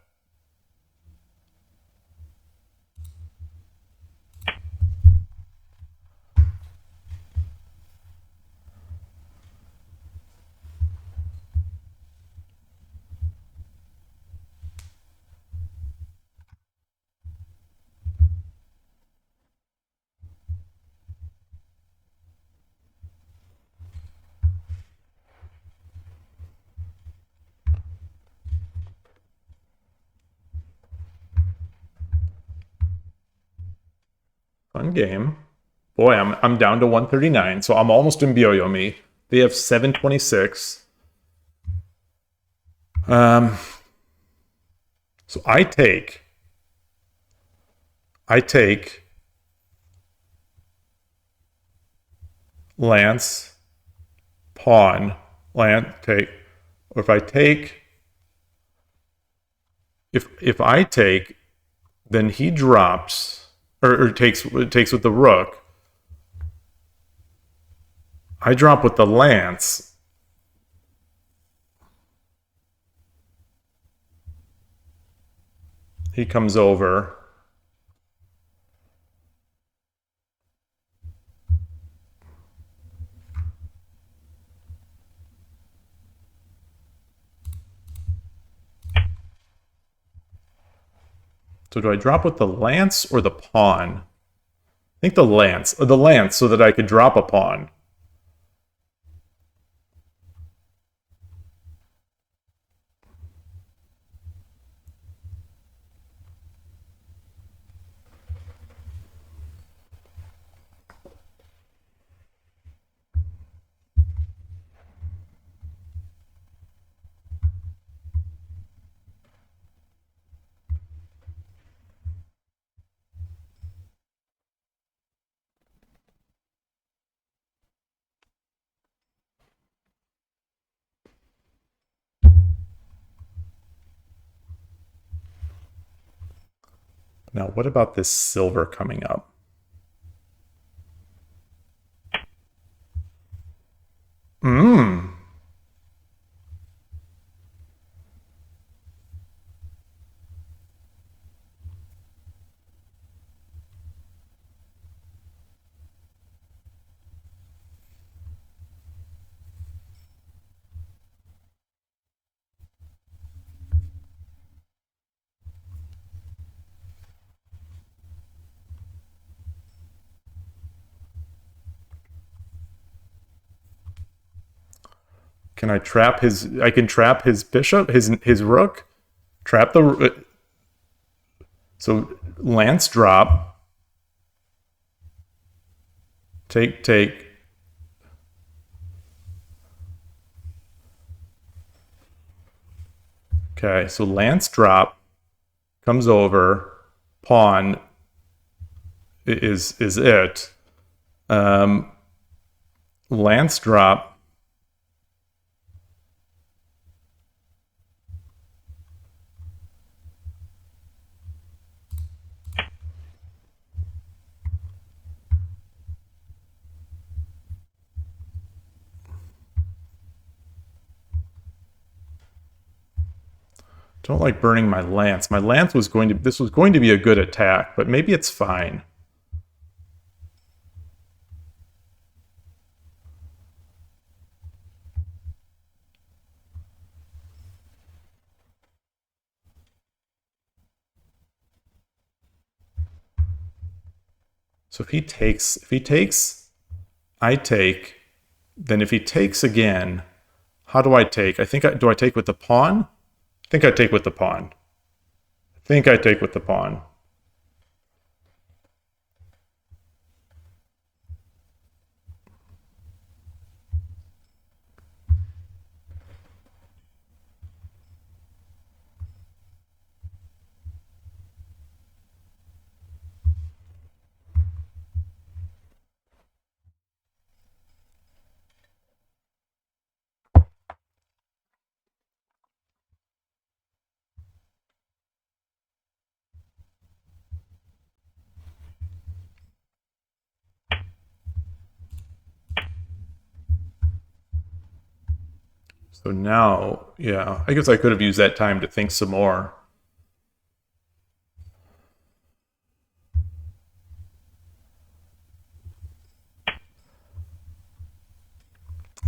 Fun game. Boy, I'm down to 139, so I'm almost in Byoyomi. They have 726. So I take lance, pawn, lance, take. Or if I take Then he drops, or takes with the rook. I drop with the lance. He comes over. So do I drop with the lance or the pawn? I think the lance. The lance so that I could drop a pawn. Now, what about this silver coming up? Mmm. Can I trap his? I can trap his bishop, his rook. Trap the. So lance drop. Take. Okay, so lance drop comes over. Pawn is it. Lance drop. Don't like burning my lance. My lance was going to. This was going to be a good attack, but maybe it's fine. So if he takes, I take. Then if he takes again, how do I take? Do I take with the pawn? I think I take with the pawn. I think I take with the pawn. So now, yeah, I guess I could have used that time to think some more.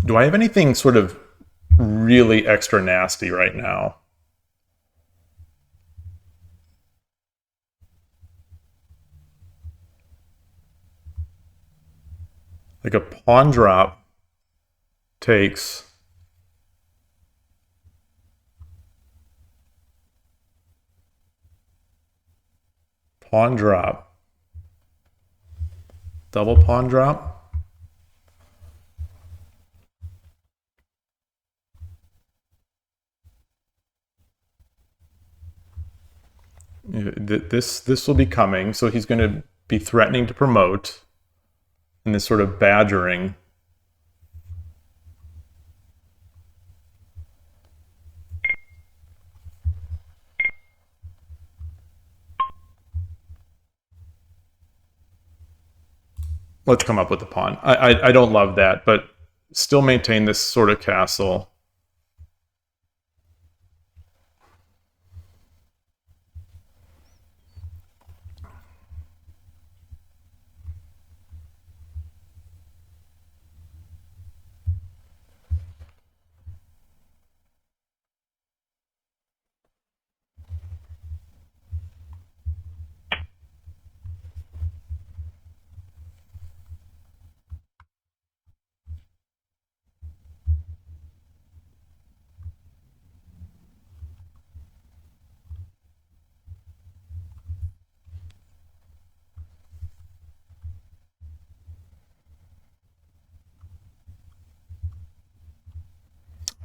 Do I have anything sort of really extra nasty right now? Like a pawn drop takes. Pawn drop. Double pawn drop. This will be coming, so he's going to be threatening to promote, and this sort of badgering. let's come up with a pawn. I don't love that, but still maintain this sort of castle.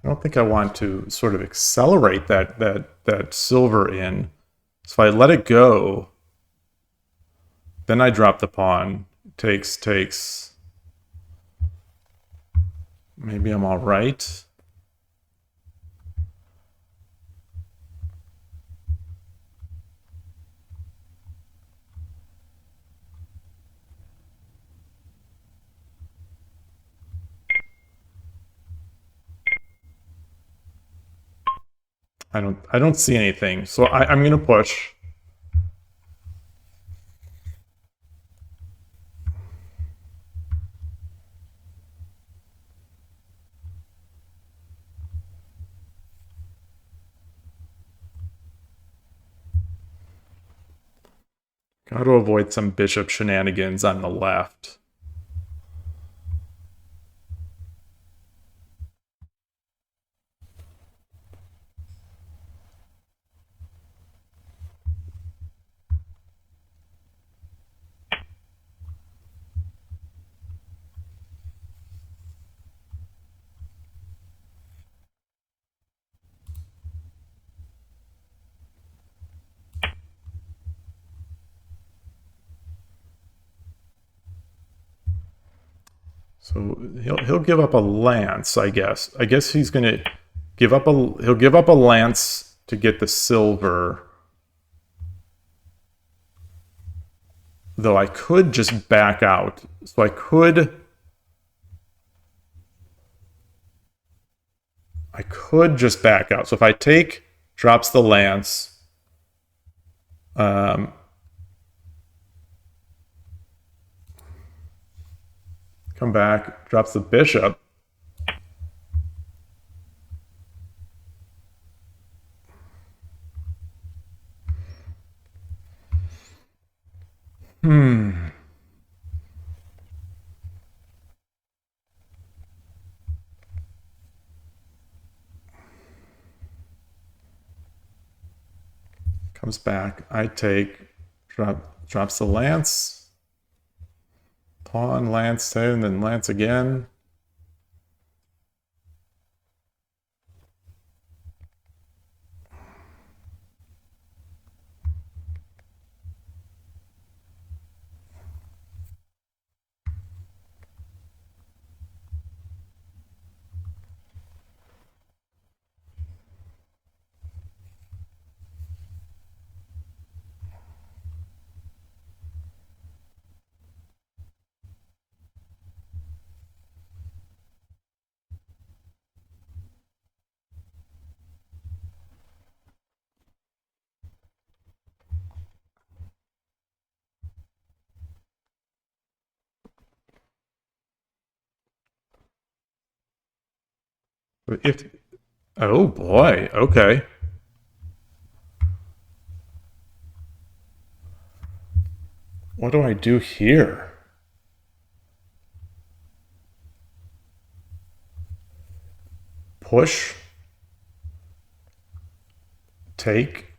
I don't think I want to sort of accelerate that silver in. So if I let it go, then I drop the pawn. Takes. Maybe I'm all right. I don't see anything. So I'm gonna push. Got to avoid some bishop shenanigans on the left. So he'll give up a lance, I guess. I guess he's gonna he'll give up a lance to get the silver. Though I could just back out. So I could just back out. So if I take, drops the lance, um, come back, drops the bishop. Comes back. I take, drops the lance, pawn, lance, and then lance again. If oh boy, okay. What do I do here? Push, take,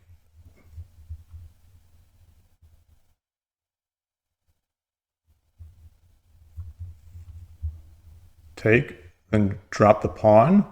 take, then drop the pawn.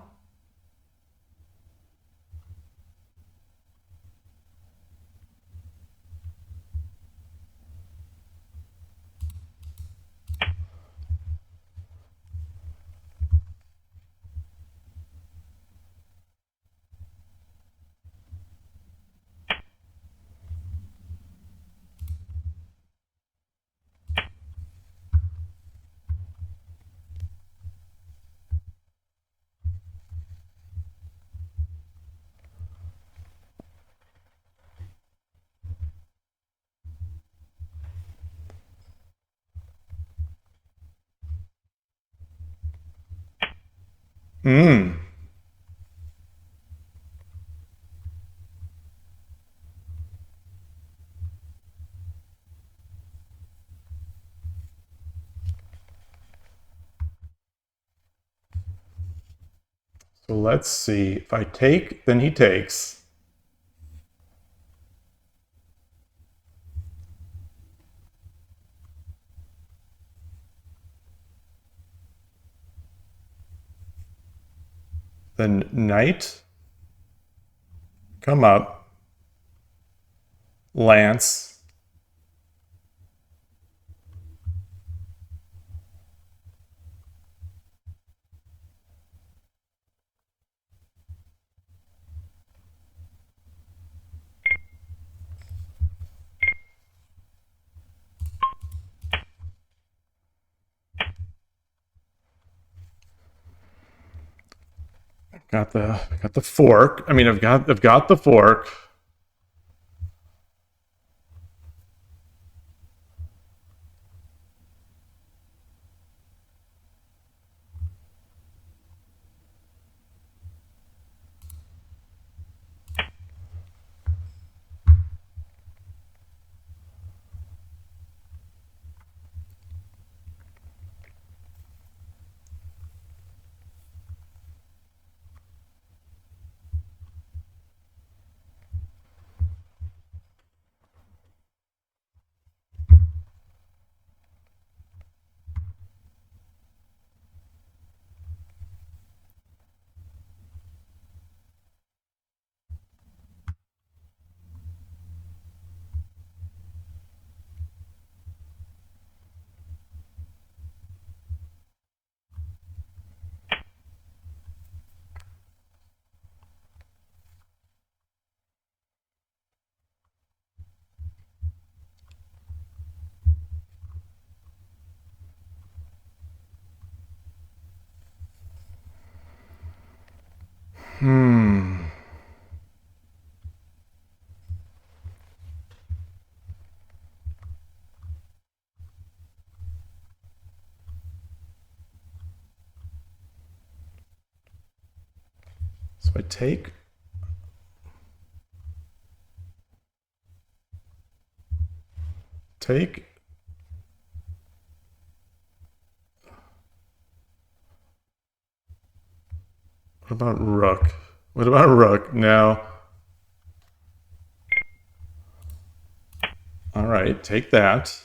Hmm. So let's see. If I take, then he takes. Then knight, come up, lance, got the fork. I mean, I've got the fork. Hmm. So I take. What about rook? What about rook? No. All right, take that.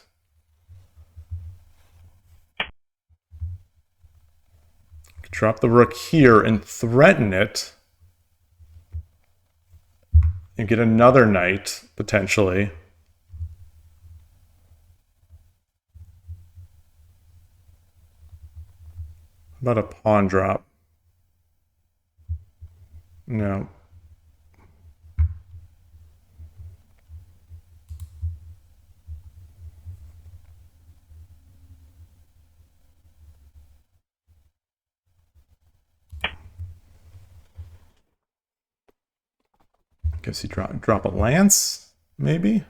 Drop the rook here and threaten it. And get another knight, potentially. How about a pawn drop? No. Guess you drop a lance, maybe?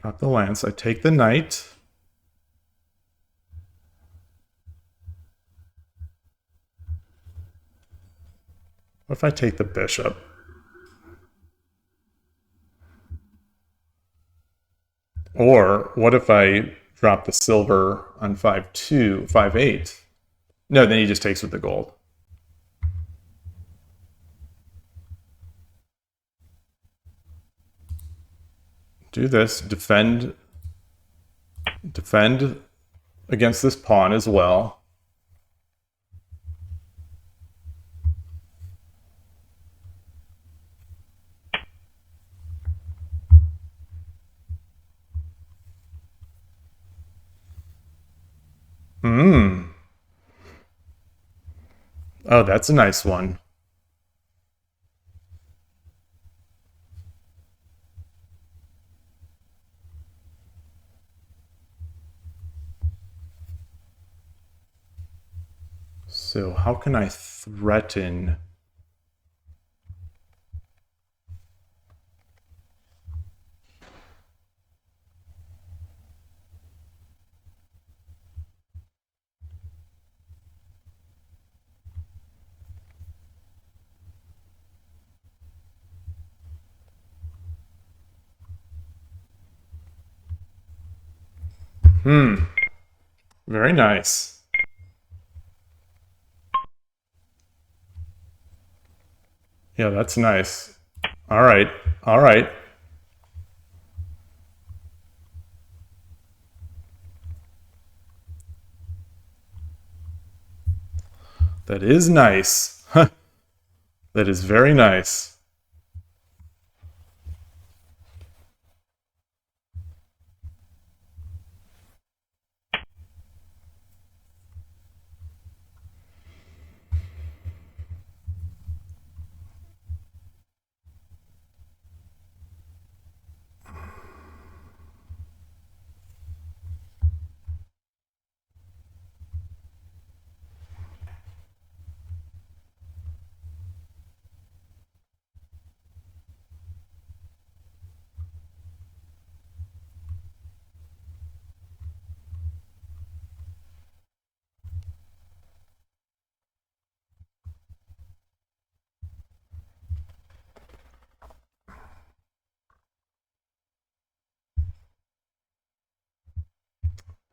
Drop the lance. I take the knight. What if I take the bishop? Or what if I drop the silver on 5-2, 5-8? No, then he just takes with the gold. Do this. Defend against this pawn as well. Mmm. Oh, that's a nice one. So, how can I threaten? Hmm. Very nice. Yeah, that's nice. All right. All right. That is nice. That is very nice.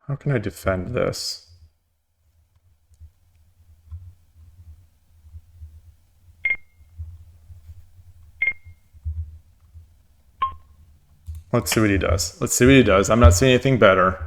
How can I defend this? Let's see what he does. Let's see what he does. I'm not seeing anything better.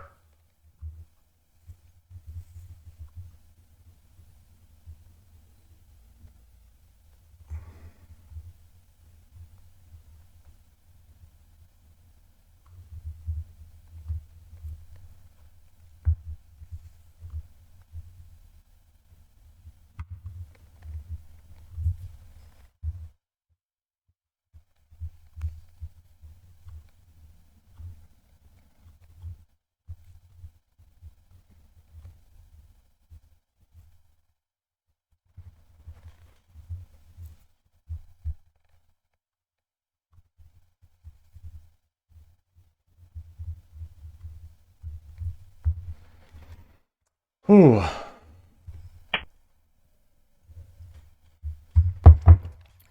Whew.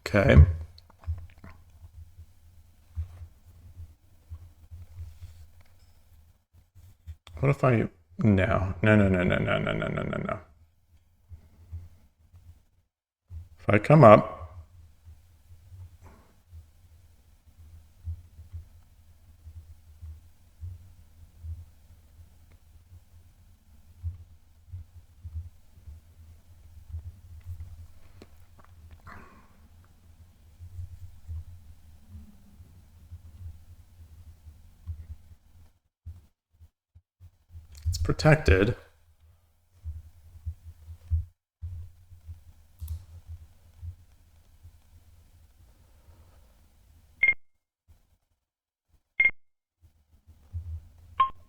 Okay. What if I... No. No, no, no, no, no, no, no, no, no, no. If I come up, it's protected.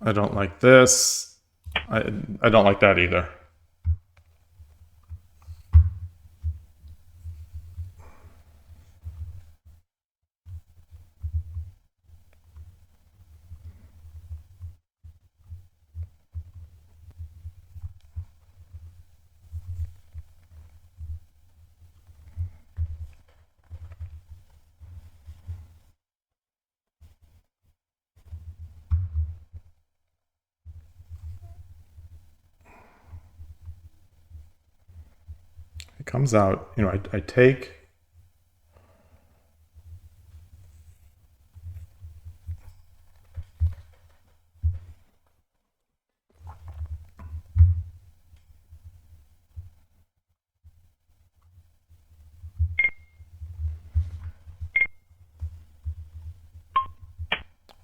I don't like this. I don't like that either. It comes out, I take...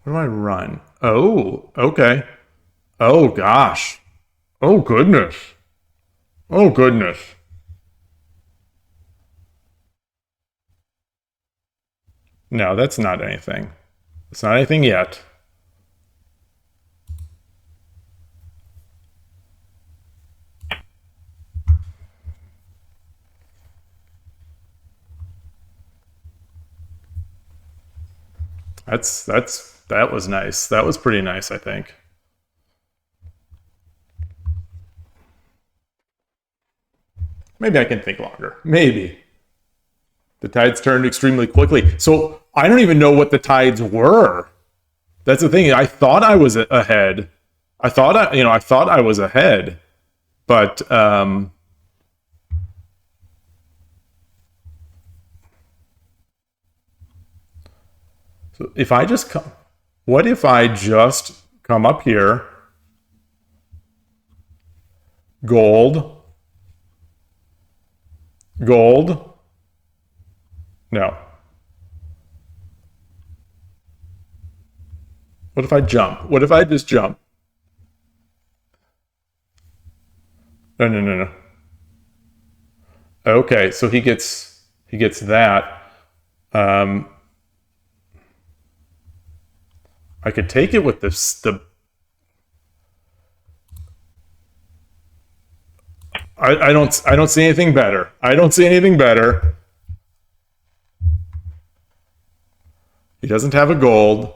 What do I run? Oh, okay. Oh, gosh. Oh, goodness. Oh, goodness. No, that's not anything. It's not anything yet. That was nice. That was pretty nice, I think. Maybe I can think longer. Maybe. The tides turned extremely quickly. So I don't even know what the tides were. That's the thing. I thought I was ahead. I thought I was ahead, but so if I just come, what if I just come up here, gold, gold? No. What if I jump? What if I just jump? No, no, no, no. Okay, so he gets that. Um, I could take it with this. I don't see anything better. I don't see anything better. He doesn't have a gold.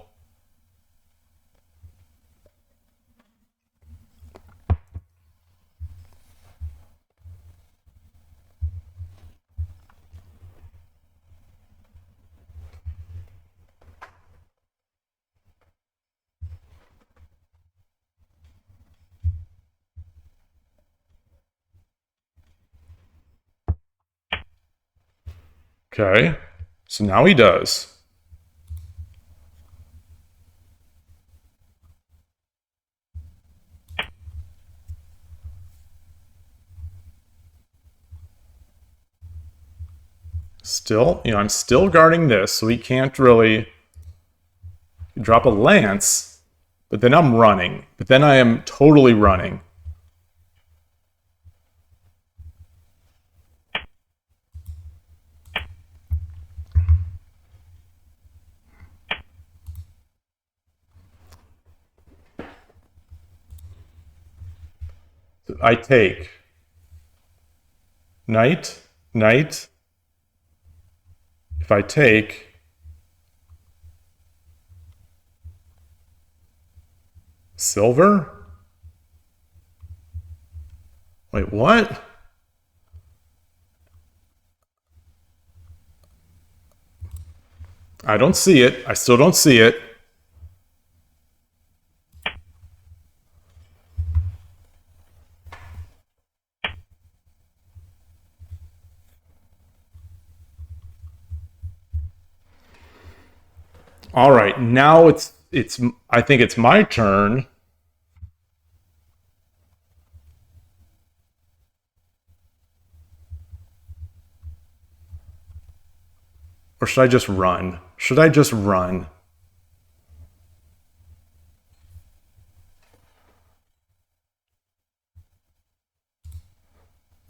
Okay, so now he does. Still, I'm still guarding this, so he can't really drop a lance. But then I'm running. But then I am totally running. I take knight, knight. If I take silver. Wait, what? I don't see it. I still don't see it. All right, now it's I think it's my turn. Or should I just run? Should I just run?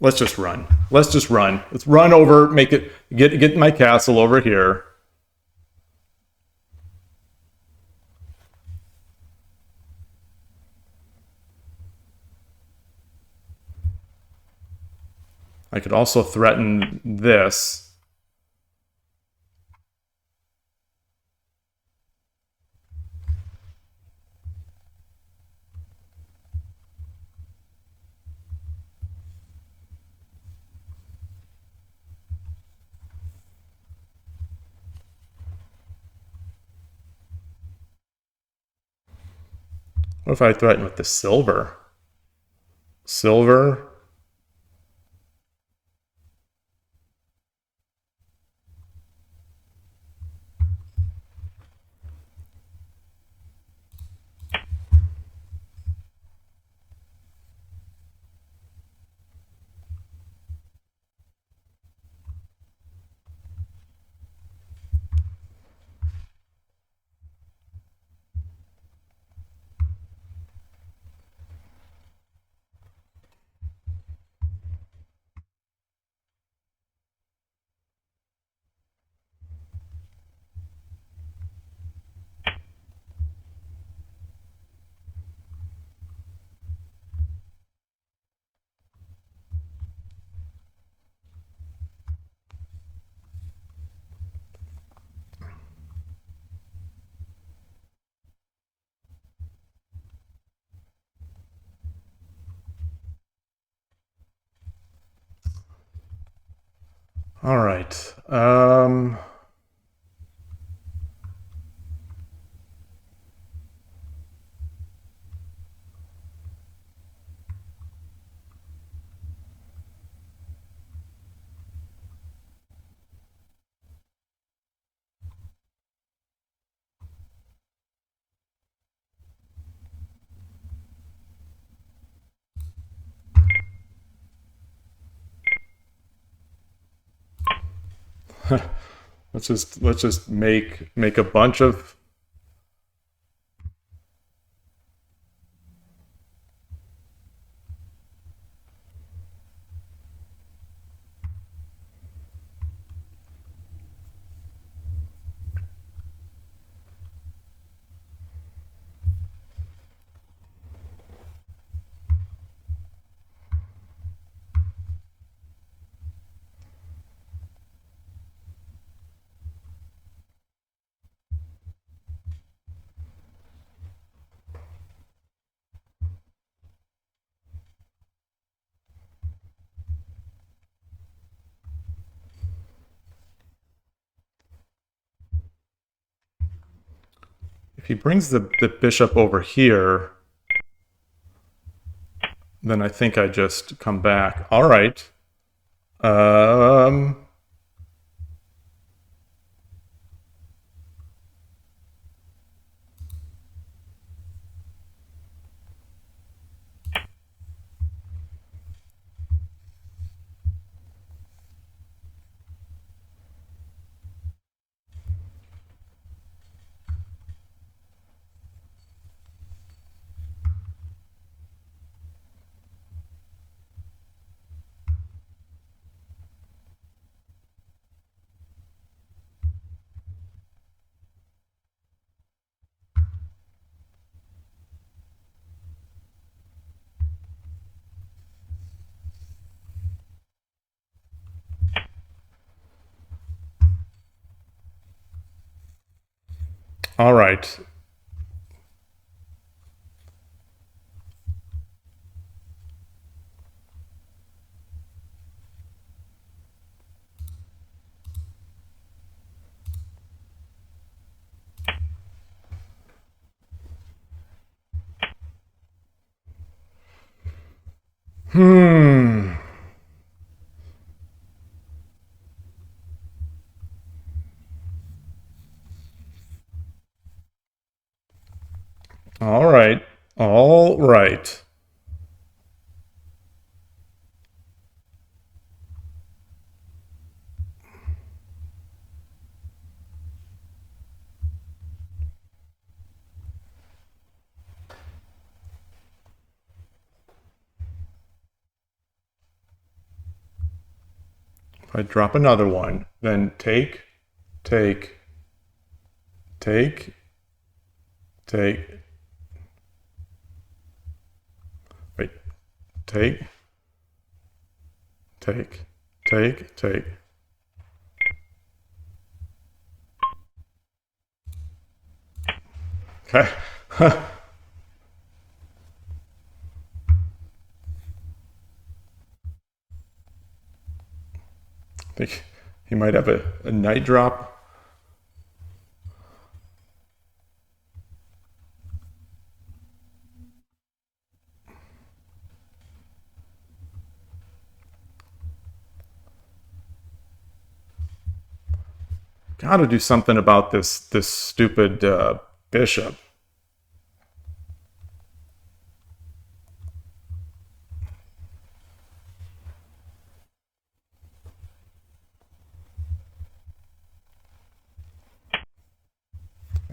Let's just run. Let's just run. Let's run over, make it get my castle over here. I could also threaten this. What if I threaten with the silver? Silver. All right. Let's just make a bunch of. If he brings the bishop over here, then I think I just come back. All right. Um, all right. Hmm. All right. All right. If I drop another one, then take, take, take, wait, take, take. Okay. I think he might have a night drop. Got to do something about this stupid bishop.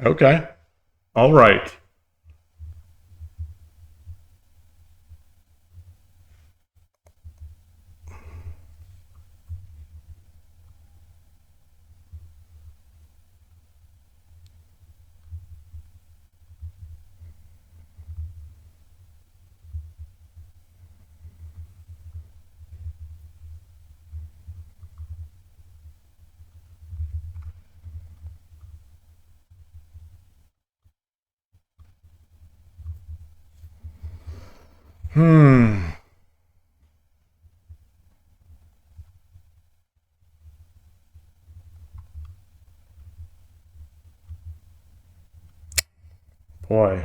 Okay. All right. Hmm. Boy.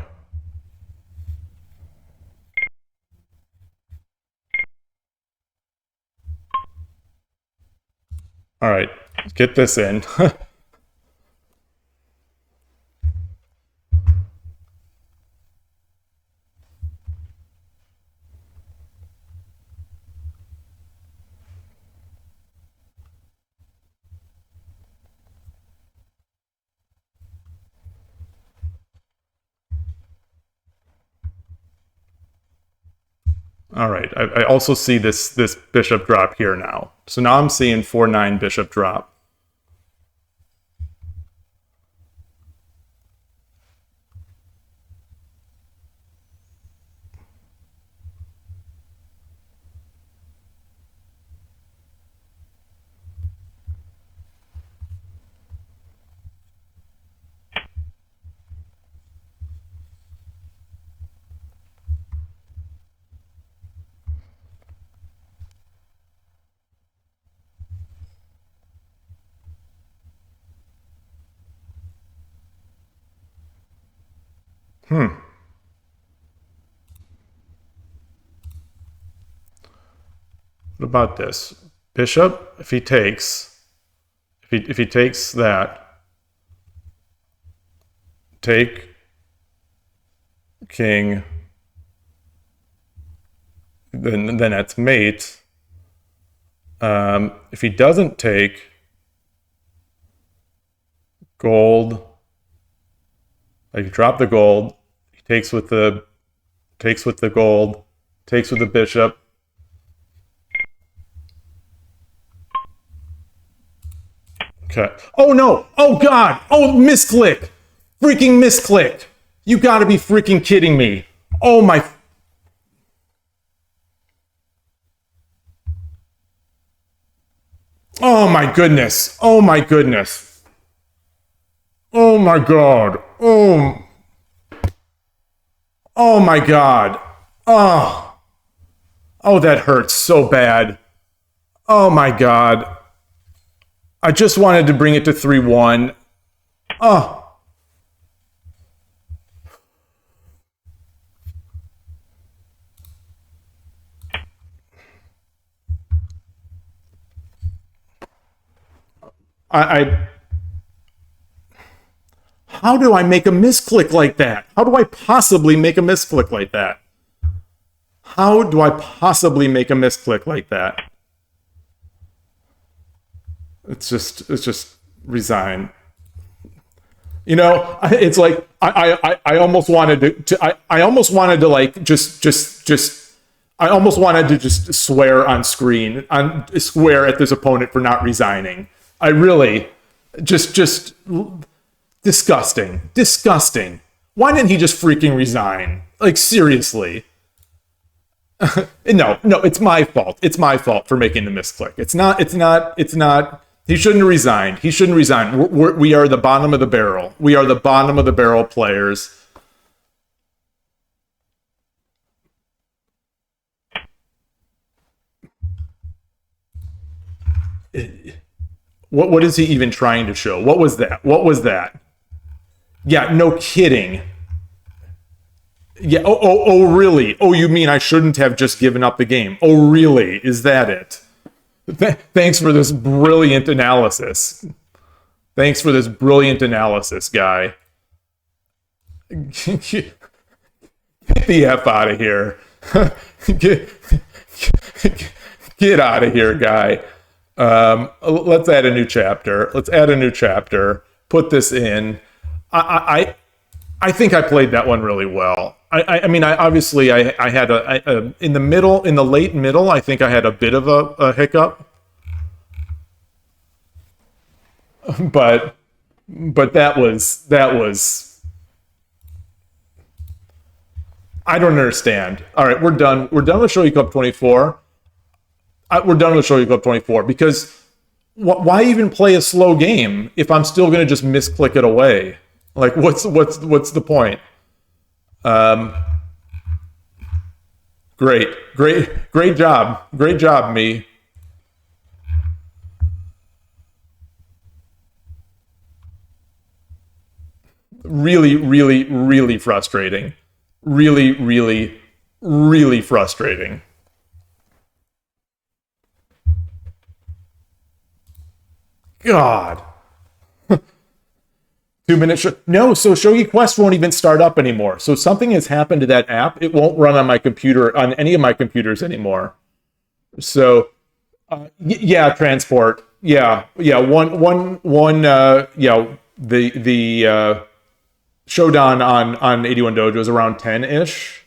All right, get this in. All right, I also see this bishop drop here now. So now I'm seeing 4-9 bishop drop. What about this? Bishop, if he takes, if he takes that, take, king, then that's mate. If he doesn't take gold, like drop the gold, he takes with the gold, takes with the bishop. Okay. Oh no! Oh god! Oh, misclick! Freaking misclick! You gotta be freaking kidding me! Oh my! Oh my goodness! Oh my goodness! Oh my god! Oh! Oh my god! Oh! Oh, that hurts so bad! Oh my god! I just wanted to bring it to 3-1. Oh. I how do I make a misclick like that? How do I possibly make a misclick like that? How do I possibly make a misclick like that? It's just resign. You know, it's like I almost wanted to I almost wanted to like just I almost wanted to just swear on screen, swear at this opponent for not resigning. I really just disgusting. Disgusting. Why didn't he just freaking resign? Like seriously. No, it's my fault. It's my fault for making the misclick. It's not he shouldn't have resigned. He shouldn't resign. We are the bottom of the barrel. We are the bottom of the barrel players. What is he even trying to show? What was that? What was that? Yeah, no kidding. Yeah. Oh, really? Oh, you mean I shouldn't have just given up the game? Oh, really? Is that it? Thanks for this brilliant analysis. Thanks for this brilliant analysis, guy. Get the F out of here. get, get out of here, guy. Let's add a new chapter. Let's add a new chapter. Put this in. I think I played that one really well. I mean, I obviously I had in the middle, in the late middle, I think I had a bit of a hiccup, but that was I don't understand. All right, we're done. We're done with Shogi Club 24. We're done with Shogi Club 24 because why even play a slow game if I'm still going to just misclick it away? Like, what's the point? Great job, me. Really, really, really frustrating. Really, really, really frustrating. God. 2 minute no, so Shogi Quest won't even start up anymore. So something has happened to that app. It won't run on my computer, on any of my computers anymore. So yeah, transport. Yeah, yeah. One. The Shodan on 81 Dojo is around 10-ish.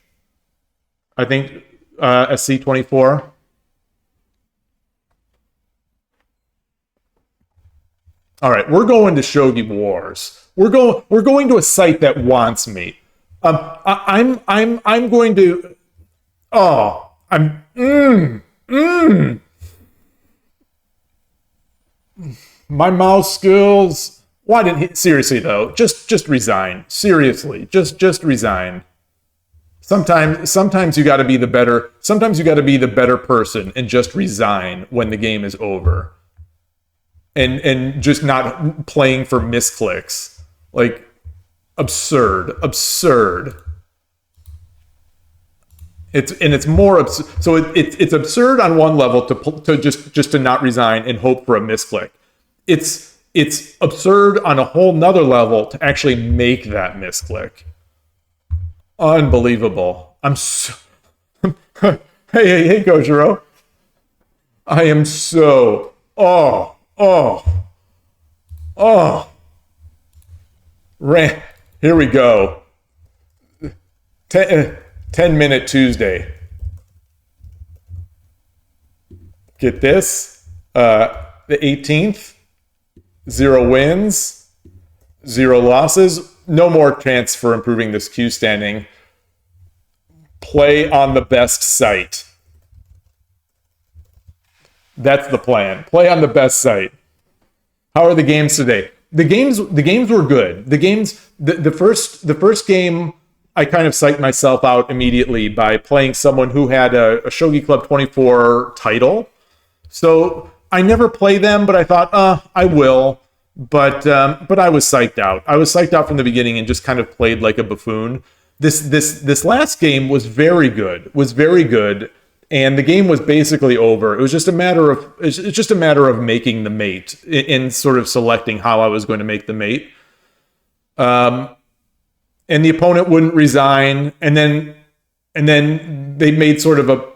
I think SC24. All right, we're going to Shogi Wars. We're going to a site that wants me. I'm going to. Oh, I'm. My mouse skills. Why didn't he? Seriously though, just resign. Seriously, just resign. Sometimes you got to be the better. Sometimes you got to be the better person and just resign when the game is over. And just not playing for misclicks. Like absurd. It's more absurd. So it's absurd on one level to just to not resign and hope for a misclick. It's absurd on a whole nother level to actually make that misclick. Unbelievable. I'm so hey Kojiro. I am so here we go. 10-minute Tuesday. Get this. The 18th. 0 wins. 0 losses. No more chance for improving this queue standing. Play on the best site. That's the plan. Play on the best site. How are the games today? The games were good. The first game, I kind of psyched myself out immediately by playing someone who had a Shogi Club 24 title. So I never play them, but I thought, I will. But I was psyched out. I was psyched out from the beginning and just kind of played like a buffoon. This last game was very good. And the game was basically over. It was just a matter of making the mate in sort of selecting how I was going to make the mate. And the opponent wouldn't resign, and then they made sort of a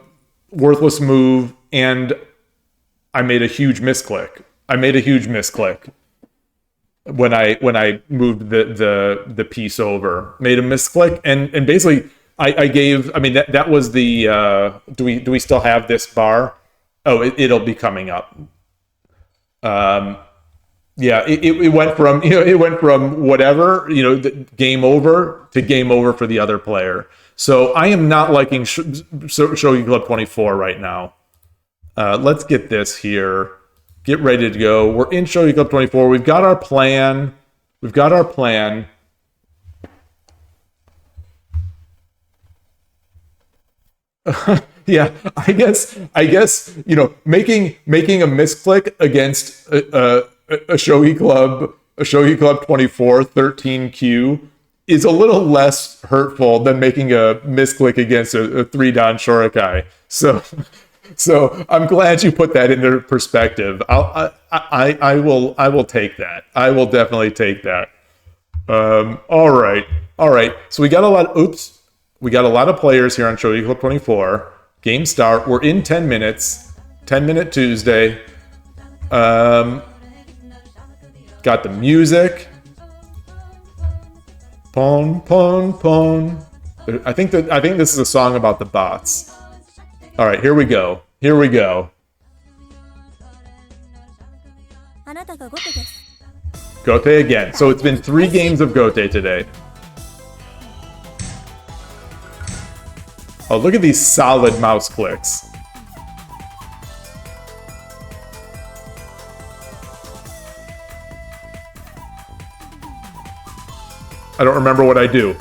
worthless move, and I made a huge misclick. When I moved the piece over, made a misclick, and basically. I gave. I mean, that was the. Do we still have this bar? Oh, it'll be coming up. Yeah, it went from whatever game over to game over for the other player. So I am not liking Shogi Club 24 right now. Let's get this here. Get ready to go. We're in Shogi Club 24. We've got our plan. Yeah, I guess making a misclick against a Shogi Club 24 13Q is a little less hurtful than making a misclick against a 3-dan Shurikai. So I'm glad you put that into perspective. I will take that. I will definitely take that. All right. So we got a lot. We got a lot of players here on Shogi Club 24. Game start. We're in 10 minutes. 10-minute Tuesday. Got the music. Pon, pon, pon. I think this is a song about the bots. All right, here we go. Gote again. So it's been 3 games of Gote today. Oh, look at these solid mouse clicks. I don't remember what I do.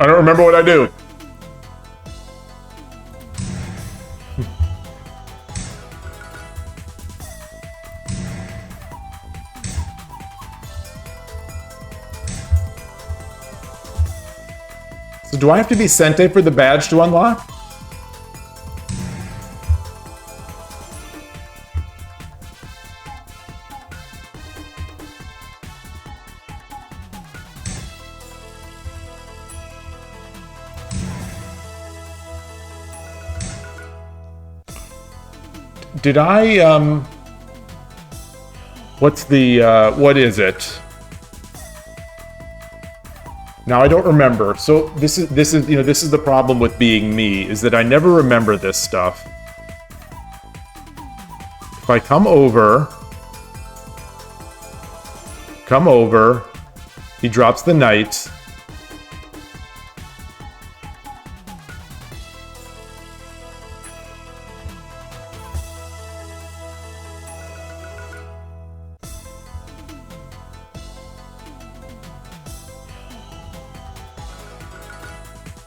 I don't remember what I do. So do I have to be Sente for the badge to unlock? Did I, what's the, what is it? Now I don't remember. So this is, you know, this is the problem with being me, is that I never remember this stuff. If I come over, he drops the knight.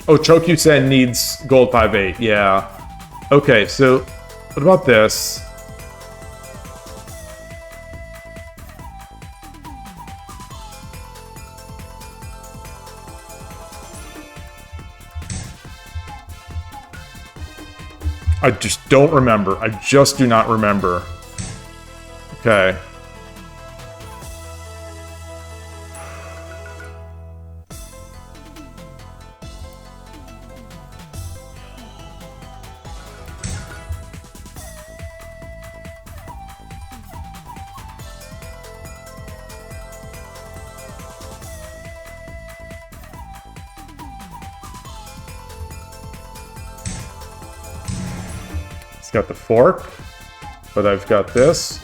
Oh, Chokyusen needs gold 5-8, yeah. Okay, so what about this? I just don't remember. I just do not remember. Okay. Got the fork, but I've got this.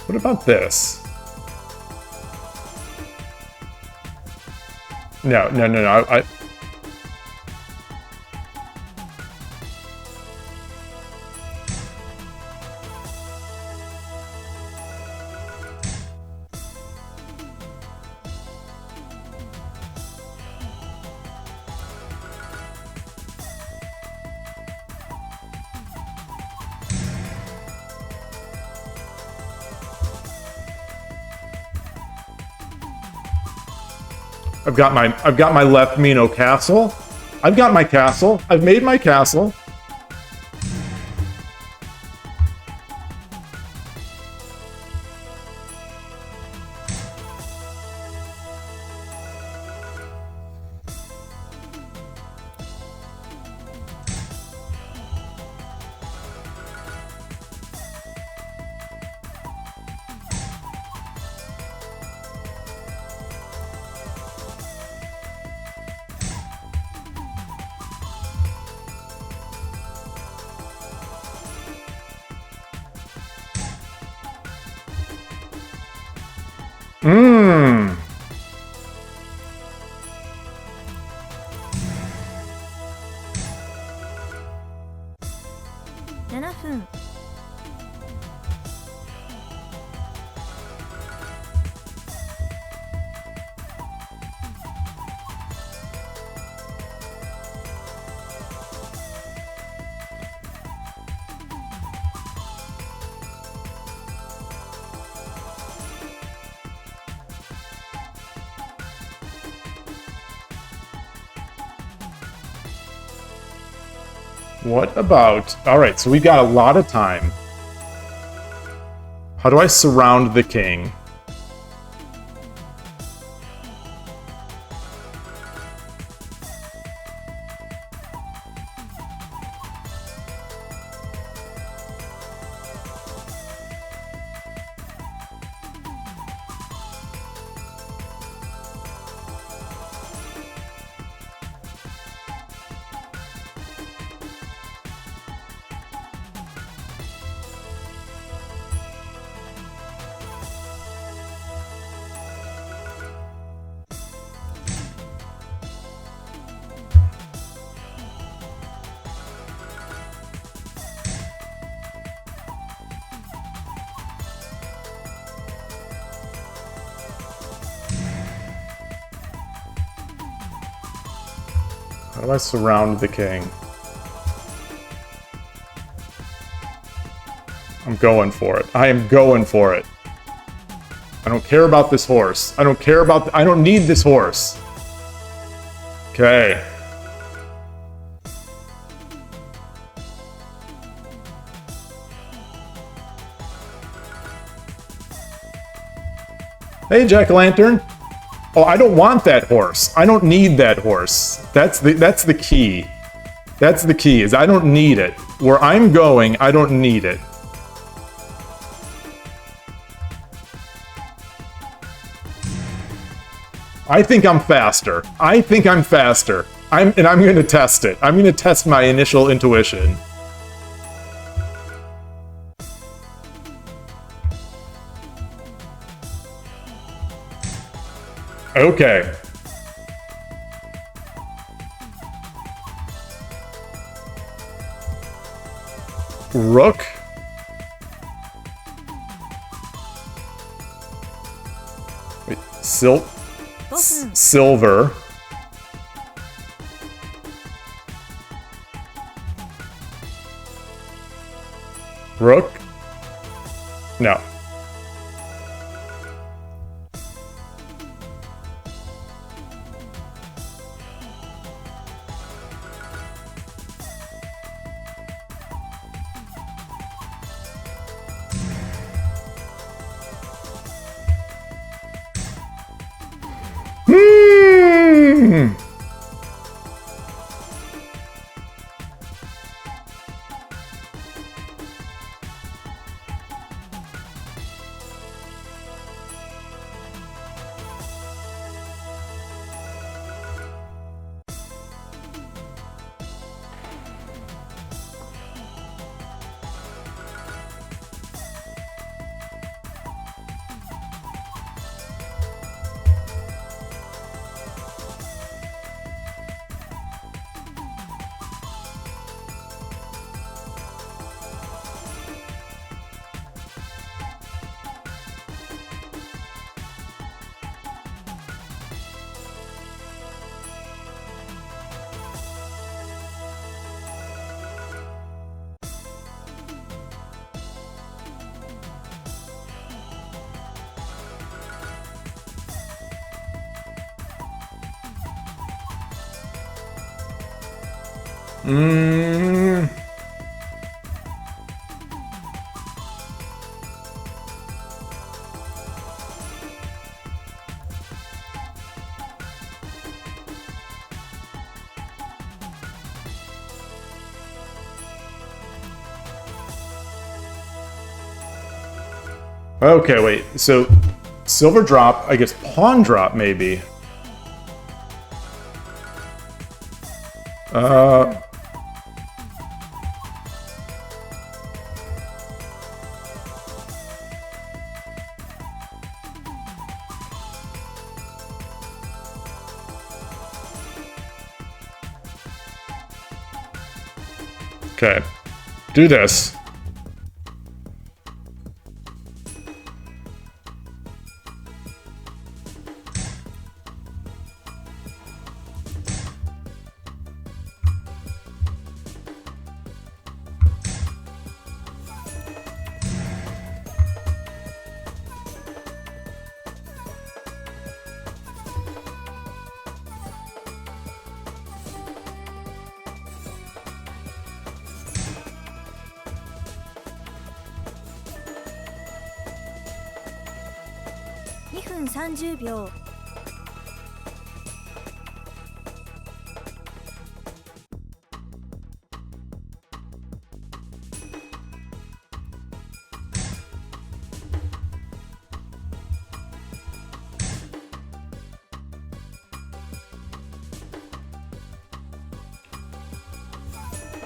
What about this? No. I I've got my left Mino castle. I've got my castle. I've made my castle. Mmm. 7分 What about... Alright, so we've got a lot of time. How do I surround the king? How do I surround the king? I'm going for it. I am going for it. I don't care about this horse. I don't care about... I don't need this horse. Okay. Hey, Jack-o'-lantern. Oh, I don't want that horse. I don't need that horse. That's the key. That's the key, is I don't need it. Where I'm going, I don't need it. I think I'm faster. I think I'm faster. I'm going to test it. I'm going to test my initial intuition. Okay. Rook. Wait, silver. Rook. No. Okay, wait. So, silver drop, I guess pawn drop, maybe. Okay. Do this.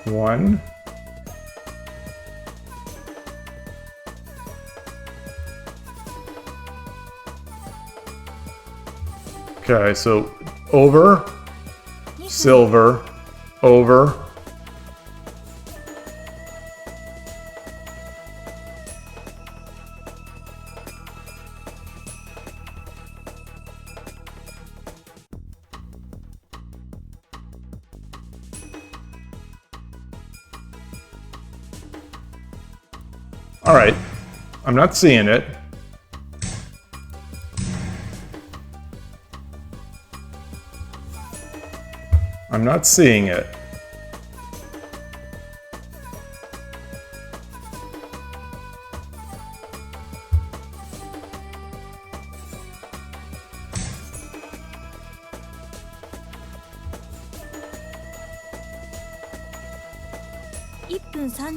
One. Okay, so over, silver, over. All right. I'm not seeing it. I'm not seeing it.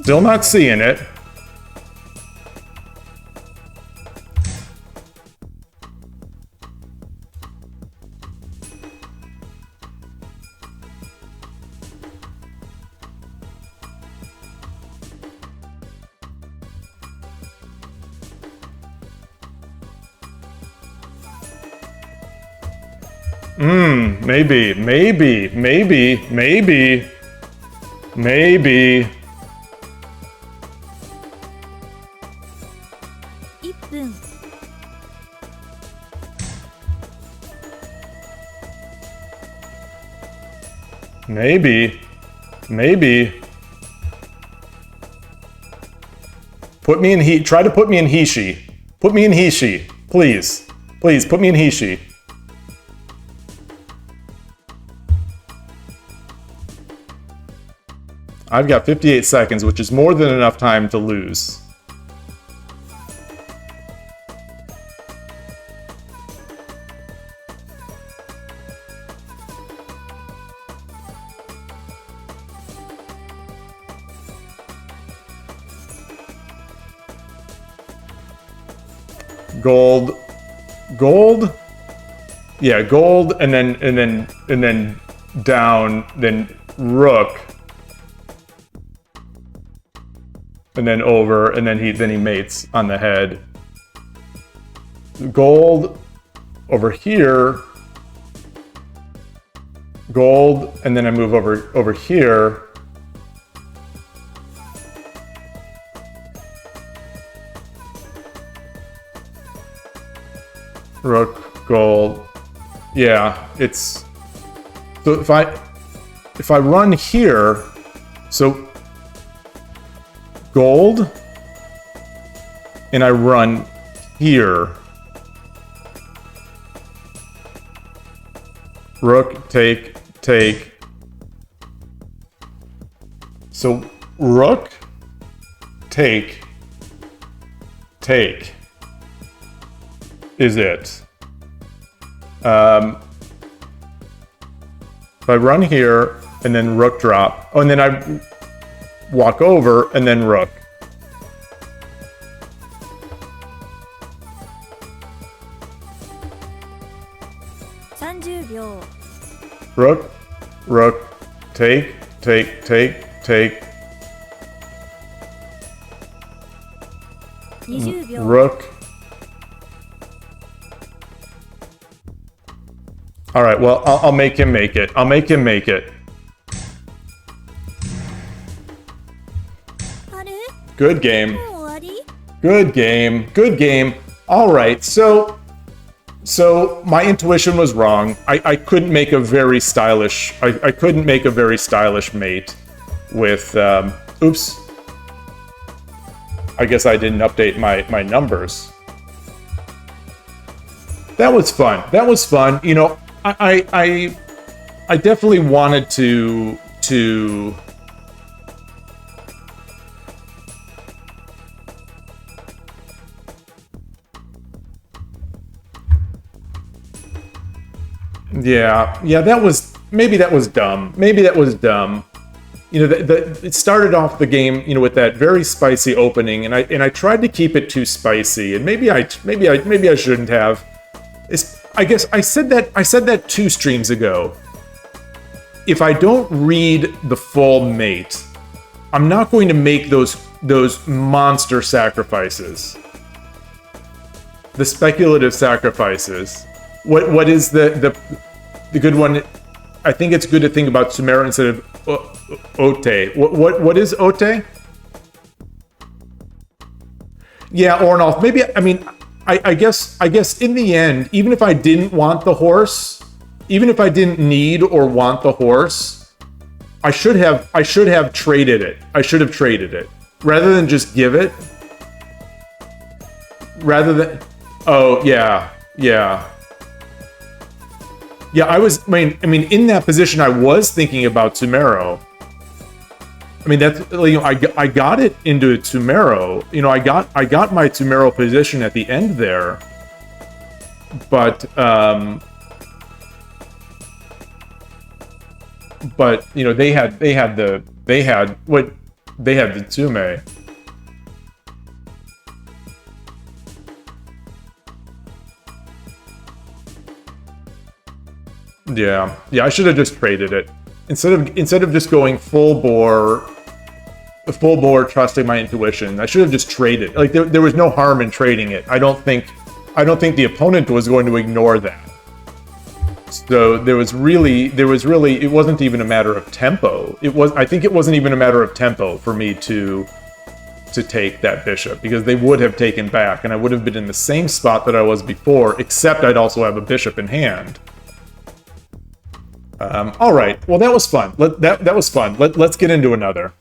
Still not seeing it. Maybe. 1分 Maybe. Put me in he. Try to put me in Hishi. Put me in Hishi. Please. Please, put me in Hishi. I've got 58 seconds, which is more than enough time to lose. Gold. Yeah, gold, and then down, then rook, and then over, and then he mates on the head. Gold over here. Gold, and then I move over here. Rook, gold. Yeah, it's so if I run here, so gold, and I run here. Rook, take. So rook, take is it. If I run here and then rook drop, oh, and then I walk over and then rook. Rook, take. 20秒 Rook. All right, well, I'll make him make it. I'll make him make it. あれ Good game. もう終わり Good game. All right, so my intuition was wrong. I couldn't make a very stylish. I couldn't make a very stylish mate with. Oops. I guess I didn't update my numbers. That was fun. You know, I definitely wanted to. Yeah, that was dumb. You know, it started off the game, you know, with that very spicy opening, and I tried to keep it too spicy, and maybe I shouldn't have. I guess I said that 2 streams ago. If I don't read the full mate, I'm not going to make those monster sacrifices. The speculative sacrifices. What is the good one? I think it's good to think about Tsume instead of Ote. What is Ote? Yeah, Ornolf. Maybe, I mean, I guess in the end, even if I didn't want the horse, even if I didn't need or want the horse, I should have traded it. I should have traded it rather than just give it. rather than... Oh, yeah. Yeah. Yeah, I mean, in that position, I was thinking about Tsumero. I mean, that's, you know, I got it into Tsumero. You know, I got my Tsumero position at the end there. But you know, they had the Tsume. Yeah, I should have just traded it instead of just going full bore trusting my intuition. I should have just traded. Like there was no harm in trading it. I don't think the opponent was going to ignore that. So there was really it wasn't even a matter of tempo. I think it wasn't even a matter of tempo for me to take that bishop, because they would have taken back and I would have been in the same spot that I was before, except I'd also have a bishop in hand. All right. Well, that was fun. That was fun. Let's get into another.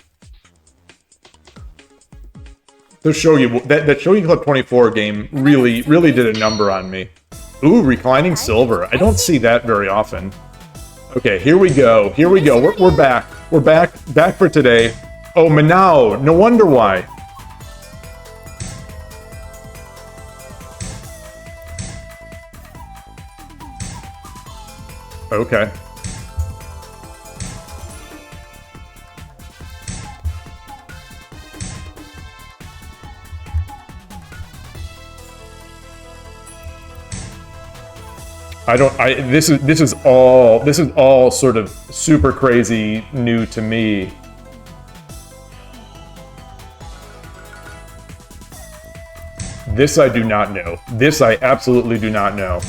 The Shogi, that Shogi Club 24 game really did a number on me. Ooh, reclining silver. I don't see that very often. Okay, here we go. We're back. We're back for today. Oh, Manao. No wonder why. Okay. This is all sort of super crazy new to me. This I do not know. This I absolutely do not know.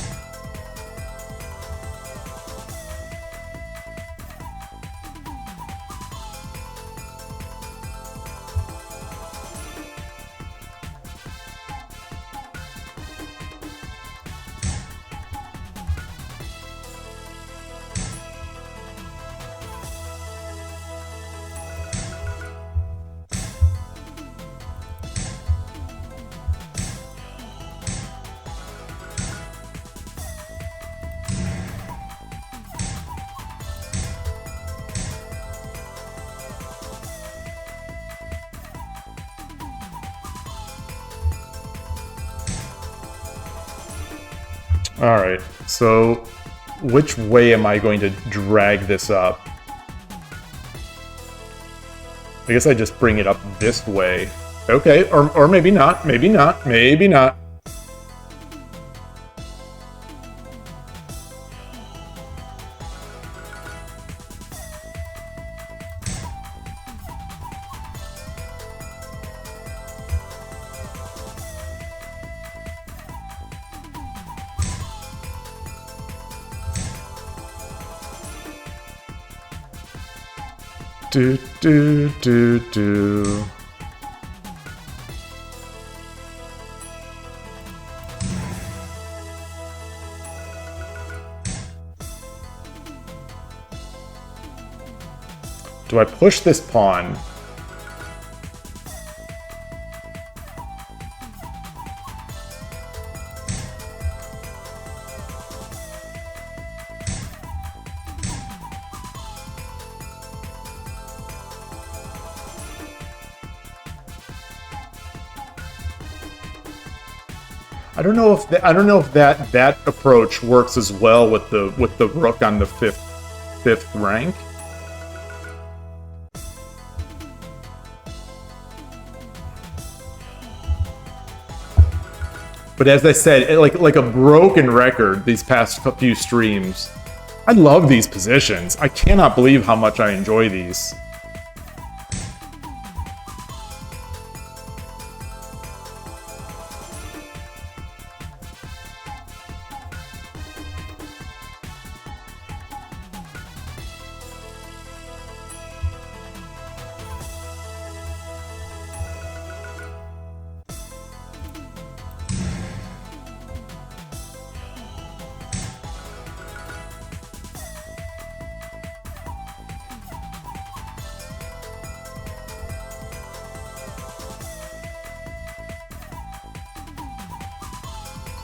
All right, so which way am I going to drag this up? I guess I just bring it up this way. Okay, or maybe not, maybe not, maybe not. Do. Do I push this pawn? I don't know if that approach works as well with the rook on the fifth rank. But as I said, like a broken record these past few streams, I love these positions. I cannot believe how much I enjoy these.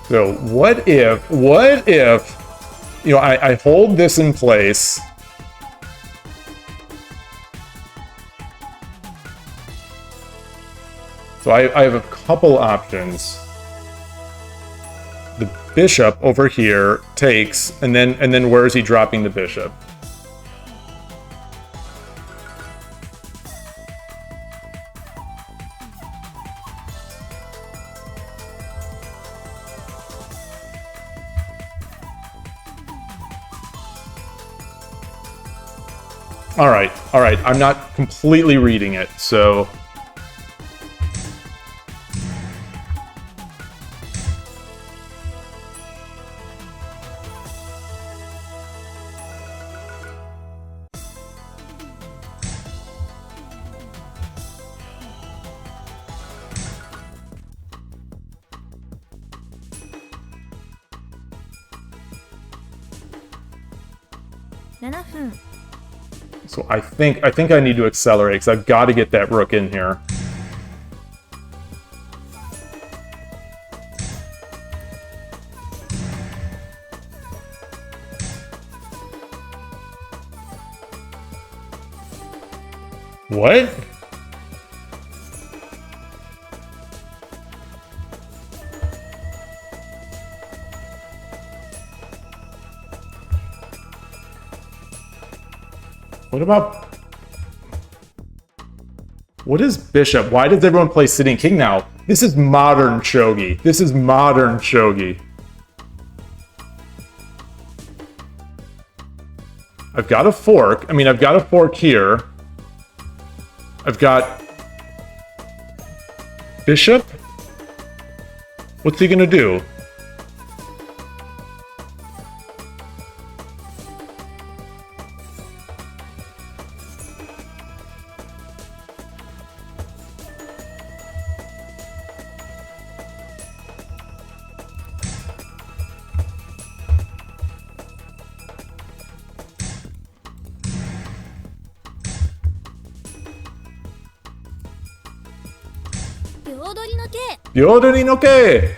So what if, you know, I hold this in place. So I have a couple options. The bishop over here takes, and then where is he dropping the bishop? All right. I'm not completely reading it, so. So I think I need to accelerate because I've got to get that rook in here. What? What about... What is bishop? Why does everyone play sitting king now? This is modern shogi. This is modern shogi. I've got a fork. I mean, I've got a fork here. I've got... Bishop? What's he gonna do? Yodori no ke!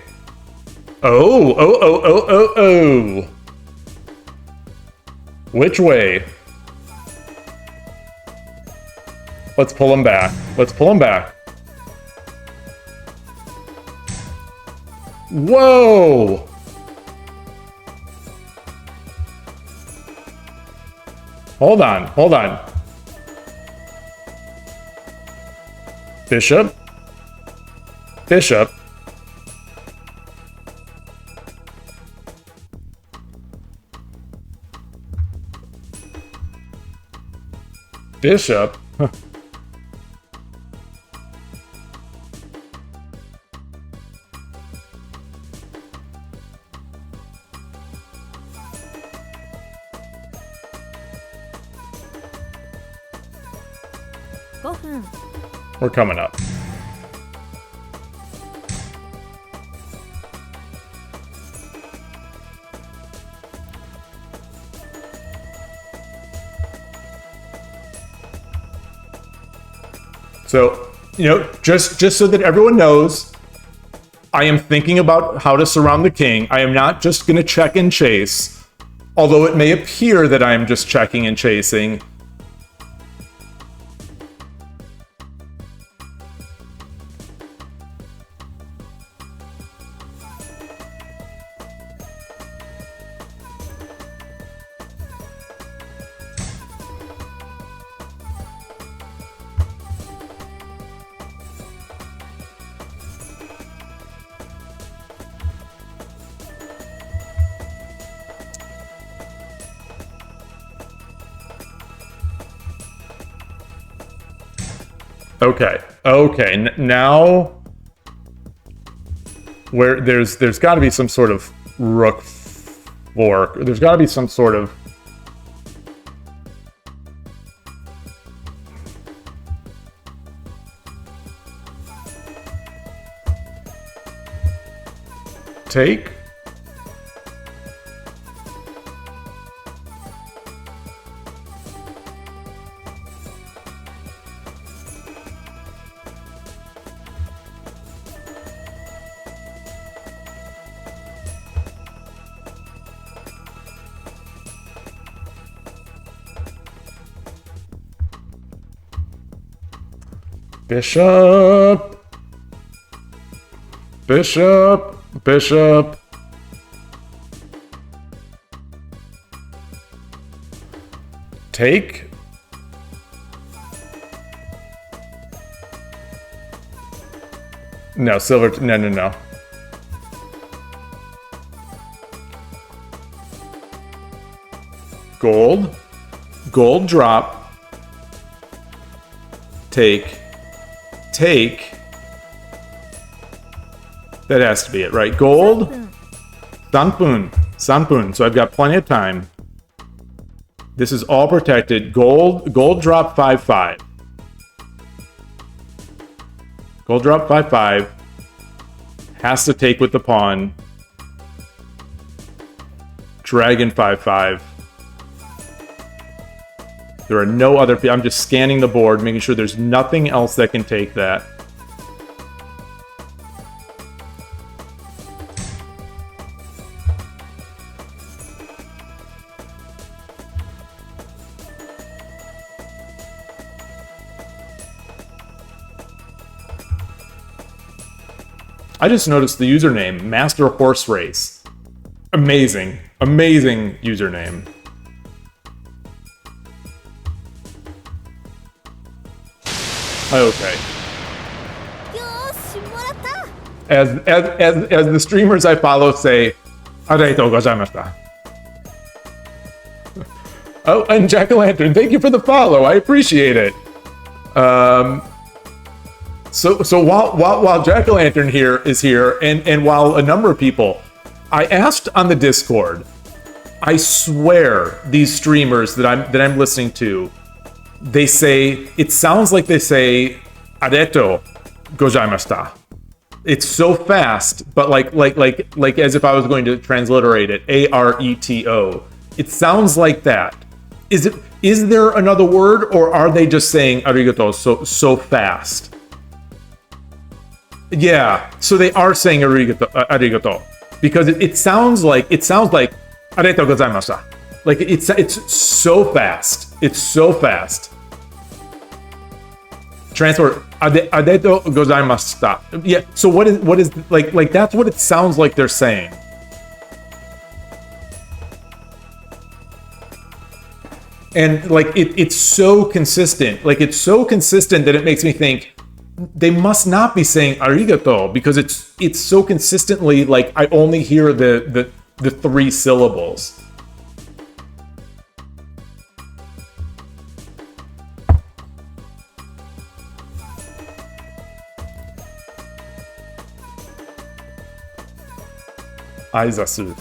Oh. Which way? Let's pull him back. Whoa! Hold on. Bishop. Bishop. We're coming up. So, you know, just so that everyone knows, I am thinking about how to surround the king. I am not just going to check and chase, although it may appear that I am just checking and chasing. Okay. Now, where there's got to be some sort of rook fork. There's got to be some sort of... Take? Bishop. Bishop. Bishop. Take. No, silver. No. Gold. Gold drop. Take. That has to be it, right? Gold. Sanpun. So I've got plenty of time. This is all protected. Gold drop 5/5. Gold drop 5/5. Has to take with the pawn. Dragon 5/5. There are no other. I'm just scanning the board, making sure there's nothing else that can take that. I just noticed the username, Master Horse Race. Amazing username. Okay. As the streamers I follow say, "Arigatou gozaimashita." Oh, and Jack-o'-lantern, thank you for the follow. I appreciate it. So while Jack-o'-lantern is here, and while a number of people, I asked on the Discord, I swear these streamers that I'm listening to, they say, it sounds like they say "Arigatou gozaimashita." It's so fast, but like as if I was going to transliterate it, ARETO. It sounds like that. Is there another word, or are they just saying arigato so fast? Yeah, so they are saying arigato because it sounds like arigatou gozaimashita. Like it's so fast. It's so fast. Transport arigatou gozaimashita. Yeah. So what is like that's what it sounds like they're saying. And like it's so consistent. Like it's so consistent that it makes me think they must not be saying arigato, because it's so consistently like I only hear the 3 syllables. Aizasu.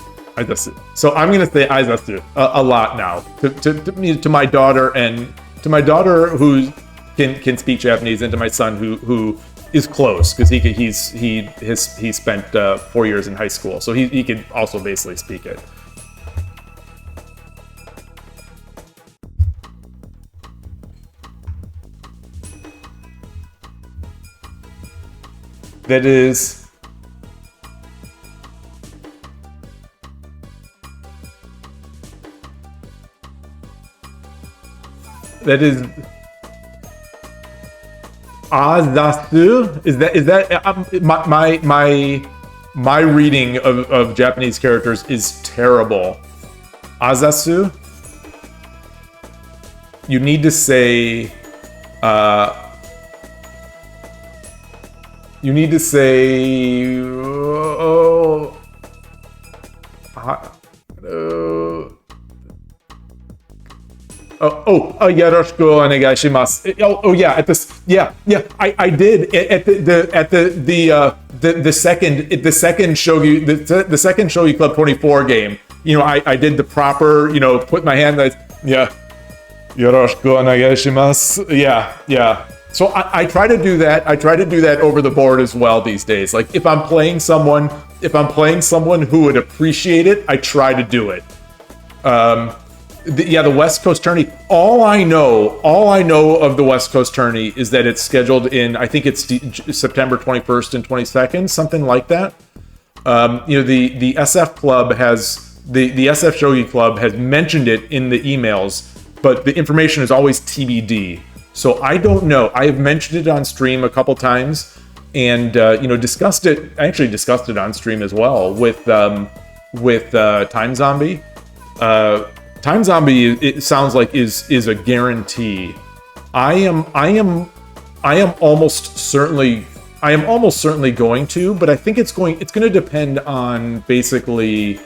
So I'm gonna say aizasu a lot now to my daughter, and to my daughter who can speak Japanese, and to my son who is close because he spent 4 years in high school, so he can also basically speak it. That is. That is azasu. Is that my reading of Japanese characters is terrible. Azasu. You need to say. You need to say. Yoroshiku onegaishimasu. Oh yeah, at this, yeah. I did at the second Shogi Club 24 game. You know, I did the proper, put my hand, yoroshiku onegaishimasu. Yeah. So I try to do that. I try to do that over the board as well these days. Like if I'm playing someone who would appreciate it, I try to do it. The West Coast tourney. All I know of the West Coast tourney is that it's scheduled in, I think it's September 21st and 22nd, something like that. The SF Club has the SF Shogi Club has mentioned it in the emails, but the information is always TBD. So I don't know. I have mentioned it on stream a couple times, and discussed it. I actually discussed it on stream as well with Time Zombie. Time Zombie, it sounds like is a guarantee. I am almost certainly going to, but I think it's going to depend on basically.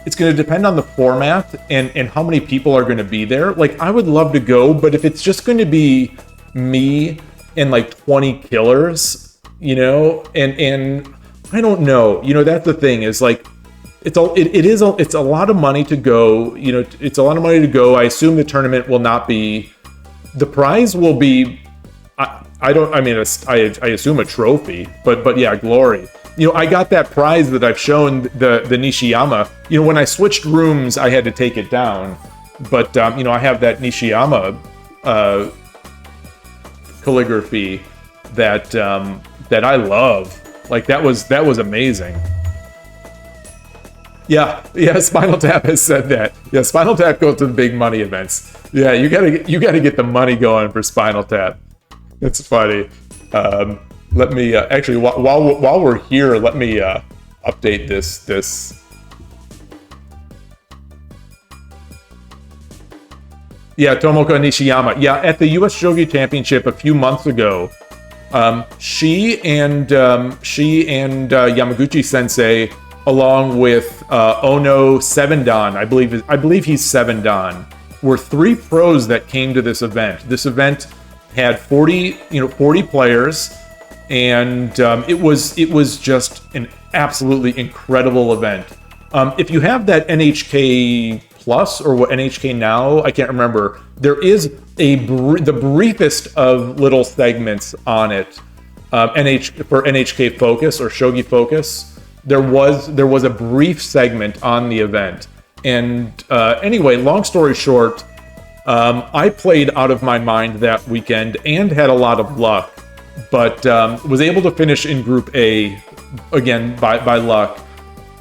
It's going to depend on the format and how many people are going to be there. Like, I would love to go, but if it's just going to be me and like 20 killers, and I don't know, that's the thing is like, it's a lot of money to go, it's a lot of money to go. I assume the tournament will not be, the prize will be, I assume a trophy, but yeah, glory. I got that prize that I've shown, the Nishiyama. When I switched rooms, I had to take it down. But, I have that Nishiyama calligraphy that I love. Like, that was amazing. Yeah, Spinal Tap has said that. Yeah, Spinal Tap goes to the big money events. Yeah, you gotta get the money going for Spinal Tap. It's funny. Let me actually while we're here, let me update this. Yeah, Tomoka Nishiyama. Yeah, at the U.S. Shogi Championship a few months ago, she and Yamaguchi Sensei, along with Ono Seven Dan, I believe he's Seven Dan, were 3 pros that came to this event. This event had 40 players. And it was just an absolutely incredible event. If you have that NHK Plus or what NHK Now, I can't remember. There is the briefest of little segments on it. For NHK Focus or Shogi Focus, there was a brief segment on the event. And anyway, long story short, I played out of my mind that weekend and had a lot of luck. But was able to finish in Group A, again, by luck,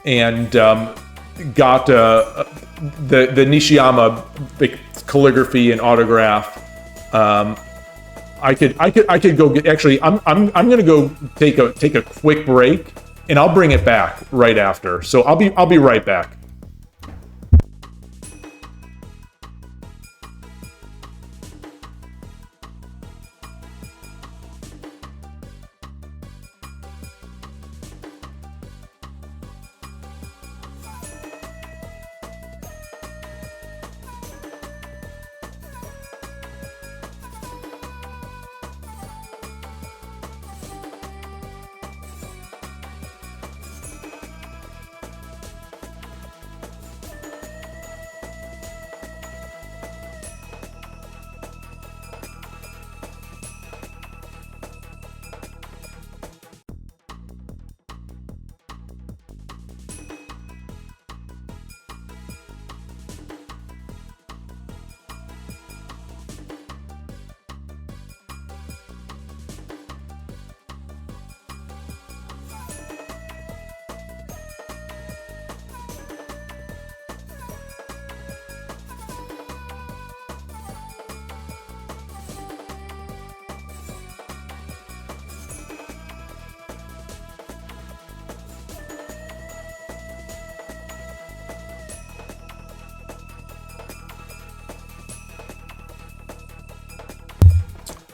and got the Nishiyama calligraphy and autograph. I could go get, actually, I'm gonna go take a quick break, and I'll bring it back right after. So I'll be right back.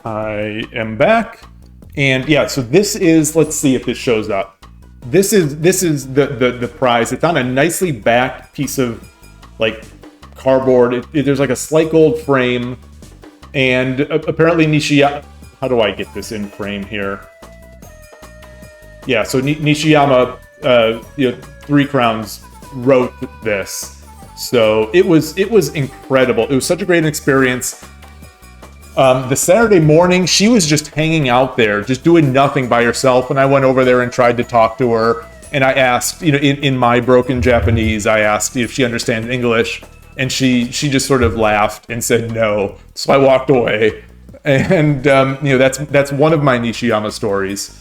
I am back, and yeah, so this is, let's see if this shows up. This is the prize. It's on a nicely backed piece of like cardboard. There's like a slight gold frame, and apparently Nishiyama. How do I get this in frame here? Yeah, so Nishiyama, 3 Crowns wrote this, so it was incredible. It was such a great experience. The Saturday morning, she was just hanging out there, just doing nothing by herself. And I went over there and tried to talk to her. And I asked, in my broken Japanese, I asked if she understands English. And she just sort of laughed and said no. So I walked away. And, that's one of my Nishiyama stories.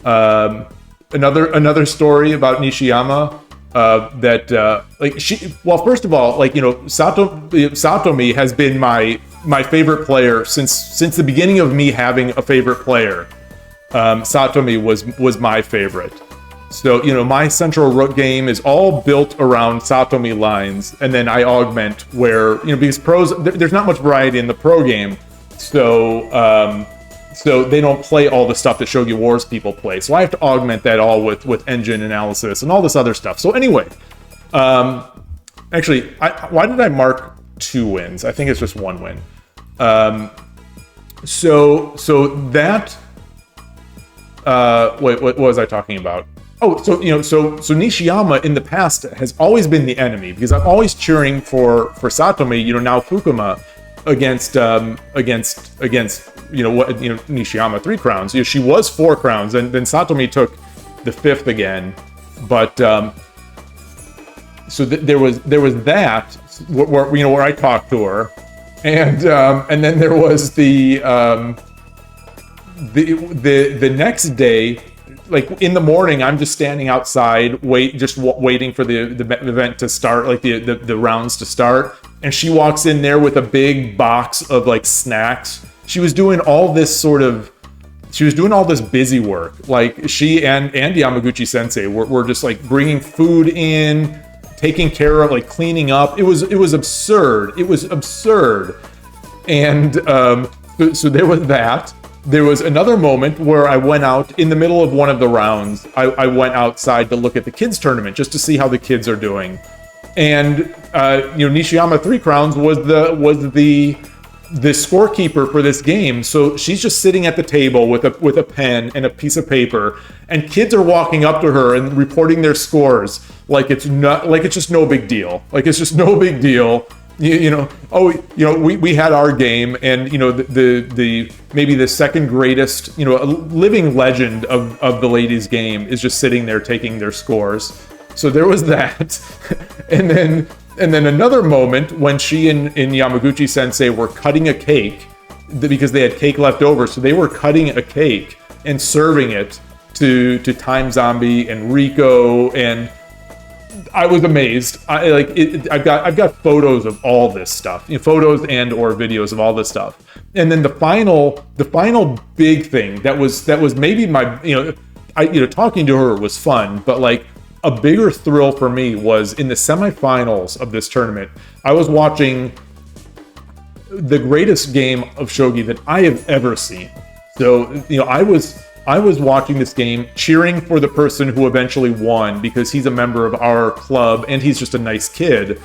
Another story about Nishiyama, first of all, Satomi has been my my favorite player since the beginning of me having a favorite player. Satomi was my favorite. So, my central rook game is all built around Satomi lines, and then I augment where, because pros, there's not much variety in the pro game, so they don't play all the stuff that Shogi Wars people play. So I have to augment that all with engine analysis and all this other stuff. So anyway, actually, why did I mark 2 wins? I think it's just 1 win. So that, wait, what was I talking about? Oh, so Nishiyama in the past has always been the enemy, because I'm always cheering for Satomi, now Fukuma, against Nishiyama 3 crowns. She was 4 crowns, and then Satomi took the 5th again. But so there was that where I talked to her, and then there was the next day. Like in the morning, I'm just standing outside, waiting for the event to start, like the rounds to start. And she walks in there with a big box of like snacks. She was doing all this busy work. Like she and Yamaguchi Sensei were just like bringing food in, taking care of, like cleaning up. It was absurd. It was absurd. And so there was that. There was another moment where I went out in the middle of one of the rounds. I went outside to look at the kids tournament just to see how the kids are doing. And Nishiyama 3 crowns was the scorekeeper for this game. So she's just sitting at the table with a pen and a piece of paper, and kids are walking up to her and reporting their scores like it's just no big deal. Like it's just no big deal. We had our game, and the maybe the second greatest, a living legend of the ladies' game is just sitting there taking their scores. So there was that. and then another moment when she and Yamaguchi Sensei were cutting a cake, because they had cake left over, so they were cutting a cake and serving it to Time Zombie and Rico, and I was amazed. I've got photos of all this stuff, photos and or videos of all this stuff. And then the final big thing that was maybe my, talking to her was fun, but like a bigger thrill for me was in the semifinals of this tournament. I was watching the greatest game of shogi that I have ever seen. So, I was watching this game, cheering for the person who eventually won, because he's a member of our club and he's just a nice kid.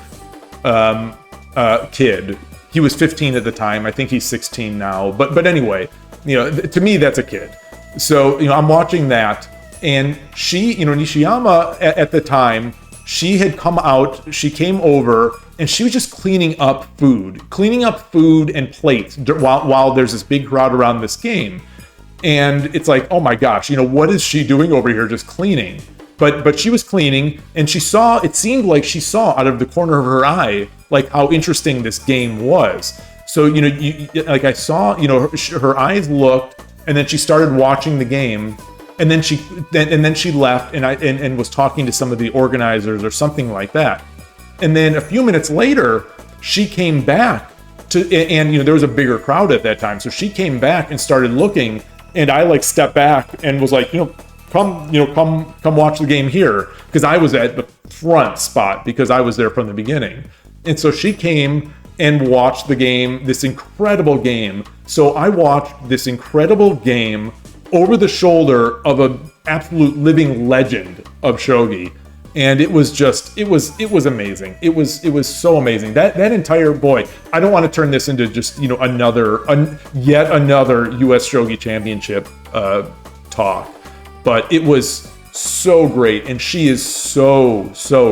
He was 15 at the time. I think he's 16 now. But anyway, to me that's a kid. So I'm watching that, and she, Nishiyama at the time, she had come out. She came over and she was just cleaning up food and plates while there's this big crowd around this game. And it's like, oh my gosh, what is she doing over here just cleaning? But she was cleaning, and it seemed like she saw out of the corner of her eye, like how interesting this game was. So, I saw, her eyes looked, and then she started watching the game, and then she left and was talking to some of the organizers or something like that. And then a few minutes later, she came back and there was a bigger crowd at that time. So she came back and started looking, and I stepped back and was like, come watch the game here, because I was at the front spot because I was there from the beginning. And so she came and watched the game, this incredible game. So I watched this incredible game over the shoulder of an absolute living legend of shogi. And it was amazing. It was so amazing. That entire, boy, I don't want to turn this into just, yet another US Shogi Championship talk, but it was so great, and she is so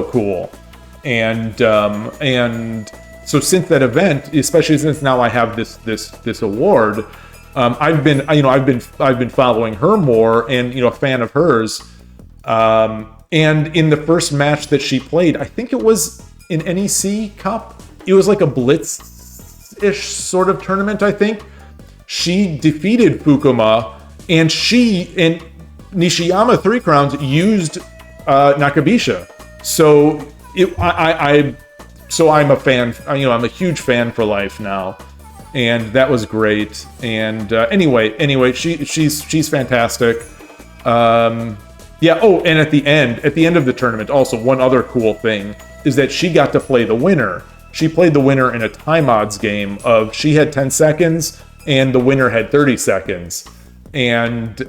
cool. And so since that event, especially since now I have this award, I've been following her more, and a fan of hers. And in the first match that she played, I think it was an NEC Cup. It was like a Blitz-ish sort of tournament, I think. She defeated Fukuma, and Nishiyama 3 crowns used Nakabisha. So I'm a fan. I'm a huge fan for life now. and that was great. And anyway, she's fantastic. Yeah. Oh, and at the end of the tournament, also one other cool thing is that she got to play the winner. She played the winner in a time odds game of she had 10 seconds and the winner had 30 seconds, and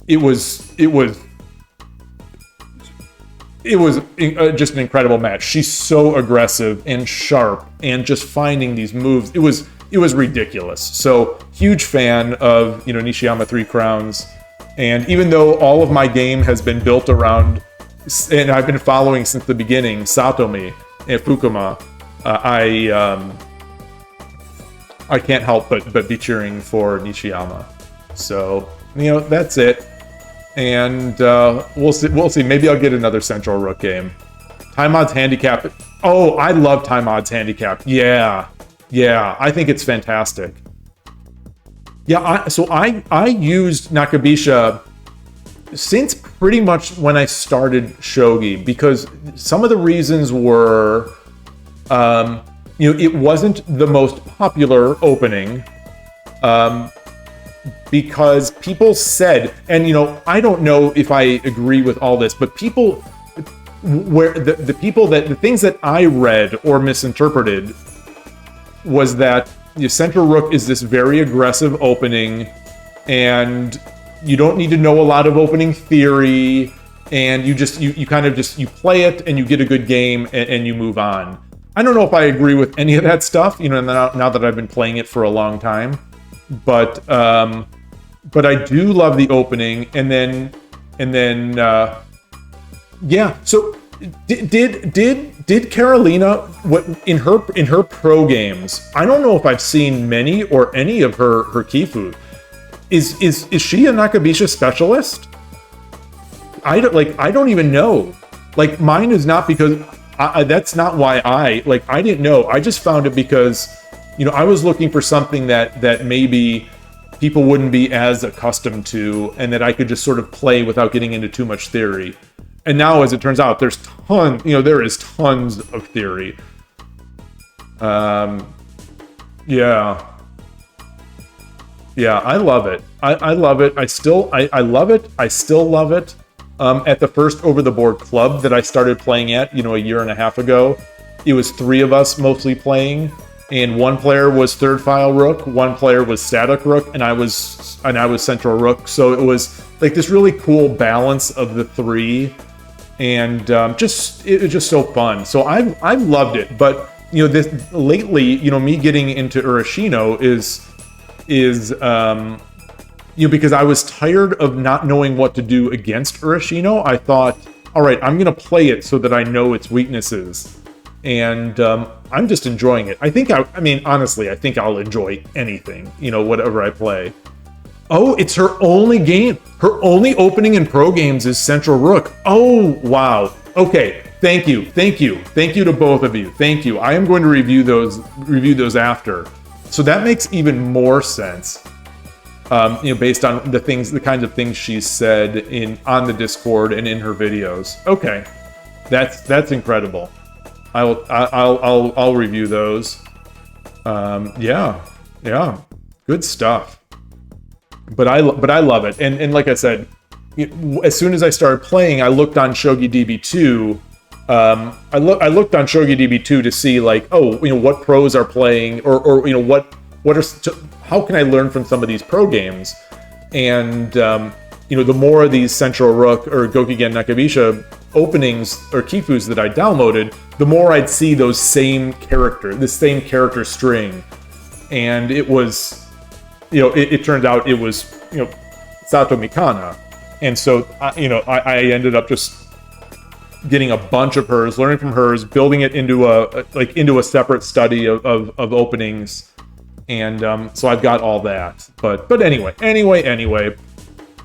it was just an incredible match. She's so aggressive and sharp and just finding these moves. It was ridiculous. So huge fan of Nishiyama Three Crowns. And even though all of my game has been built around, and I've been following since the beginning, Satomi and Fukuma, I can't help but be cheering for Nishiyama. So that's it. And we'll see. Maybe I'll get another Central Rook game. Time Odds Handicap. Oh, I love Time Odds Handicap. Yeah, I think it's fantastic. Yeah, I used Nakabisha since pretty much when I started Shogi, because some of the reasons were, it wasn't the most popular opening, because people said, and I don't know if I agree with all this, but people, the things that I read or misinterpreted was that Central Rook is this very aggressive opening, and you don't need to know a lot of opening theory, and you kind of just play it and you get a good game and you move on. I don't know if I agree with any of that stuff, now that I've been playing it for a long time, but I do love the opening, and then yeah. So did Carolina, what in her pro games? I don't know if I've seen many or any of her Kifu. Is she a Nakabisha specialist? I don't even know. Like, mine is not, because that's not why I didn't know. I just found it because I was looking for something that maybe people wouldn't be as accustomed to, and that I could just sort of play without getting into too much theory. And now, as it turns out, there is tons of theory. Yeah, I love it. I love it. I love it. I still love it. At the first over-the-board club that I started playing at, a year and a half ago, it was 3 of us mostly playing, and one player was third file Rook, one player was static Rook, and I was Central Rook. So it was like this really cool balance of the 3, and it was just so fun. So I've loved it. But this lately, me getting into Urashino is because I was tired of not knowing what to do against Urashino. I thought, all right, I'm gonna play it so that I know its weaknesses, and I'm just enjoying it. Honestly, I think I'll enjoy anything, whatever I play. Oh, it's her only game. Her only opening in pro games is Central Rook. Oh, wow. Okay, thank you to both of you. Thank you. I am going to review those after. So that makes even more sense, based on the kinds of things she's said on the Discord and in her videos. Okay, that's incredible. I'll review those. Yeah, good stuff. But I love it, and like I said, as soon as I started playing, I looked on Shogi DB2. I looked on Shogi DB2 to see, like, what pros are playing, or how can I learn from some of these pro games? And the more of these Central Rook or Gokigen Nakabisha openings or Kifus that I downloaded, the more I'd see the same character string, and it was, it turned out it was, Sato Mikana, and so I ended up just getting a bunch of hers, learning from hers, building it into a separate study of openings, and so I've got all that. But anyway,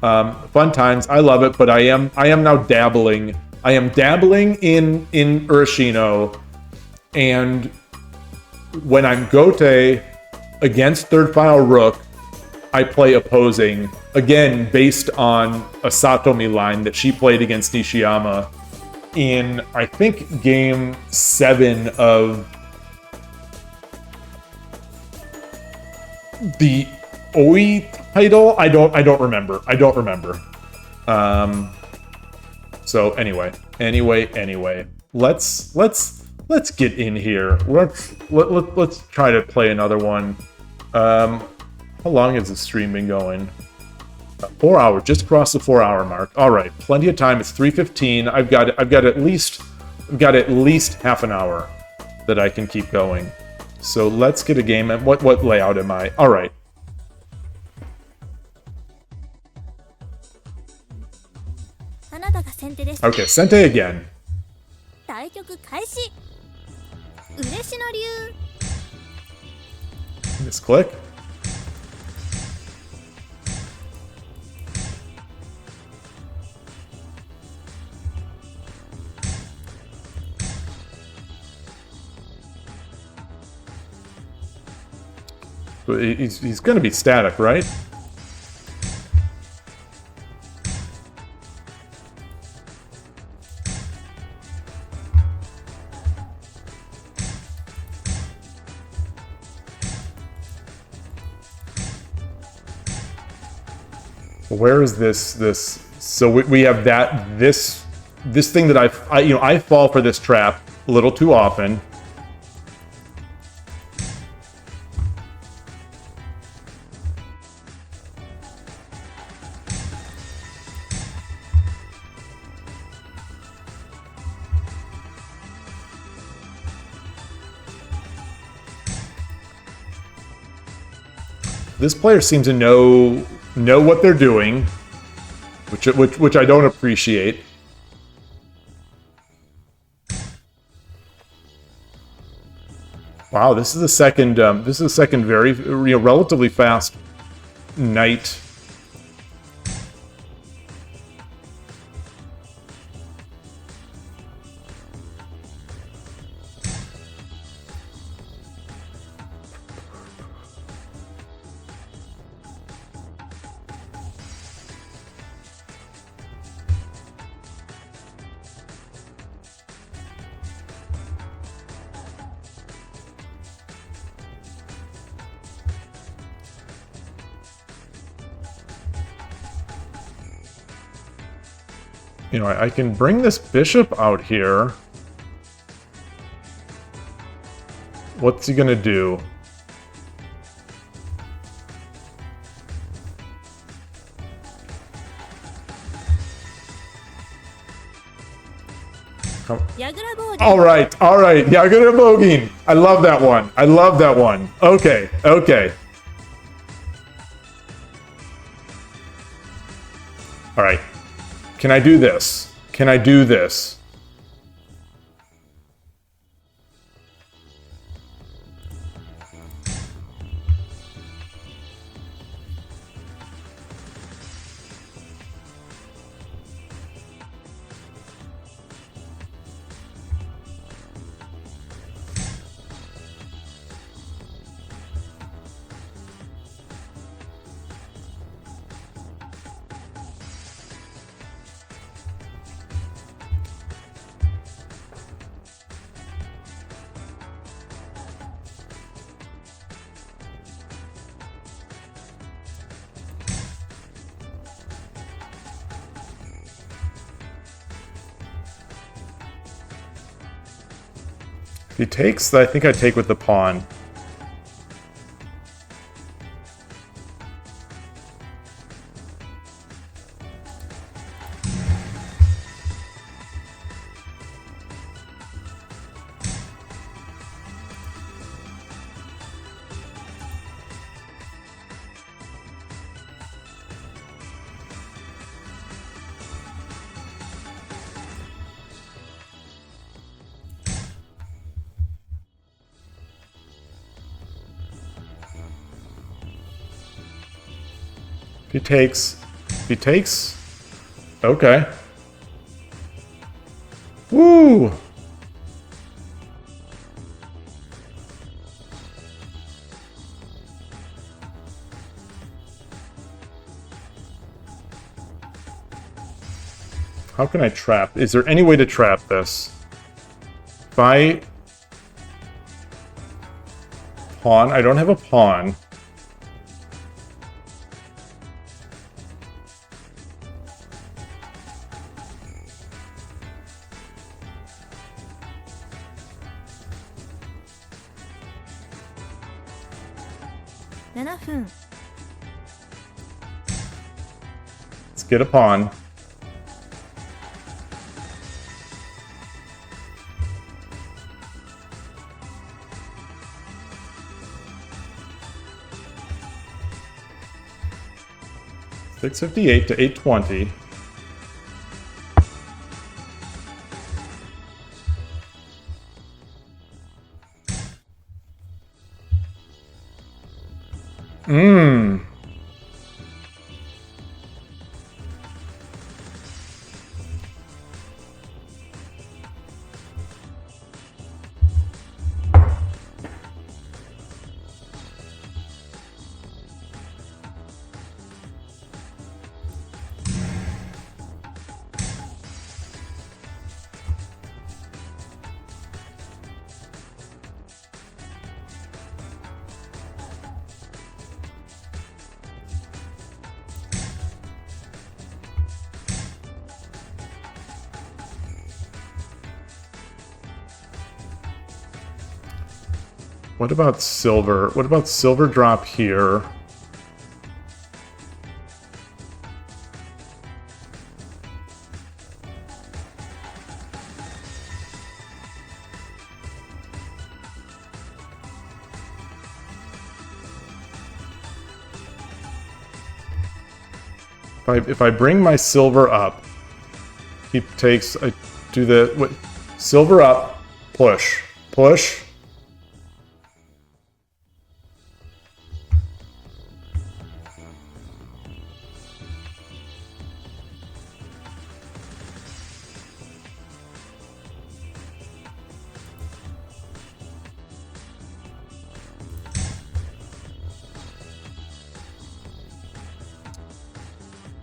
fun times. I love it. But I am now dabbling. I am dabbling in Urashino, and when I'm Gote against third file Rook, I play opposing, again based on a Satomi line that she played against Nishiyama in, I think, game 7 of the Oi title, I don't remember. I don't remember. So anyway. Let's get in here. Let's try to play another one. How long has the stream been going? 4 hours, just across the 4-hour mark. All right, plenty of time. It's 3:15. I've got at least half an hour that I can keep going. So let's get a game. What layout am I? All right. Okay, Sente again. Misclick. He's going to be static, right? Where is this? So we have this thing that I fall for this trap a little too often. This player seems to know what they're doing, which I don't appreciate. Wow, this is the second very relatively fast knight. I can bring this bishop out here. What's he gonna do? All right. Yagura Bogin. I love that one. Okay. All right. Can I do this? If he takes, I think I take with the pawn. If he takes, okay. Woo! How can I trap? Is there any way to trap this? If I pawn, I don't have a pawn. 7分 Let's get a pawn. $6.58 to $8.20. What about silver? What about silver drop here? If I bring my silver up, he takes, I do the, what, silver up, push, push.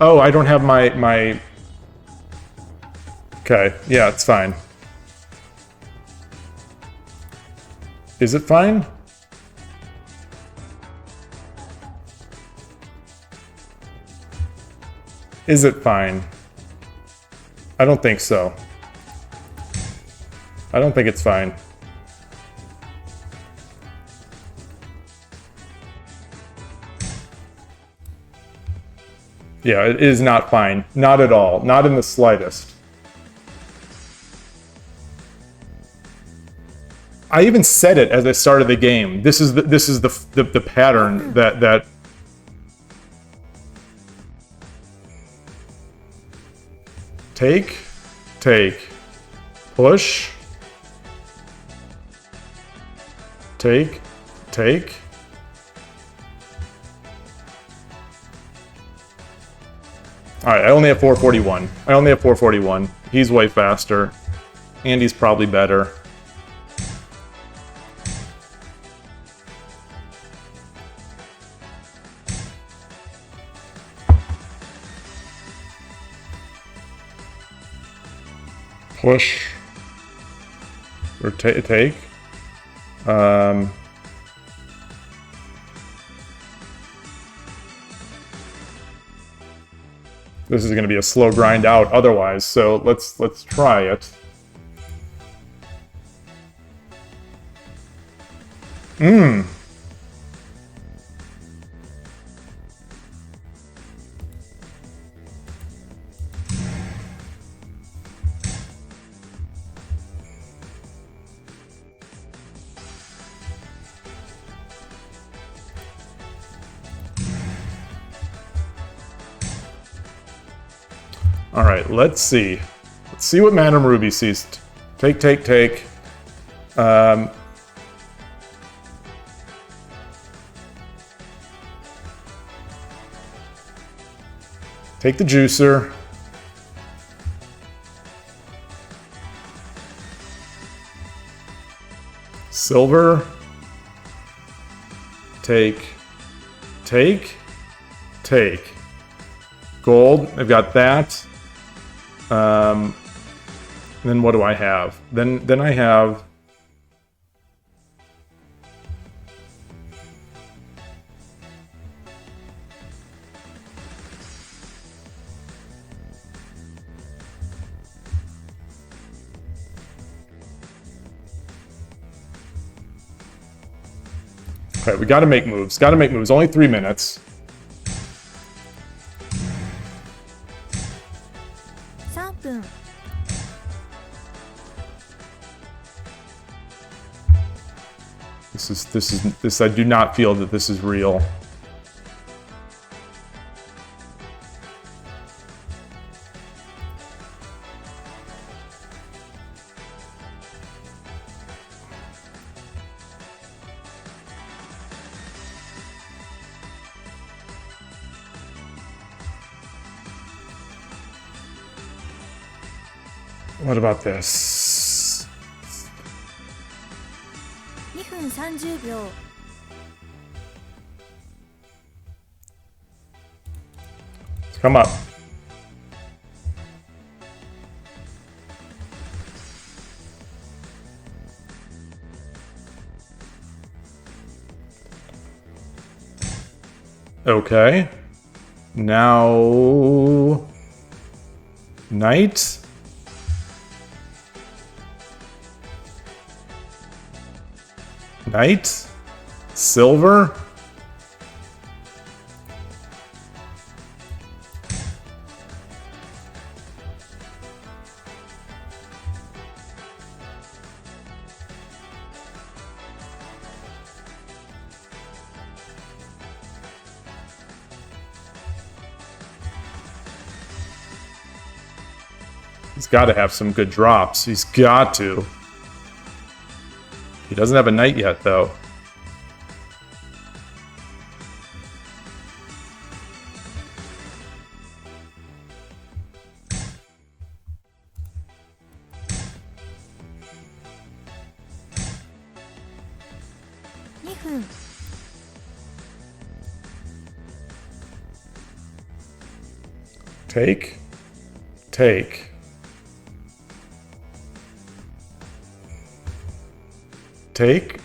Oh, I don't have my... Okay, yeah, it's fine. Is it fine? Is it fine? I don't think so. I don't think it's fine. Yeah, it is not fine. Not at all. Not in the slightest. I even said it as I started the game. This is the pattern that take, push, take. Alright, I only have 441. He's way faster. Andy's probably better. Push. Or take. This is going to be a slow grind out otherwise, so let's try it. All right, let's see. Let's see what Madame Ruby sees. Take. Take the juicer. Silver. Take. Gold. I've got that. Then what do I have? Then I have... Okay, we gotta make moves. Gotta make moves. Only 3 minutes. 3分 This I do not feel that this is real. What about this? 2分30秒 Come up. Okay. Now... Knight? Knight? Silver? He's got to have some good drops. He's got to. He doesn't have a knight yet, though. Take. Take. Take.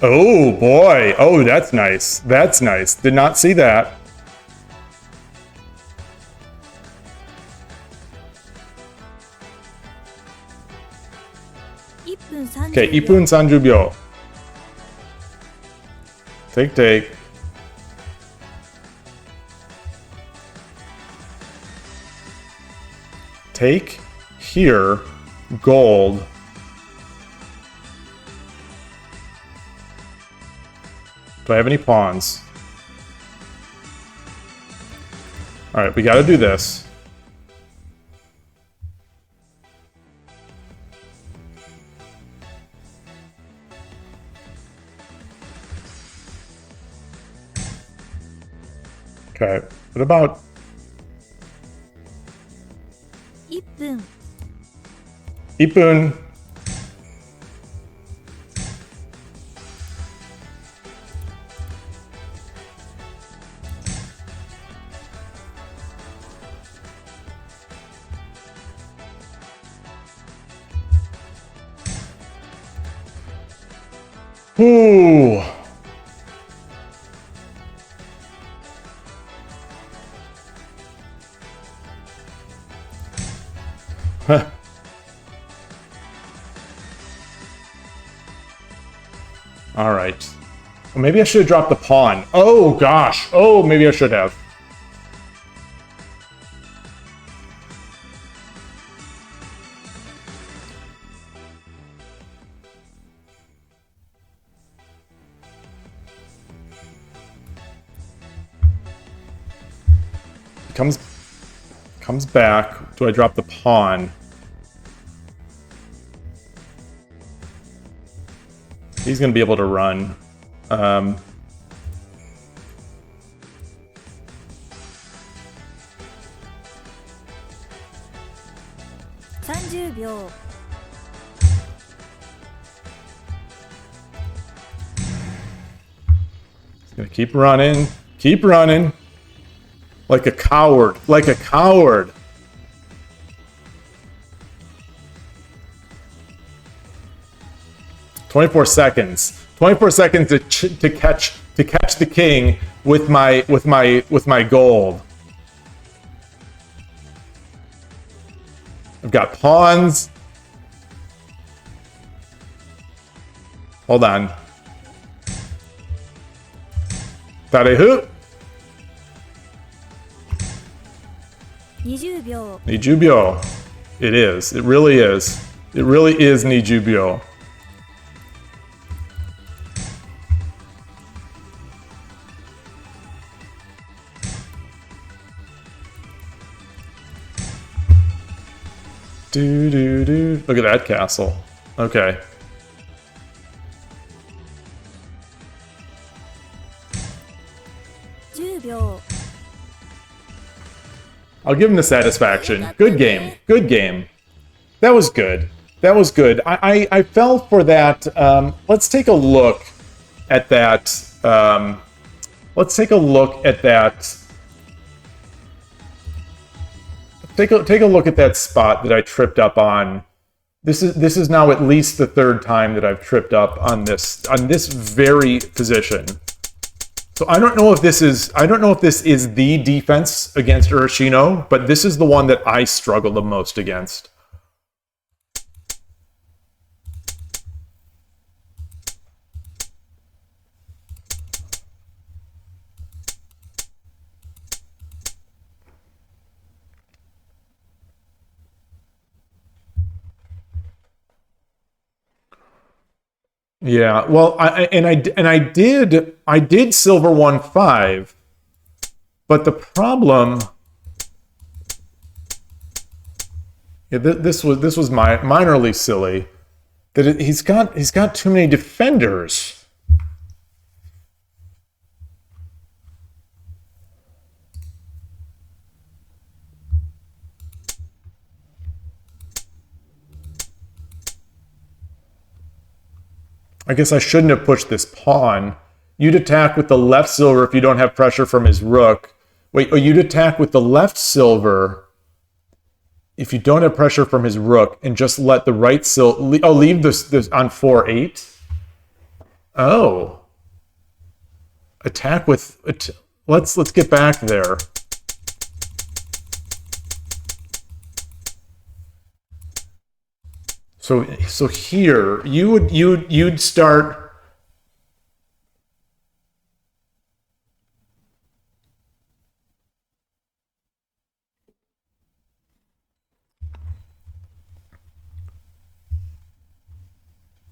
Oh, boy. Oh, that's nice. That's nice. Did not see that. Okay, 1分30秒. Take, take. Take here, gold. Do I have any pawns? All right, we got to do this. Okay, what about 1分 Ipun? Ooh. All right. Well, maybe I should have dropped the pawn. Oh, gosh. Oh, maybe I should have. Comes back. Do I drop the pawn? He's going to be able to run. 30秒 He's going to keep running. Keep running. Like a coward. Like a coward. "24 seconds. 24 seconds to catch the king with my gold. I've got pawns. Hold on. Tarehu. 20秒 Nijubyo. It is. It really is. It really is Nijubyo. Do do do. Look at that castle. Okay. I'll give him the satisfaction. Good game. Good game. That was good. That was good. I fell for that. Let's take a look at that. Let's take a look at that. Take a look at that spot that I tripped up on. This is now at least the third time that I've tripped up on this very position. So I don't know if this is the defense against Urashino, but this is the one that I struggle the most against. Yeah, well, I did silver 1-5, but the problem, yeah, this was minorly silly that he's got too many defenders. I guess I shouldn't have pushed this pawn. You'd attack with the left silver if you don't have pressure from his rook. Wait, or you'd attack with the left silver if you don't have pressure from his rook and just let the right silver... Oh, leave this on 4-8? Oh. Attack with... Let's get back there. So here you'd start.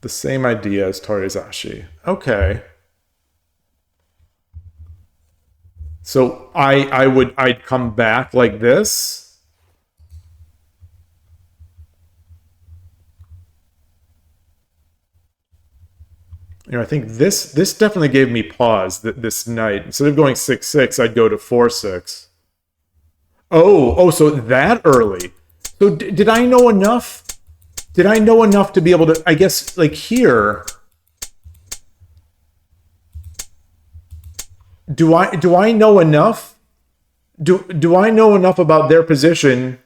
The same idea as Torizashi. Okay. So I'd come back like this. You know, I think this definitely gave me pause this night. Instead of going 6-6, I'd go to 4-6. Oh, so that early. So did I know enough? Did I know enough to be able to, I guess, like here, do I know enough? Do I know enough about their position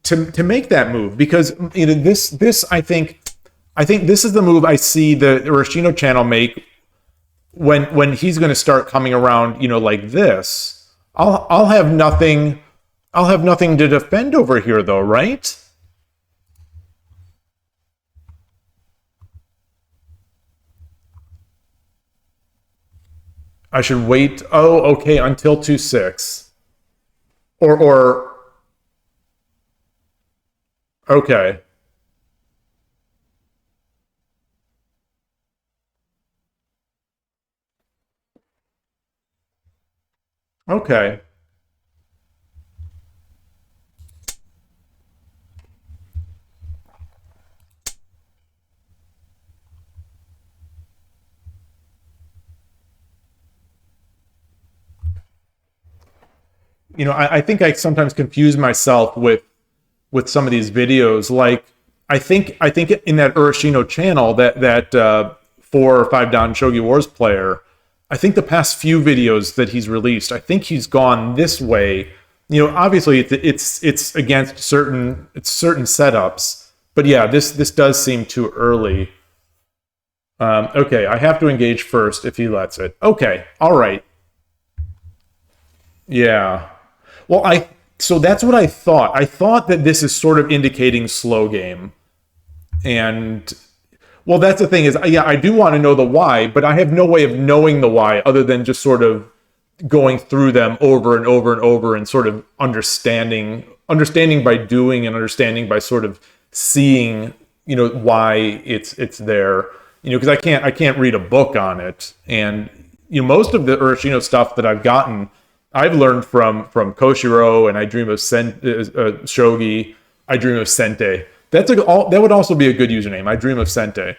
to make that move? Because you know, this I think this is the move I see the Urashino channel make when he's going to start coming around, you know, like this. I'll have nothing to defend over here though, right? I should wait. Oh, okay, until 2-6. Or okay. Okay. You know, I think I sometimes confuse myself with some of these videos. Like, I think in that Urashino channel, that 4 or 5 down Shogi Wars player, I think the past few videos that he's released, I think he's gone this way. You know, obviously it's against certain setups, but yeah, this does seem too early. Okay, I have to engage first if he lets it. Okay, all right. Yeah. Well, so that's what I thought. I thought that this is sort of indicating slow game, and Well, that's the thing is, yeah, I do want to know the why, but I have no way of knowing the why other than just sort of going through them over and over and over and sort of understanding by doing and understanding by sort of seeing, why it's there, because I can't read a book on it. And, most of the Urashino stuff that I've gotten, I've learned from Koshiro, and I Dream of Shogi, I Dream of Sente. That would also be a good username. I Dream of Sente.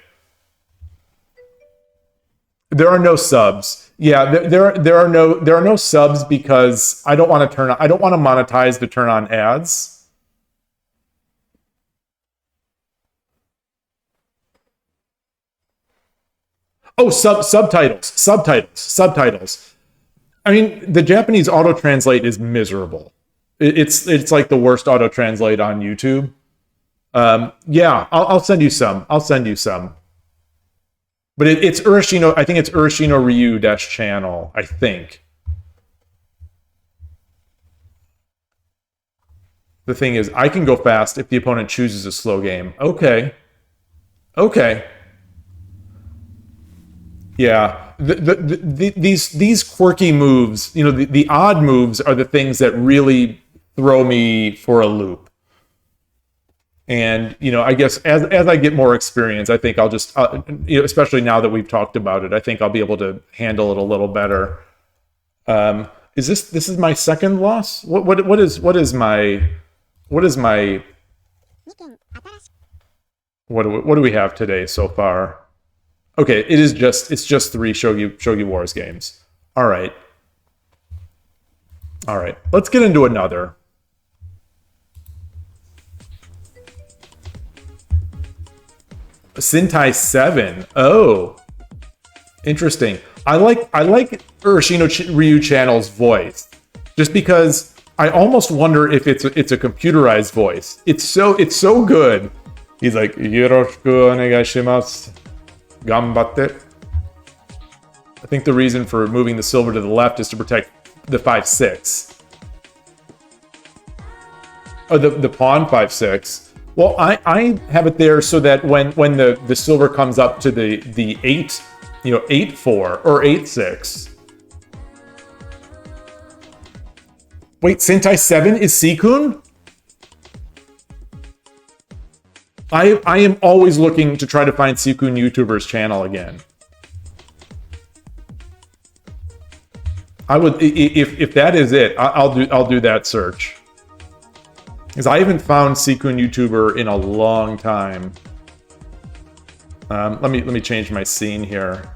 There are no subs. Yeah, there are no subs because I don't want to monetize to turn on ads. Oh, subtitles. I mean, the Japanese auto translate is miserable. It's like the worst auto translate on YouTube. Yeah, I'll send you some. But it's Urashino. I think it's Urashino Ryu channel. I think. The thing is, I can go fast if the opponent chooses a slow game. Okay. Yeah, these quirky moves, the odd moves are the things that really throw me for a loop. And, I guess as I get more experience, I think I'll just, especially now that we've talked about it, I think I'll be able to handle it a little better. This is my second loss? What is my, what do we have today so far? Okay, it's just 3 Shogi Wars games. All right. Let's get into another. Sentai 7. Oh, interesting. I like Urashino Ryu channel's voice, just because I almost wonder if it's a computerized voice. It's so good. He's like, Yoroshiku onegai shimasu. Gambatte. I think the reason for moving the silver to the left is to protect the 5-6. Oh, the pawn 5-6. Well, I have it there so that when the silver comes up to the 8, 8-4 or 8-6. Wait, Sentai 7 is Seikun? I am always looking to try to find Seikun YouTuber's channel again. I would, if that is it, I'll do that search. Because I haven't found Seikun YouTuber in a long time. Let me change my scene here.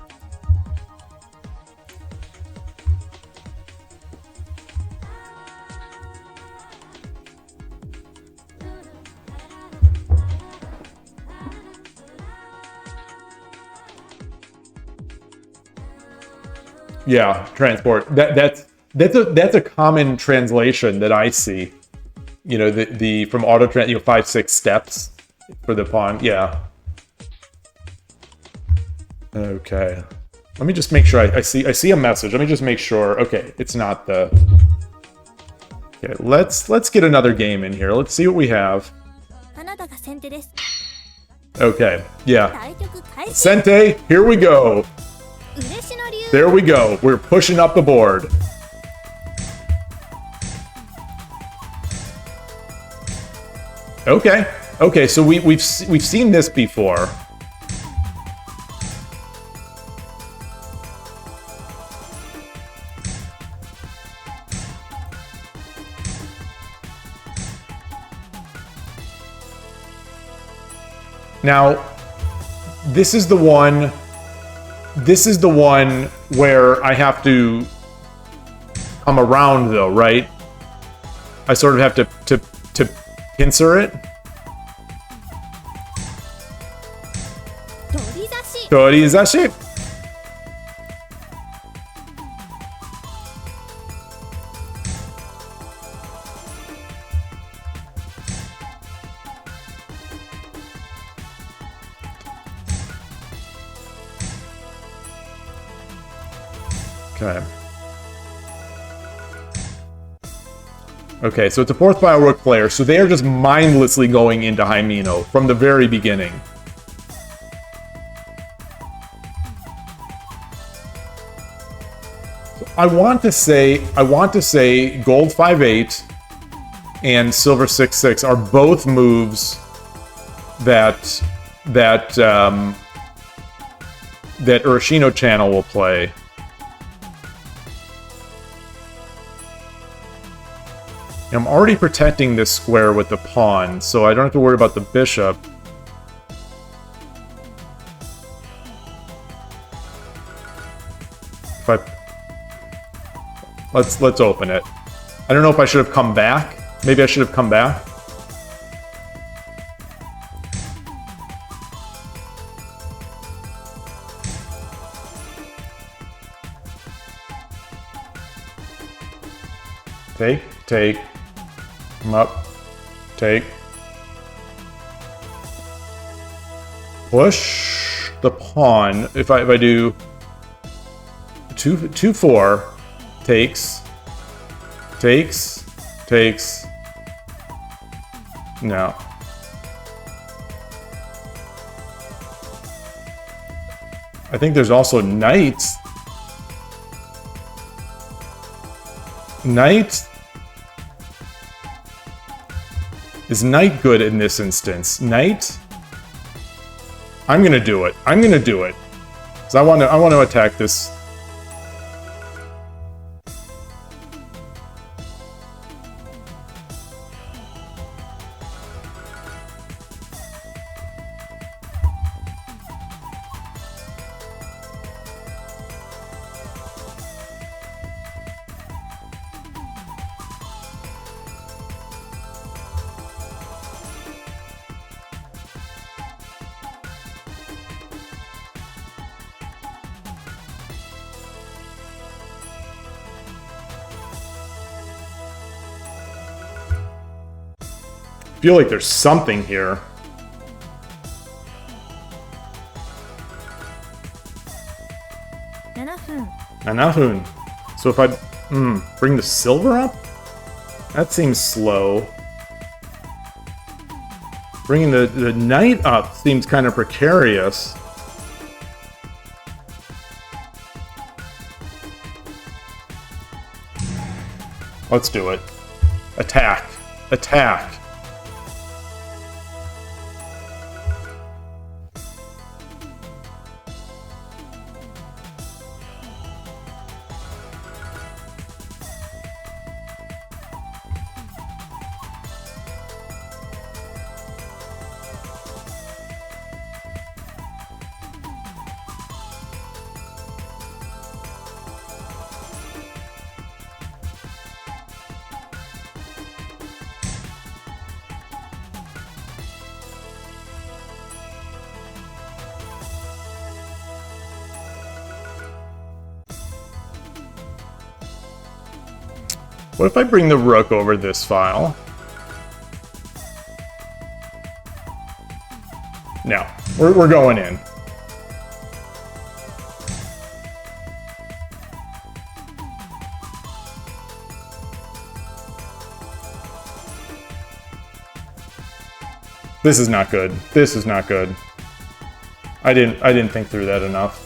Yeah, transport. That's a common translation that I see. The from auto 5-6 steps for the pawn. Yeah. Okay. Let me just make sure I see a message. Let me just make sure. Okay, it's not the. Okay, let's get another game in here. Let's see what we have. Okay. Yeah. Sente, here we go. There we go. We're pushing up the board. Okay. So we've seen this before. Now, this is the one where I have to come around, though, right? I sort of have to pincer it. Torizashi. Okay, so it's a 4th Biowork player, so they are just mindlessly going into Haimino from the very beginning. I want to say gold 5-8 and silver 6-6 are both moves that Urashino Channel will play. I'm already protecting this square with the pawn, so I don't have to worry about the bishop. If I... Let's open it. I don't know if I should have come back. Maybe I should have come back. Take. Come up. Take. Push the pawn. If I do 2-4, takes. No. I think there's also knights. Knight? Is knight good in this instance? Knight? I'm gonna do it. Because I want to attack this. I feel like there's something here. Nanahun. So if I bring the silver up? That seems slow. Bringing the knight up seems kind of precarious. Let's do it. Attack. What if I bring the rook over this file? No, we're going in. This is not good. I didn't think through that enough.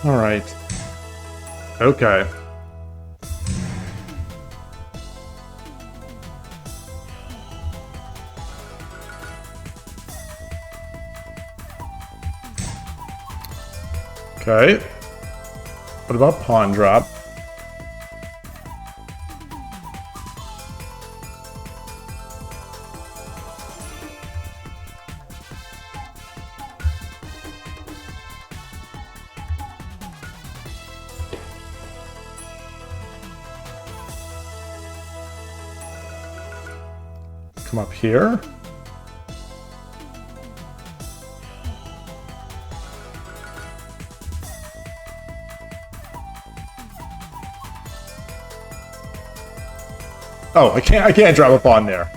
All right. Okay. Okay. What about pawn drop? Come up here. Oh, I can't drop a pawn there.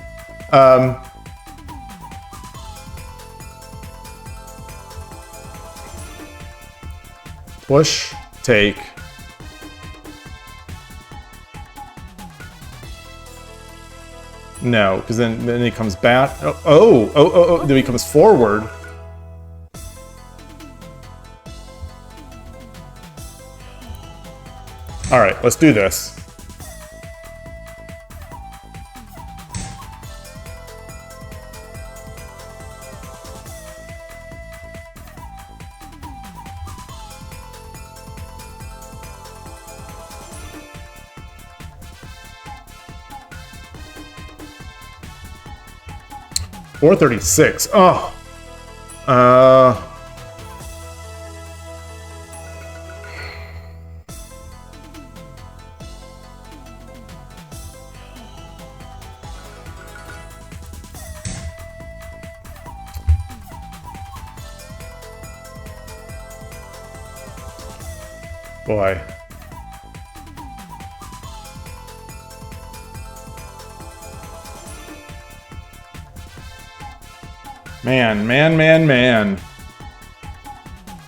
Push, take. No, because then he comes back. Oh, then he comes forward. All right, let's do this. $436. Oh. Boy. Man.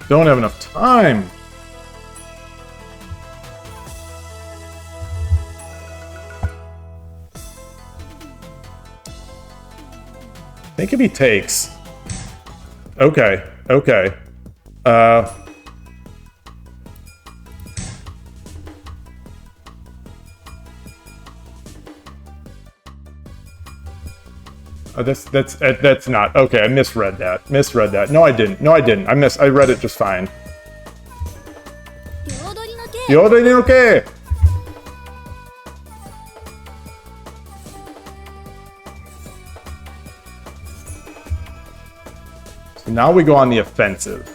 Don't have enough time. I think if he takes. Okay. That's not okay. I misread that. No, I didn't. I read it just fine. 両取りの剣 Yoda no ke. So now we go on the offensive.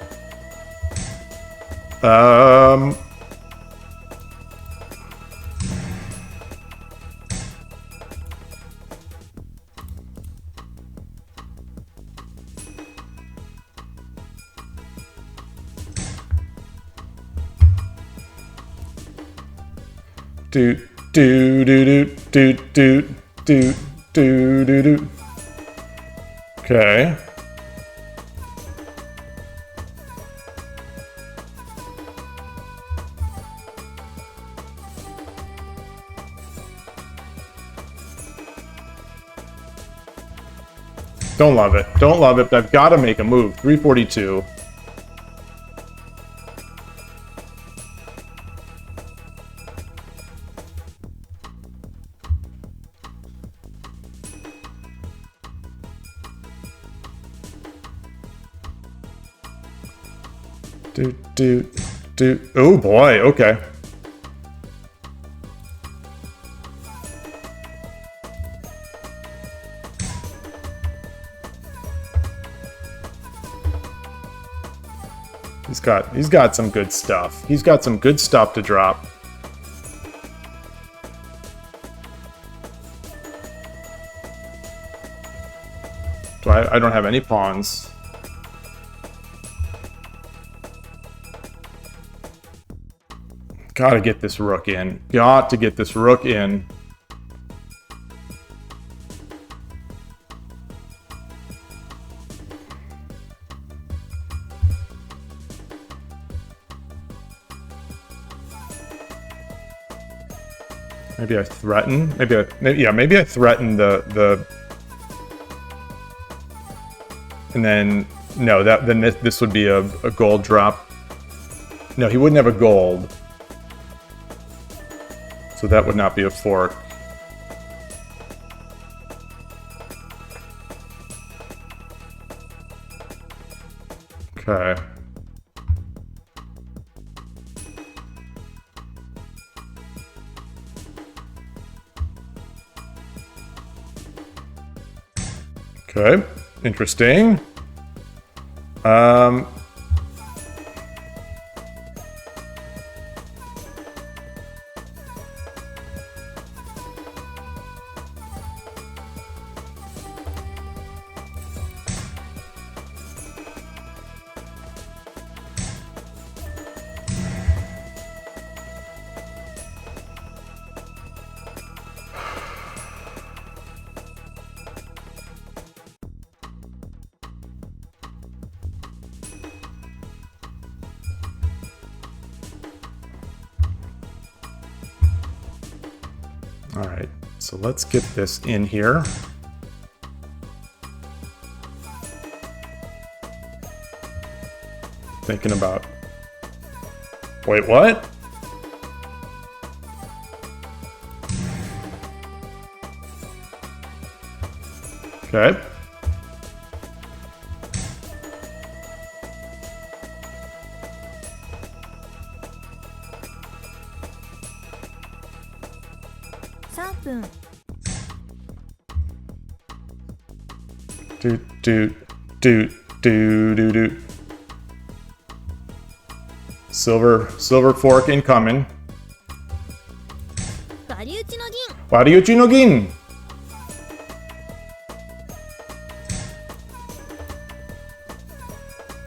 Do. Okay. Don't love it. But I've got to make a move. 342. Do. Oh boy, okay. He's got some good stuff. He's got some good stuff to drop. I don't have any pawns. Gotta get this rook in. Got to get this rook in. Maybe I threaten. Maybe I threaten the. And then no, then this would be a gold drop. No, he wouldn't have a gold. So that would not be a fork. Okay. Okay, interesting. All right, so let's get this in here. Thinking about... Wait, what? Okay. Do, do, do, do, do, do. Silver fork incoming. 割り打ちの銀 Wariuchi no gin.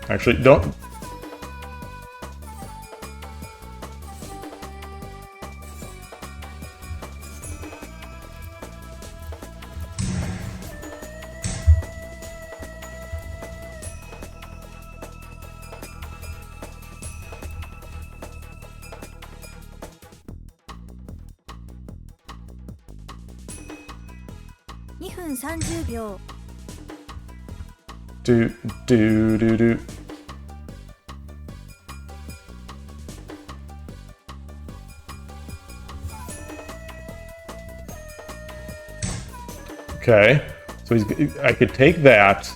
Actually, don't. vun 30秒 Do, do, do, do. Okay, so I could take that.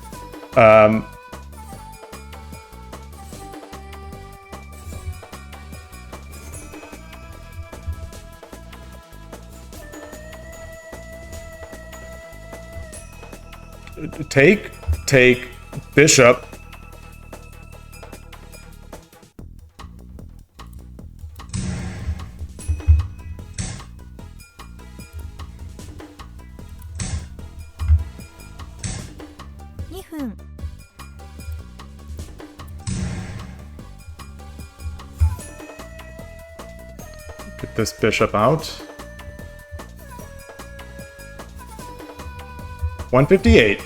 Take bishop. vun Get this bishop out. 158.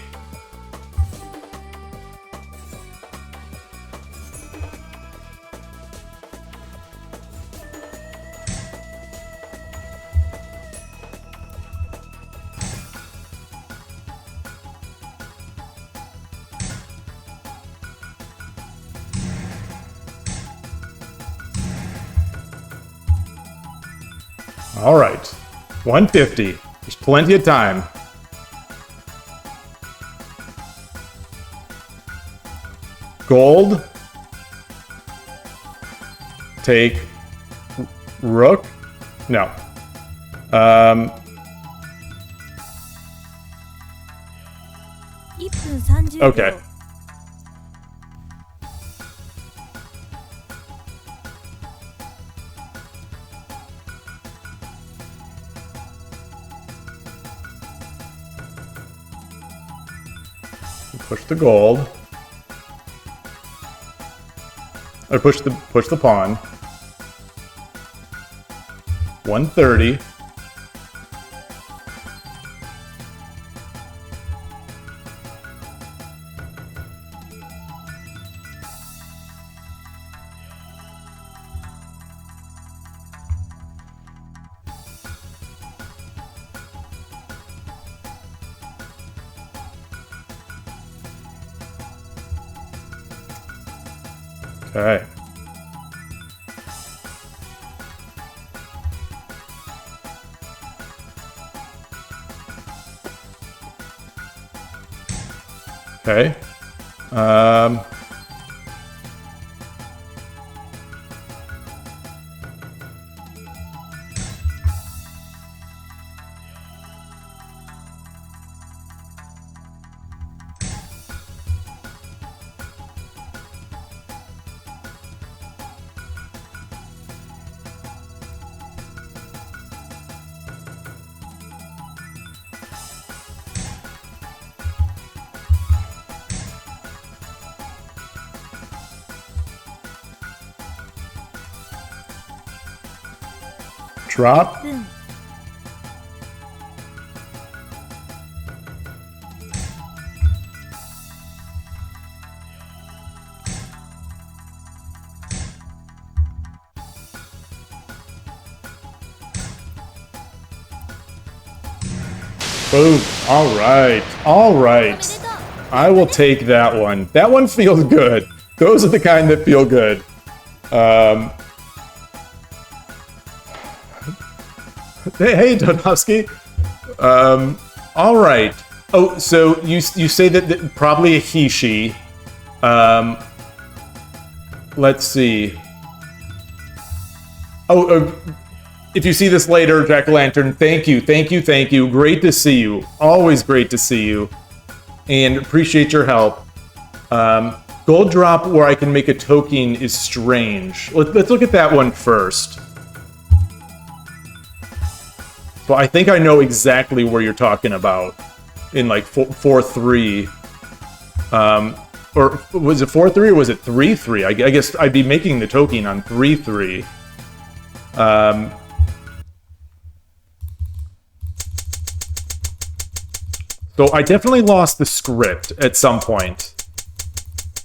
All right, 150. There's plenty of time. Gold. Take rook. No. 1分30秒 Okay. Push the gold. Or push the pawn. 130. Okay. Okay. Drop. 分 1 Boom. All right. All おめで right. とう I will take that one. That one feels good. Those are the kind that feel good. Hey, Donofsky. All right. Oh, so you say that probably a he, she. Let's see. Oh, if you see this later, Jack-o'-lantern, thank you, thank you, thank you. Great to see you. Always great to see you. And appreciate your help. Gold drop where I can make a token is strange. Let's look at that one first. So I think I know exactly where you're talking about. In like 4-3. Or was it 4-3 or was it 3-3? I guess I'd be making the token on 3-3. So I definitely lost the script at some point.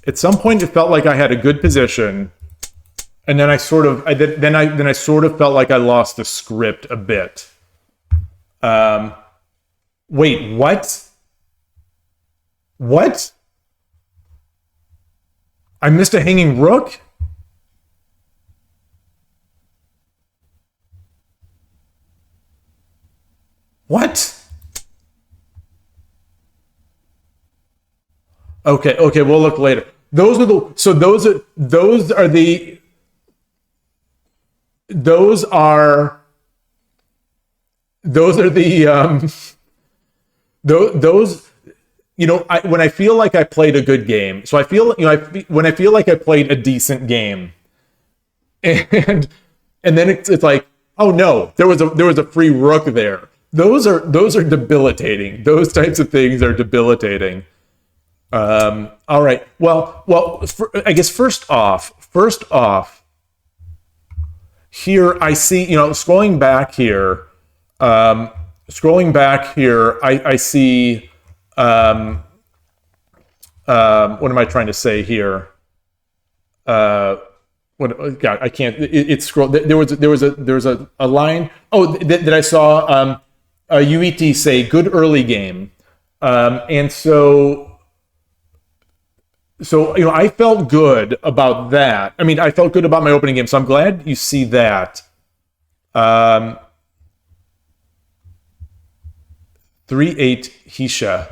At some point, it felt like I had a good position, and then I sort of felt like I lost the script a bit. Wait, what? What? I missed a hanging rook? What? Okay, we'll look later. Those are the those are the those when I feel like I played a good game. So I feel when I feel like I played a decent game, and then it's like, oh no, there was a free rook there. Those are debilitating. Those types of things are debilitating. All right. Well. I guess first off, here I see. Scrolling back here. I see. What am I trying to say here? What? God, I can't. It's scroll. There was a line. Oh, that I saw. UET say good early game, and so I felt good about that. I mean, I felt good about my opening game, so I'm glad you see that. 3-8 Hisha.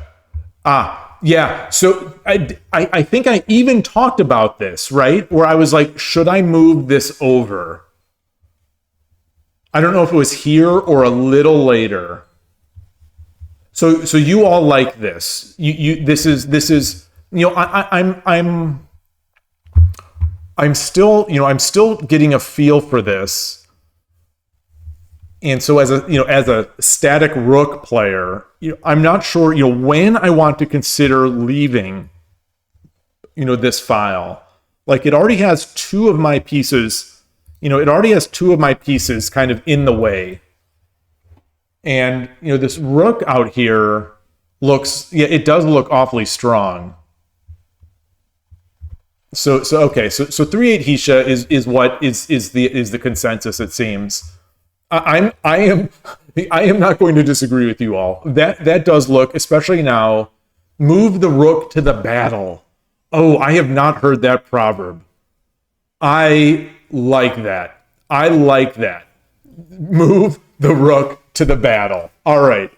Yeah. So I think I even talked about this, right? Where I was like, should I move this over? I don't know if it was here or a little later. So you all like this. This is I'm still getting a feel for this. And so as a static rook player, I'm not sure when I want to consider leaving this file. Like it already has two of my pieces, kind of in the way. And this rook out here it does look awfully strong. So 3-8 Hisha is what is the consensus, it seems. I am not going to disagree with you all. That does look, especially now, move the rook to the battle. Oh, I have not heard that proverb. I like that. Move the rook to the battle. All right.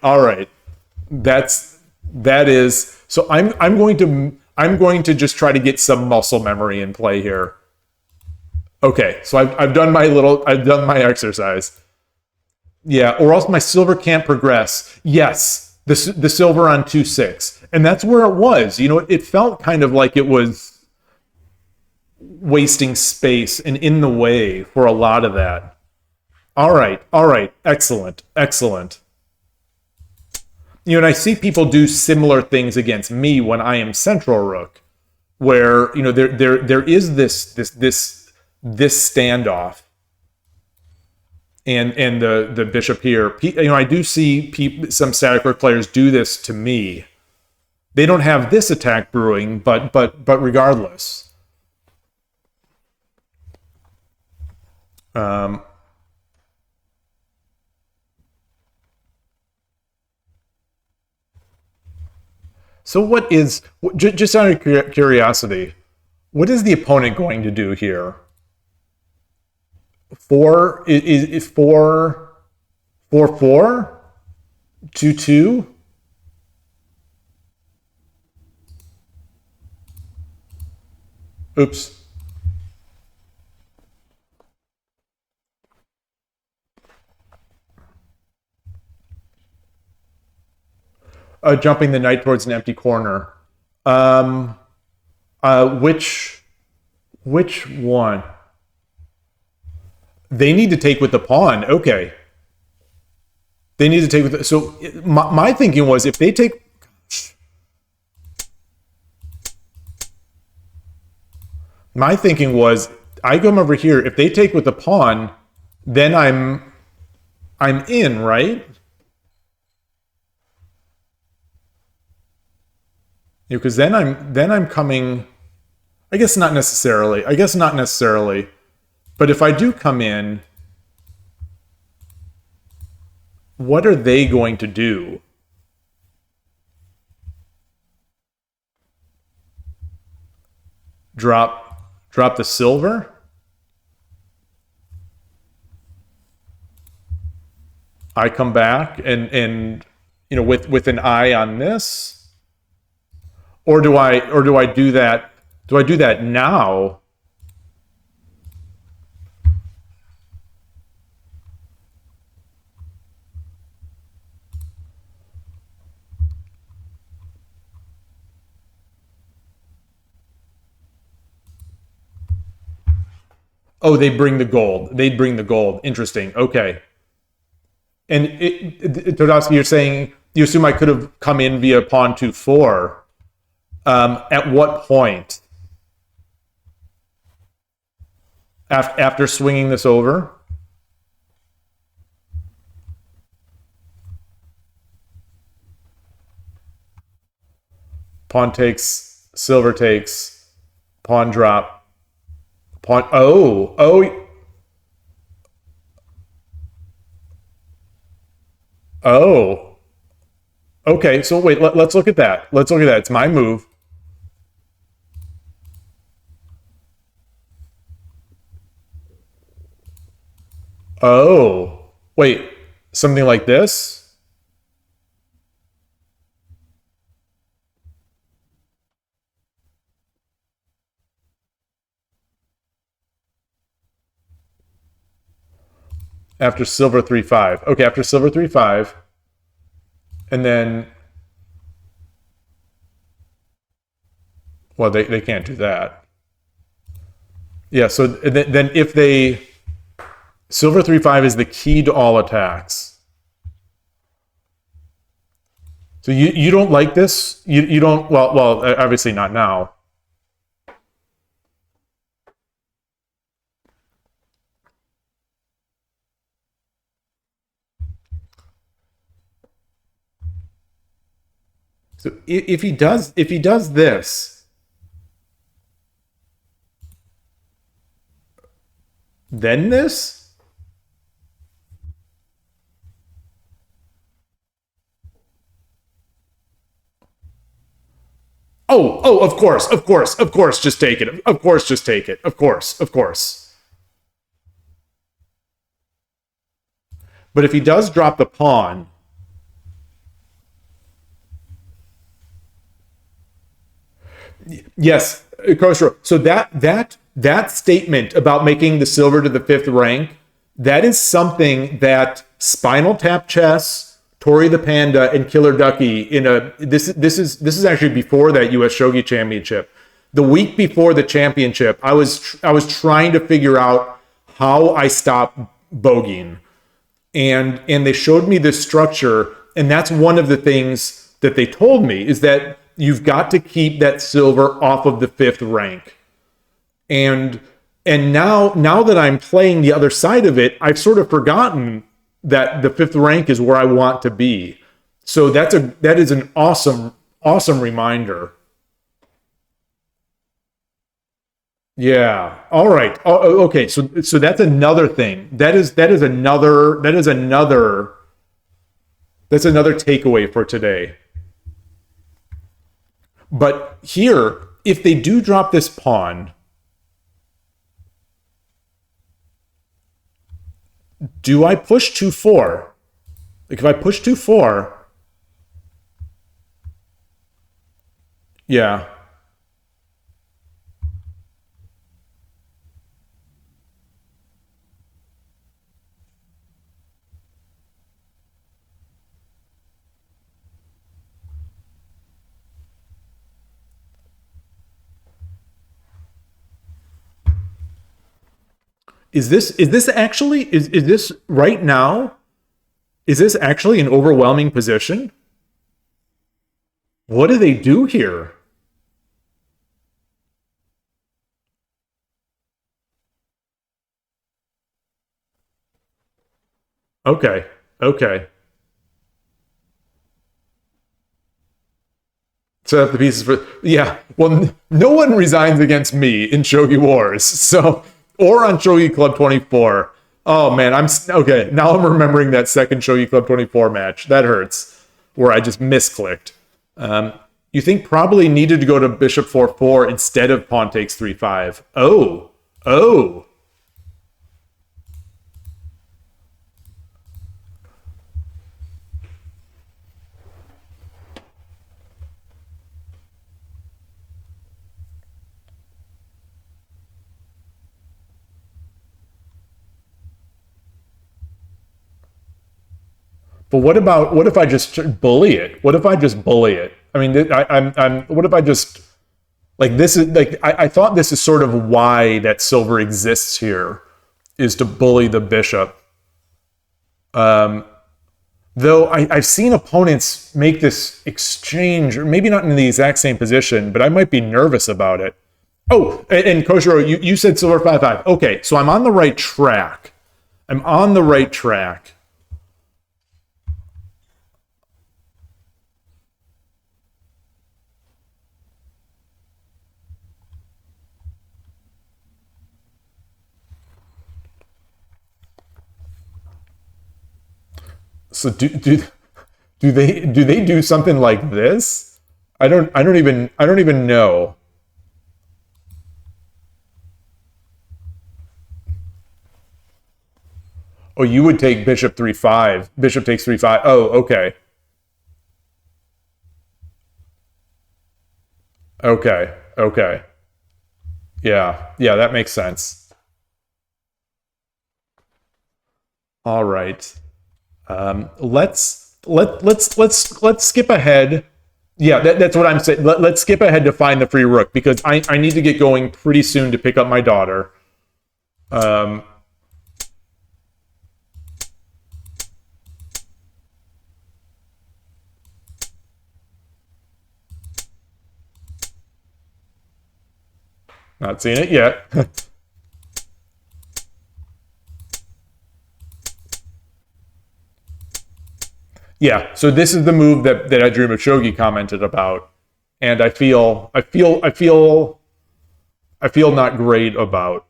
That is. So I'm going to just try to get some muscle memory in play here. Okay, so I've done my exercise. Yeah, or else my silver can't progress. Yes, the silver on 2-6, and that's where it was. It felt kind of like it was wasting space and in the way for a lot of that. All right, excellent. And I see people do similar things against me when I am central rook, where there is this standoff. And the bishop here, I do see some static rook players do this to me. They don't have this attack brewing, but regardless. So what is, just out of curiosity, what is the opponent going to do here? Four is 4-4 2-2. Oops. Jumping the knight towards an empty corner. Which one? They need to take with the pawn. Okay. They need to take with the, so my thinking was if they take, my thinking was I come over here. If they take with the pawn, then I'm in, right? Because then I'm coming. I guess not necessarily. But if I do come in, what are they going to do? Drop the silver? I come back and with an eye on this? Or do I do that? Do I do that now? Oh, they bring the gold. They'd bring the gold. Interesting. Okay. And Todowski, you're saying you assume I could have come in via pawn 2-4. At what point? After swinging this over? Pawn takes, silver takes, pawn drop, pawn. Oh. Okay, so wait, let's look at that. It's my move. Oh, wait, something like this? After silver 3-5. Okay, after silver 3-5. And then, well, they can't do that. Yeah, so then if they, silver 3-5 is the key to all attacks. So you don't like this? You don't, well, obviously not now. So if he does this, then this? Oh, of course, just take it. Of course, just take it. Of course. But if he does drop the pawn, yes, Kosher. So that statement about making the silver to the 5th rank, that is something that Spinal Tap Chess, Tori the Panda, and Killer Ducky this is actually before that U.S. Shogi Championship. The week before the championship, I was trying to figure out how I stop bogeying, and they showed me this structure, and that's one of the things that they told me is that you've got to keep that silver off of the 5th rank. And now that I'm playing the other side of it, I've sort of forgotten that the 5th rank is where I want to be. So that is an awesome reminder. Yeah. All right. Oh, okay. So that's another thing. That's another takeaway for today. But here, if they do drop this pawn, do I push 2-4? Like if I push 2-4, yeah. Is this actually is this right now? Is this actually an overwhelming position? What do they do here? Okay. Okay. Set up the pieces for yeah. Well, no one resigns against me in Shogi Wars, so or on Shogi Club 24. Oh man, I'm okay. Now I'm remembering that second Shogi Club 24 match. That hurts, where I just misclicked. You think probably needed to go to Bishop 4-4 instead of Pawn takes 3-5. Oh, oh. But what if I just bully it? What if I just bully it? I mean, I'm. What if I just like this is like I thought this is sort of why that silver exists here, is to bully the bishop. Though I've seen opponents make this exchange, or maybe not in the exact same position, but I might be nervous about it. Oh, and Koshiro, you said silver 5-5. Okay, so I'm on the right track. I'm on the right track. So do they do something like this? I don't even know. Oh, you would take bishop 3-5. Bishop takes 3-5. Oh, okay. Okay. Okay. Yeah. Yeah, that makes sense. All right. Let's skip ahead. Yeah, that's what I'm saying. Let's skip ahead to find the free rook because I need to get going pretty soon to pick up my daughter. Um, Not seen it yet. Yeah, so this is the move that I Dream of Shogi commented about, and I feel not great about.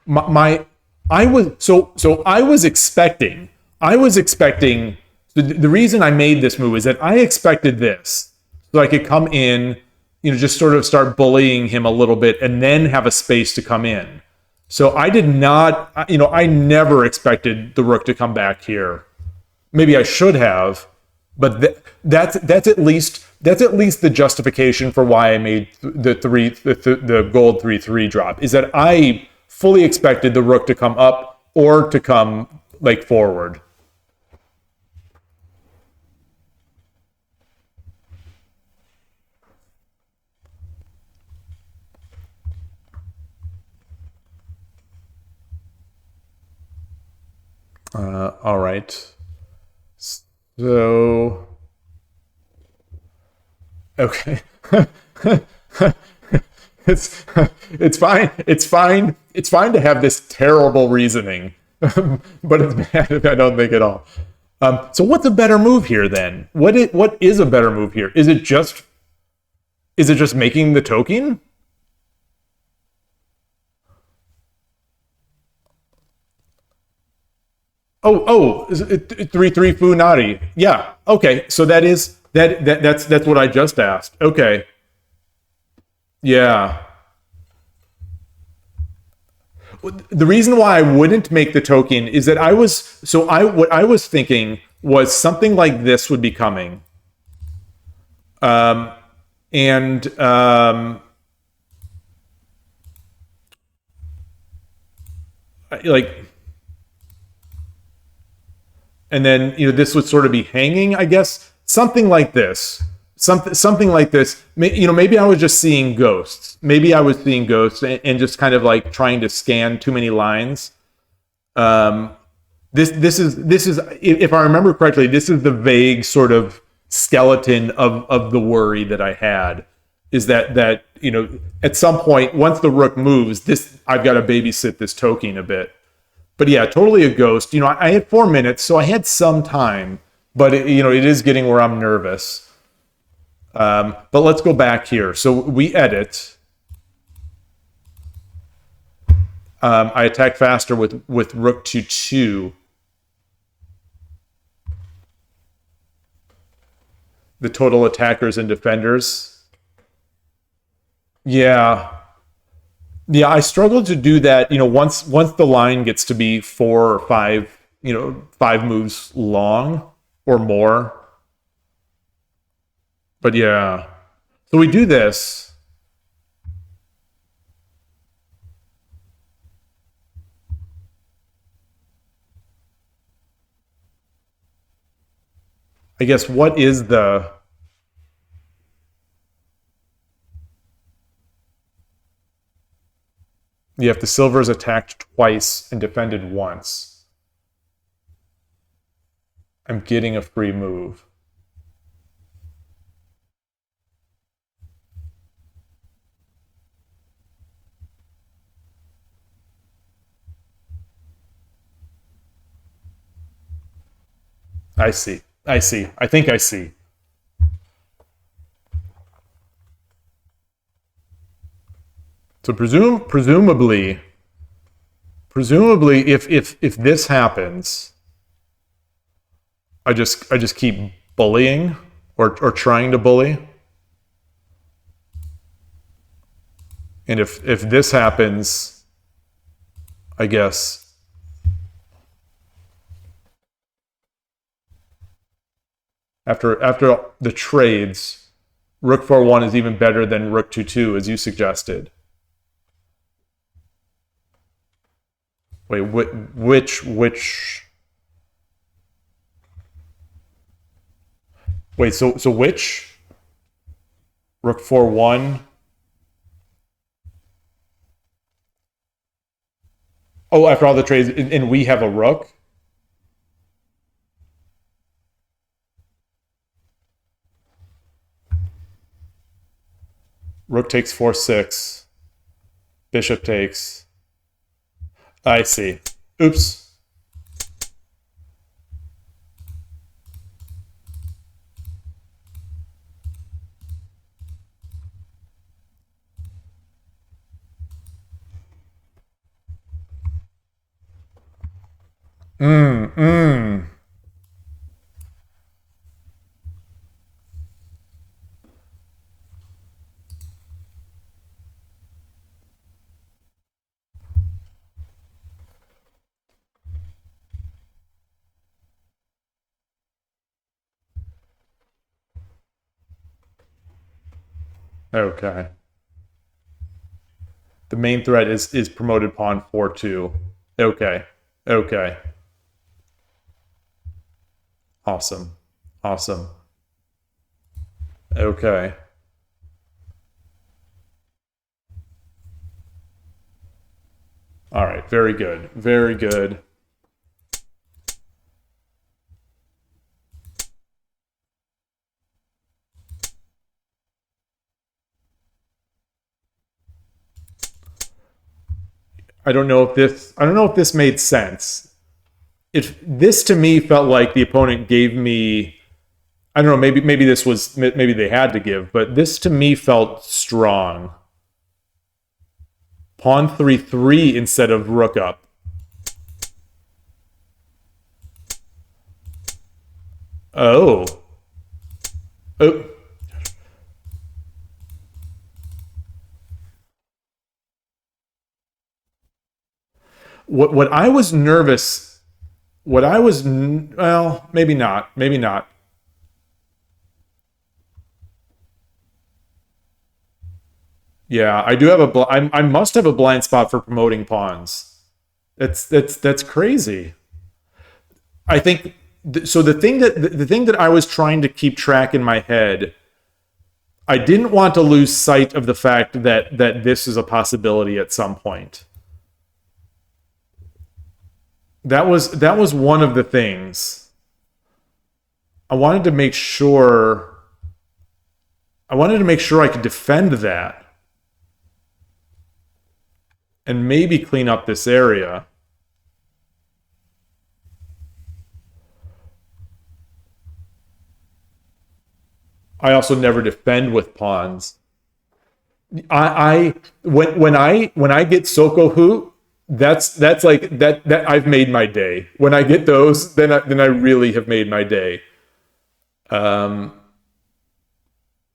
My I was expecting the reason I made this move is that I expected this so I could come in, just sort of start bullying him a little bit and then have a space to come in. So I did not, I never expected the rook to come back here. Maybe I should have, but that's at least the justification for why I made the gold 3-3 drop, is that I fully expected the rook to come up or to come like forward. All right. So, okay. it's it's fine. It's fine. It's fine to have this terrible reasoning, but it's bad if I don't think at all. So what's a better move here then? What is a better move here? Is it just making the token? is it 3-3 Funari. Yeah. Okay. So that's what I just asked. Okay. Yeah. The reason why I wouldn't make the token is that what I was thinking was something like this would be coming. And like, and then this would sort of be hanging, I guess, something like this, something like this. Maybe I was just seeing ghosts. Maybe I was seeing ghosts and just kind of like trying to scan too many lines. This is if I remember correctly, this is the vague sort of skeleton of the worry that I had, is that at some point once the rook moves, I've got to babysit this token a bit. But yeah, totally a ghost. I had 4 minutes, so I had some time, but it is getting where I'm nervous. But let's go back here. So we edit. I attack faster with rook to 2. The total attackers and defenders. Yeah. Yeah, I struggled to do that, once the line gets to be 4 or 5, 5 moves long or more. But yeah. So we do this. I guess what is the... Yeah, if the silver's attacked twice and defended once, I'm getting a free move. I see. I think I see. So presumably, if this happens, I just keep bullying or trying to bully. And if this happens, I guess after the trades, rook 4-1 is even better than rook 2-2, as you suggested. Wait, which? Wait, so which? Rook 4-1. Oh, after all the trades, and we have a rook. Rook takes 4-6. Bishop takes. I see. Oops. Okay. The main threat is promoted pawn 4-2. Okay. Awesome. Okay. All right. Very good. I don't know if this made sense. This to me felt like the opponent gave me, I don't know, maybe they had to give, but this to me felt strong. Pawn 3-3 instead of rook up. Oh. Oh. What I was nervous, what I was, well, maybe not, maybe not. Yeah, I do have I must have a blind spot for promoting pawns. That's crazy. I think so. The thing that I was trying to keep track in my head, I didn't want to lose sight of the fact that this is a possibility at some point. That was one of the things. I wanted to make sure I could defend that and maybe clean up this area. I also never defend with pawns. When I get Sokohu, that's like that I've made my day. When I get those, then I really have made my day. Um,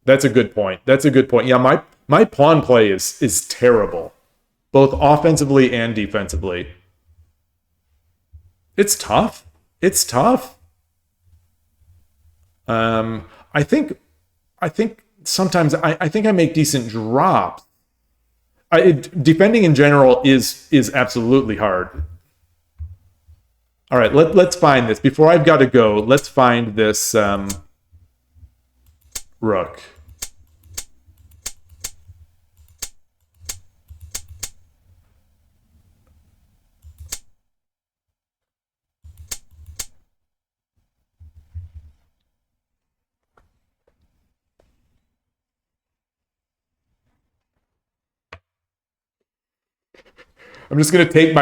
that's a good point. That's a good point. Yeah, my pawn play is terrible, both offensively and defensively. It's tough. It's tough. Um, I think I think sometimes I think I make decent drops. Defending in general is absolutely hard. All right, let's find this before I've got to go. Let's find this rook. I'm just gonna take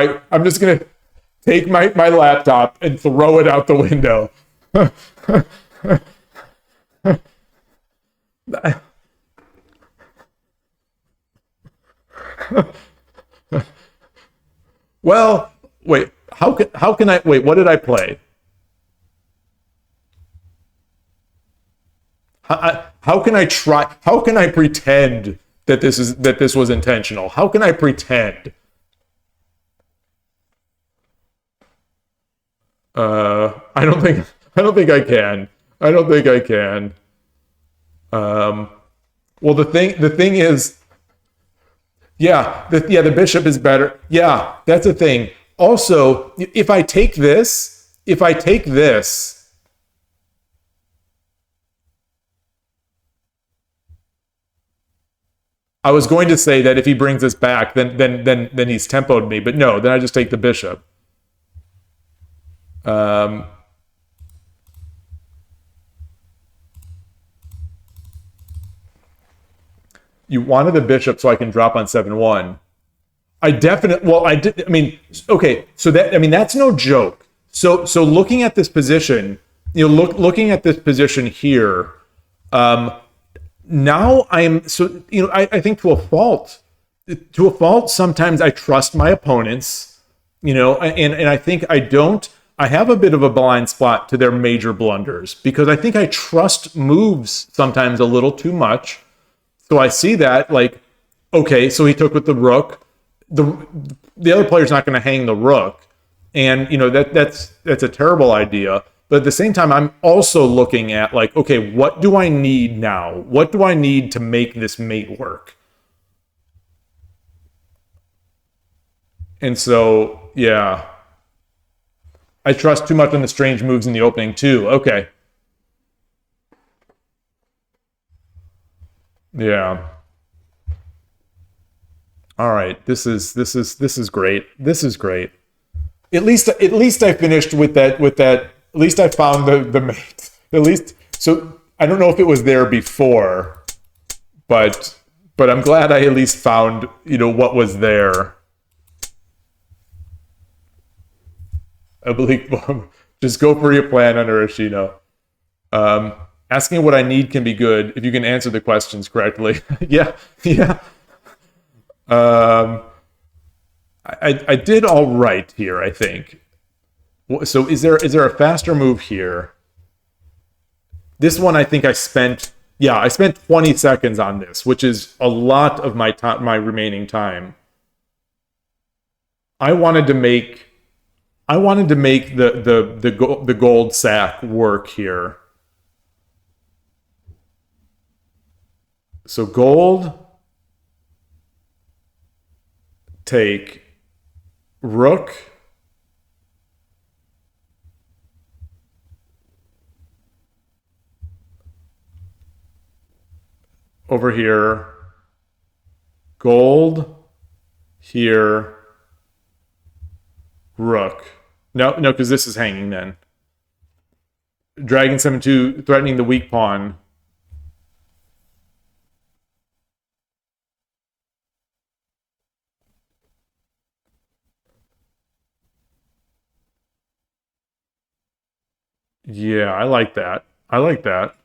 my laptop and throw it out the window. Well, wait. How can I wait? What did I play? How can I try? How can I pretend that this was intentional? How can I pretend? I don't think I can. I don't think I can. Um, well, the thing is, yeah, the bishop is better. Yeah, that's a thing. Also, if I take this, I was going to say that if he brings this back, then he's tempoed me. But no, then I just take the bishop. Um, you wanted the bishop so I can drop on 7-1. I definitely, well, I did. I mean, okay, so that's no joke. So looking at this position, looking at this position here, um, now I'm so I think to a fault, sometimes I trust my opponents, and I think I have a bit of a blind spot to their major blunders because I think I trust moves sometimes a little too much. So I see that, like, okay, so he took with the rook. The other player's not going to hang the rook, and that's a terrible idea. But at the same time, I'm also looking at, like, okay, what do I need now? What do I need to make this mate work? And so, yeah, I trust too much on the strange moves in the opening too. Okay, yeah. All right, this is great. This is great. At least I finished with that. At least I found the mate. At least, so I don't know if it was there before, but I'm glad I at least found what was there. I believe just go for your plan under Ashino. Um, Asking what I need can be good if you can answer the questions correctly. Yeah, yeah. Um, I did all right here, I think. So is there a faster move here? This one, I think I spent, yeah, I spent 20 seconds on this, which is a lot of my time, my remaining time. I wanted to make, the gold sack work here. So gold, take, rook, over here, gold, here, rook. No, because this is hanging then. Dragon 7-2, threatening the weak pawn. Yeah, I like that. I like that.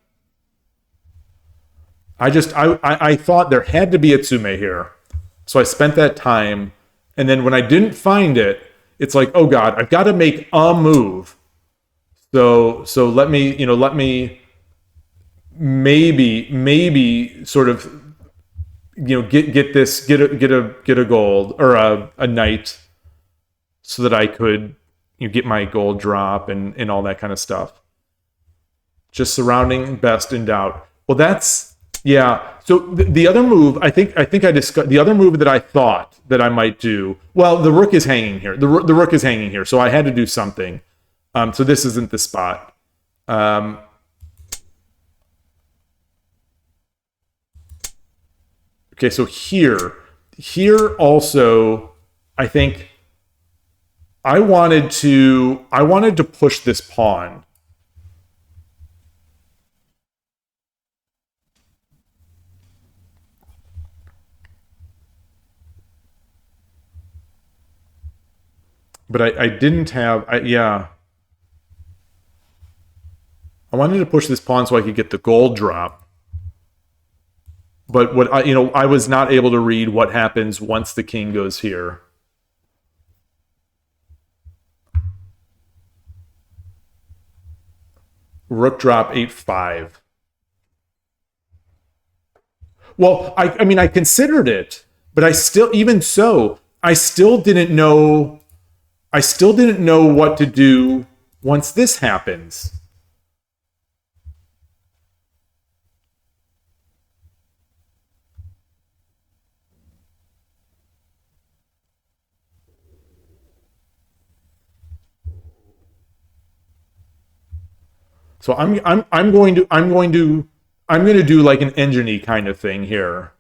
I thought there had to be a Tsume here. So I spent that time. And then when I didn't find it, it's like, oh God, I've got to make a move. So let me, let me maybe sort of, get a gold or a knight so that I could get my gold drop and all that kind of stuff. Just surrounding best in doubt. Well, that's, yeah. So the other move, I think I discussed the other move that I thought that I might do. Well, the rook is hanging here. The rook is hanging here, so I had to do something. So this isn't the spot. Okay, so here also, I think I wanted to push this pawn. But I didn't have, yeah. I wanted to push this pawn so I could get the gold drop. But I was not able to read what happens once the king goes here. Rook drop 8-5. Well, I mean, I considered it, but I still didn't know. I still didn't know what to do once this happens. So I'm going to do like an engine-y kind of thing here.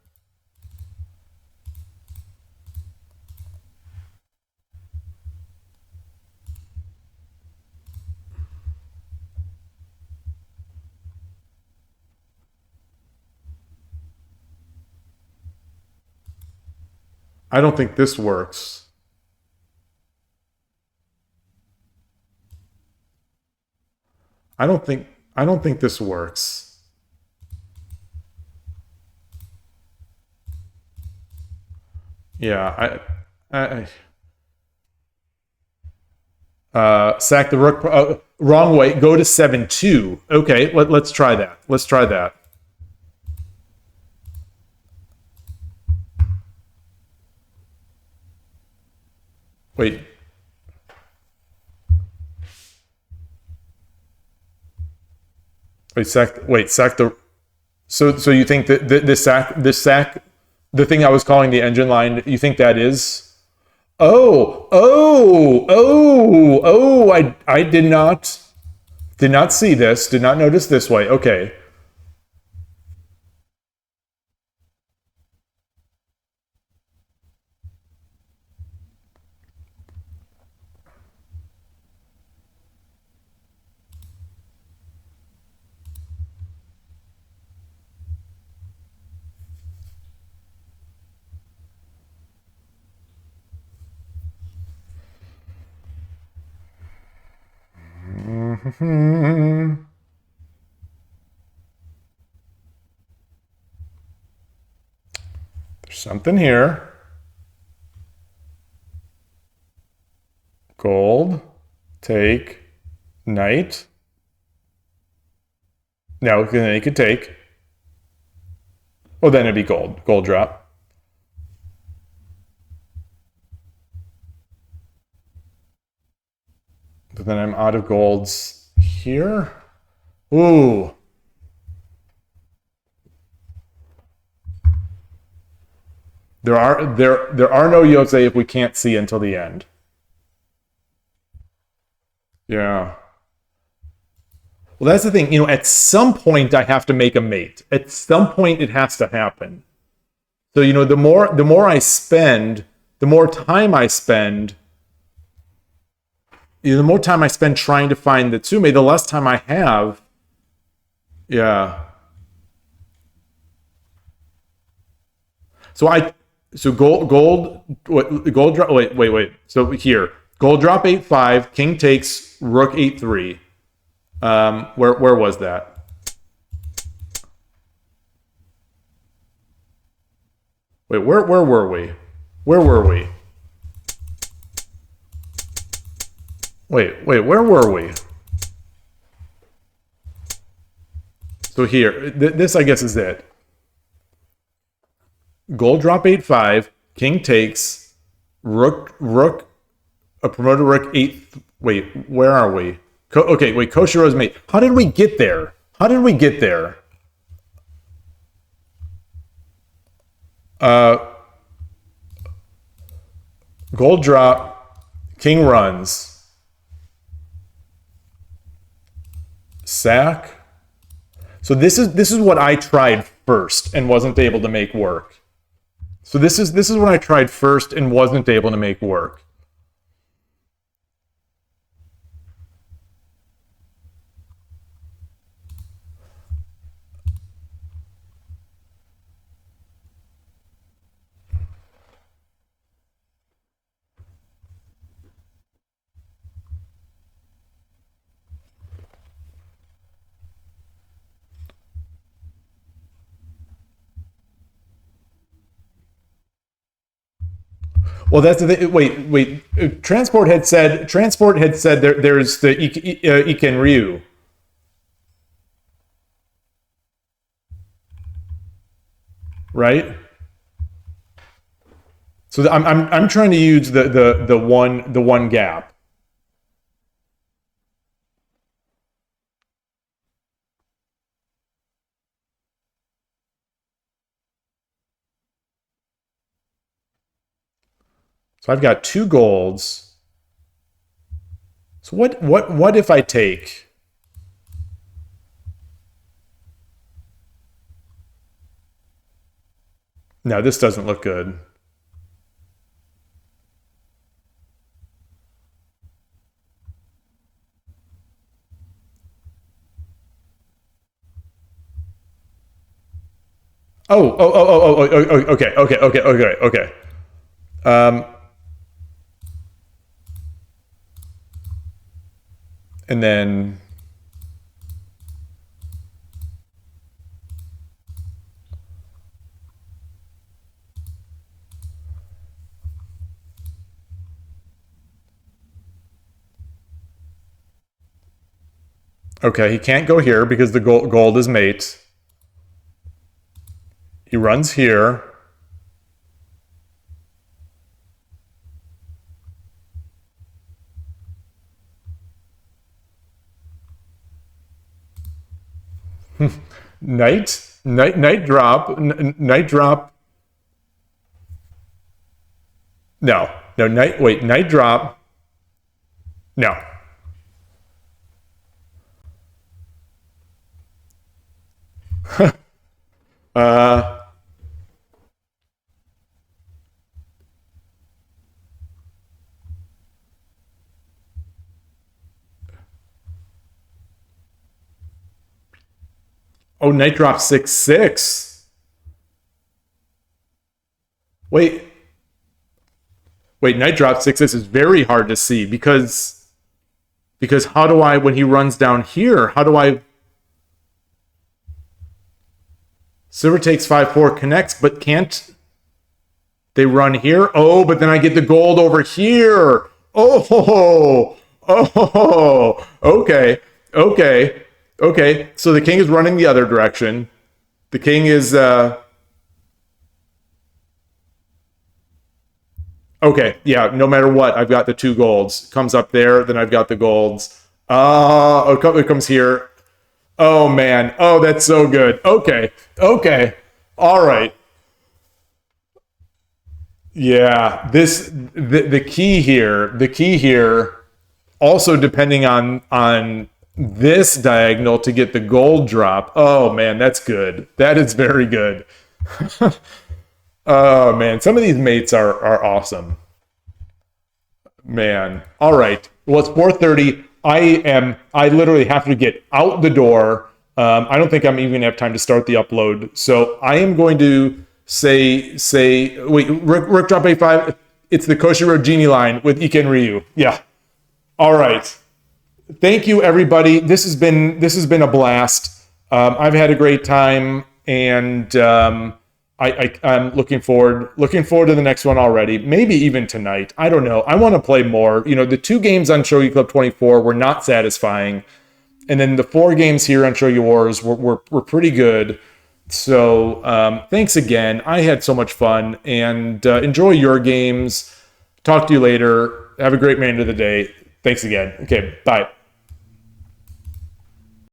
I don't think this works. I don't think this works. Yeah, sack the rook. Wrong way. Go to 7-2. Okay, let's try that. Let's try that. Wait. Sack the. So you think that this sack, the thing I was calling the engine line, you think that is? Oh! I did not see this. Did not notice this way. Okay. There's something here. Gold, take, knight. Now then he could take. Oh, then it'd be gold. Gold drop. But then I'm out of golds here. Ooh. There are no Yosei if we can't see until the end. Yeah. Well, that's the thing. You know, at some point I have to make a mate. At some point it has to happen. So, you know, the more I spend, the more time I spend, you know, the more time I spend trying to find the Tsume, the less time I have. Yeah. So gold drop. Wait. So here, gold drop 8-5. King takes rook 8-3. Where was that? Wait, where were we? Where were we? Wait, where were we? So here, this I guess is it. Gold drop 8-5. King takes rook. A promoted rook 8. Wait, where are we? Okay, wait. Koshiro's mate. How did we get there? Gold drop. King runs. Sack. So this is what I tried first and wasn't able to make work. So this is what I tried first and wasn't able to make work. Well, that's the thing. Wait. Transport had said there's the Iken Ryu. Right? So I'm trying to use the one gap. So I've got 2 golds. So what if I take? No, this doesn't look good. Oh, okay. And then okay, he can't go here because the gold is mate. He runs here. Night drop. No, night drop. No. Oh, night drop 6-6. Wait, night drop 6-6 is very hard to see because how do I, when he runs down here, how do I? Silver takes 5-4, connects, but can't they run here? Oh, but then I get the gold over here. Oh, okay. Okay, so the king is running the other direction. The king is okay, yeah, no matter what, I've got the 2 golds. Comes up there, then I've got the golds. It comes here. Oh man. Oh, that's so good. Okay. Okay. All right. Yeah, the key here also depending on this diagonal to get the gold drop. Oh man, that's good. That is very good. Oh man, some of these mates are awesome. Man. All right. Well, it's 4:30. I literally have to get out the door. I don't think I'm even gonna have time to start the upload. So I am going to wait, Rick drop A5. It's the Koshiro Genie line with Iken Ryu. Yeah. All right. Thank you, everybody. This has been a blast. I've had a great time, and I'm looking forward to the next one already. Maybe even tonight. I don't know. I want to play more. The 2 games on Shogi Club 24 were not satisfying, and then the 4 games here on Shogi Wars were pretty good. So thanks again. I had so much fun, and enjoy your games. Talk to you later. Have a great remainder of the day. Thanks again. Okay, bye.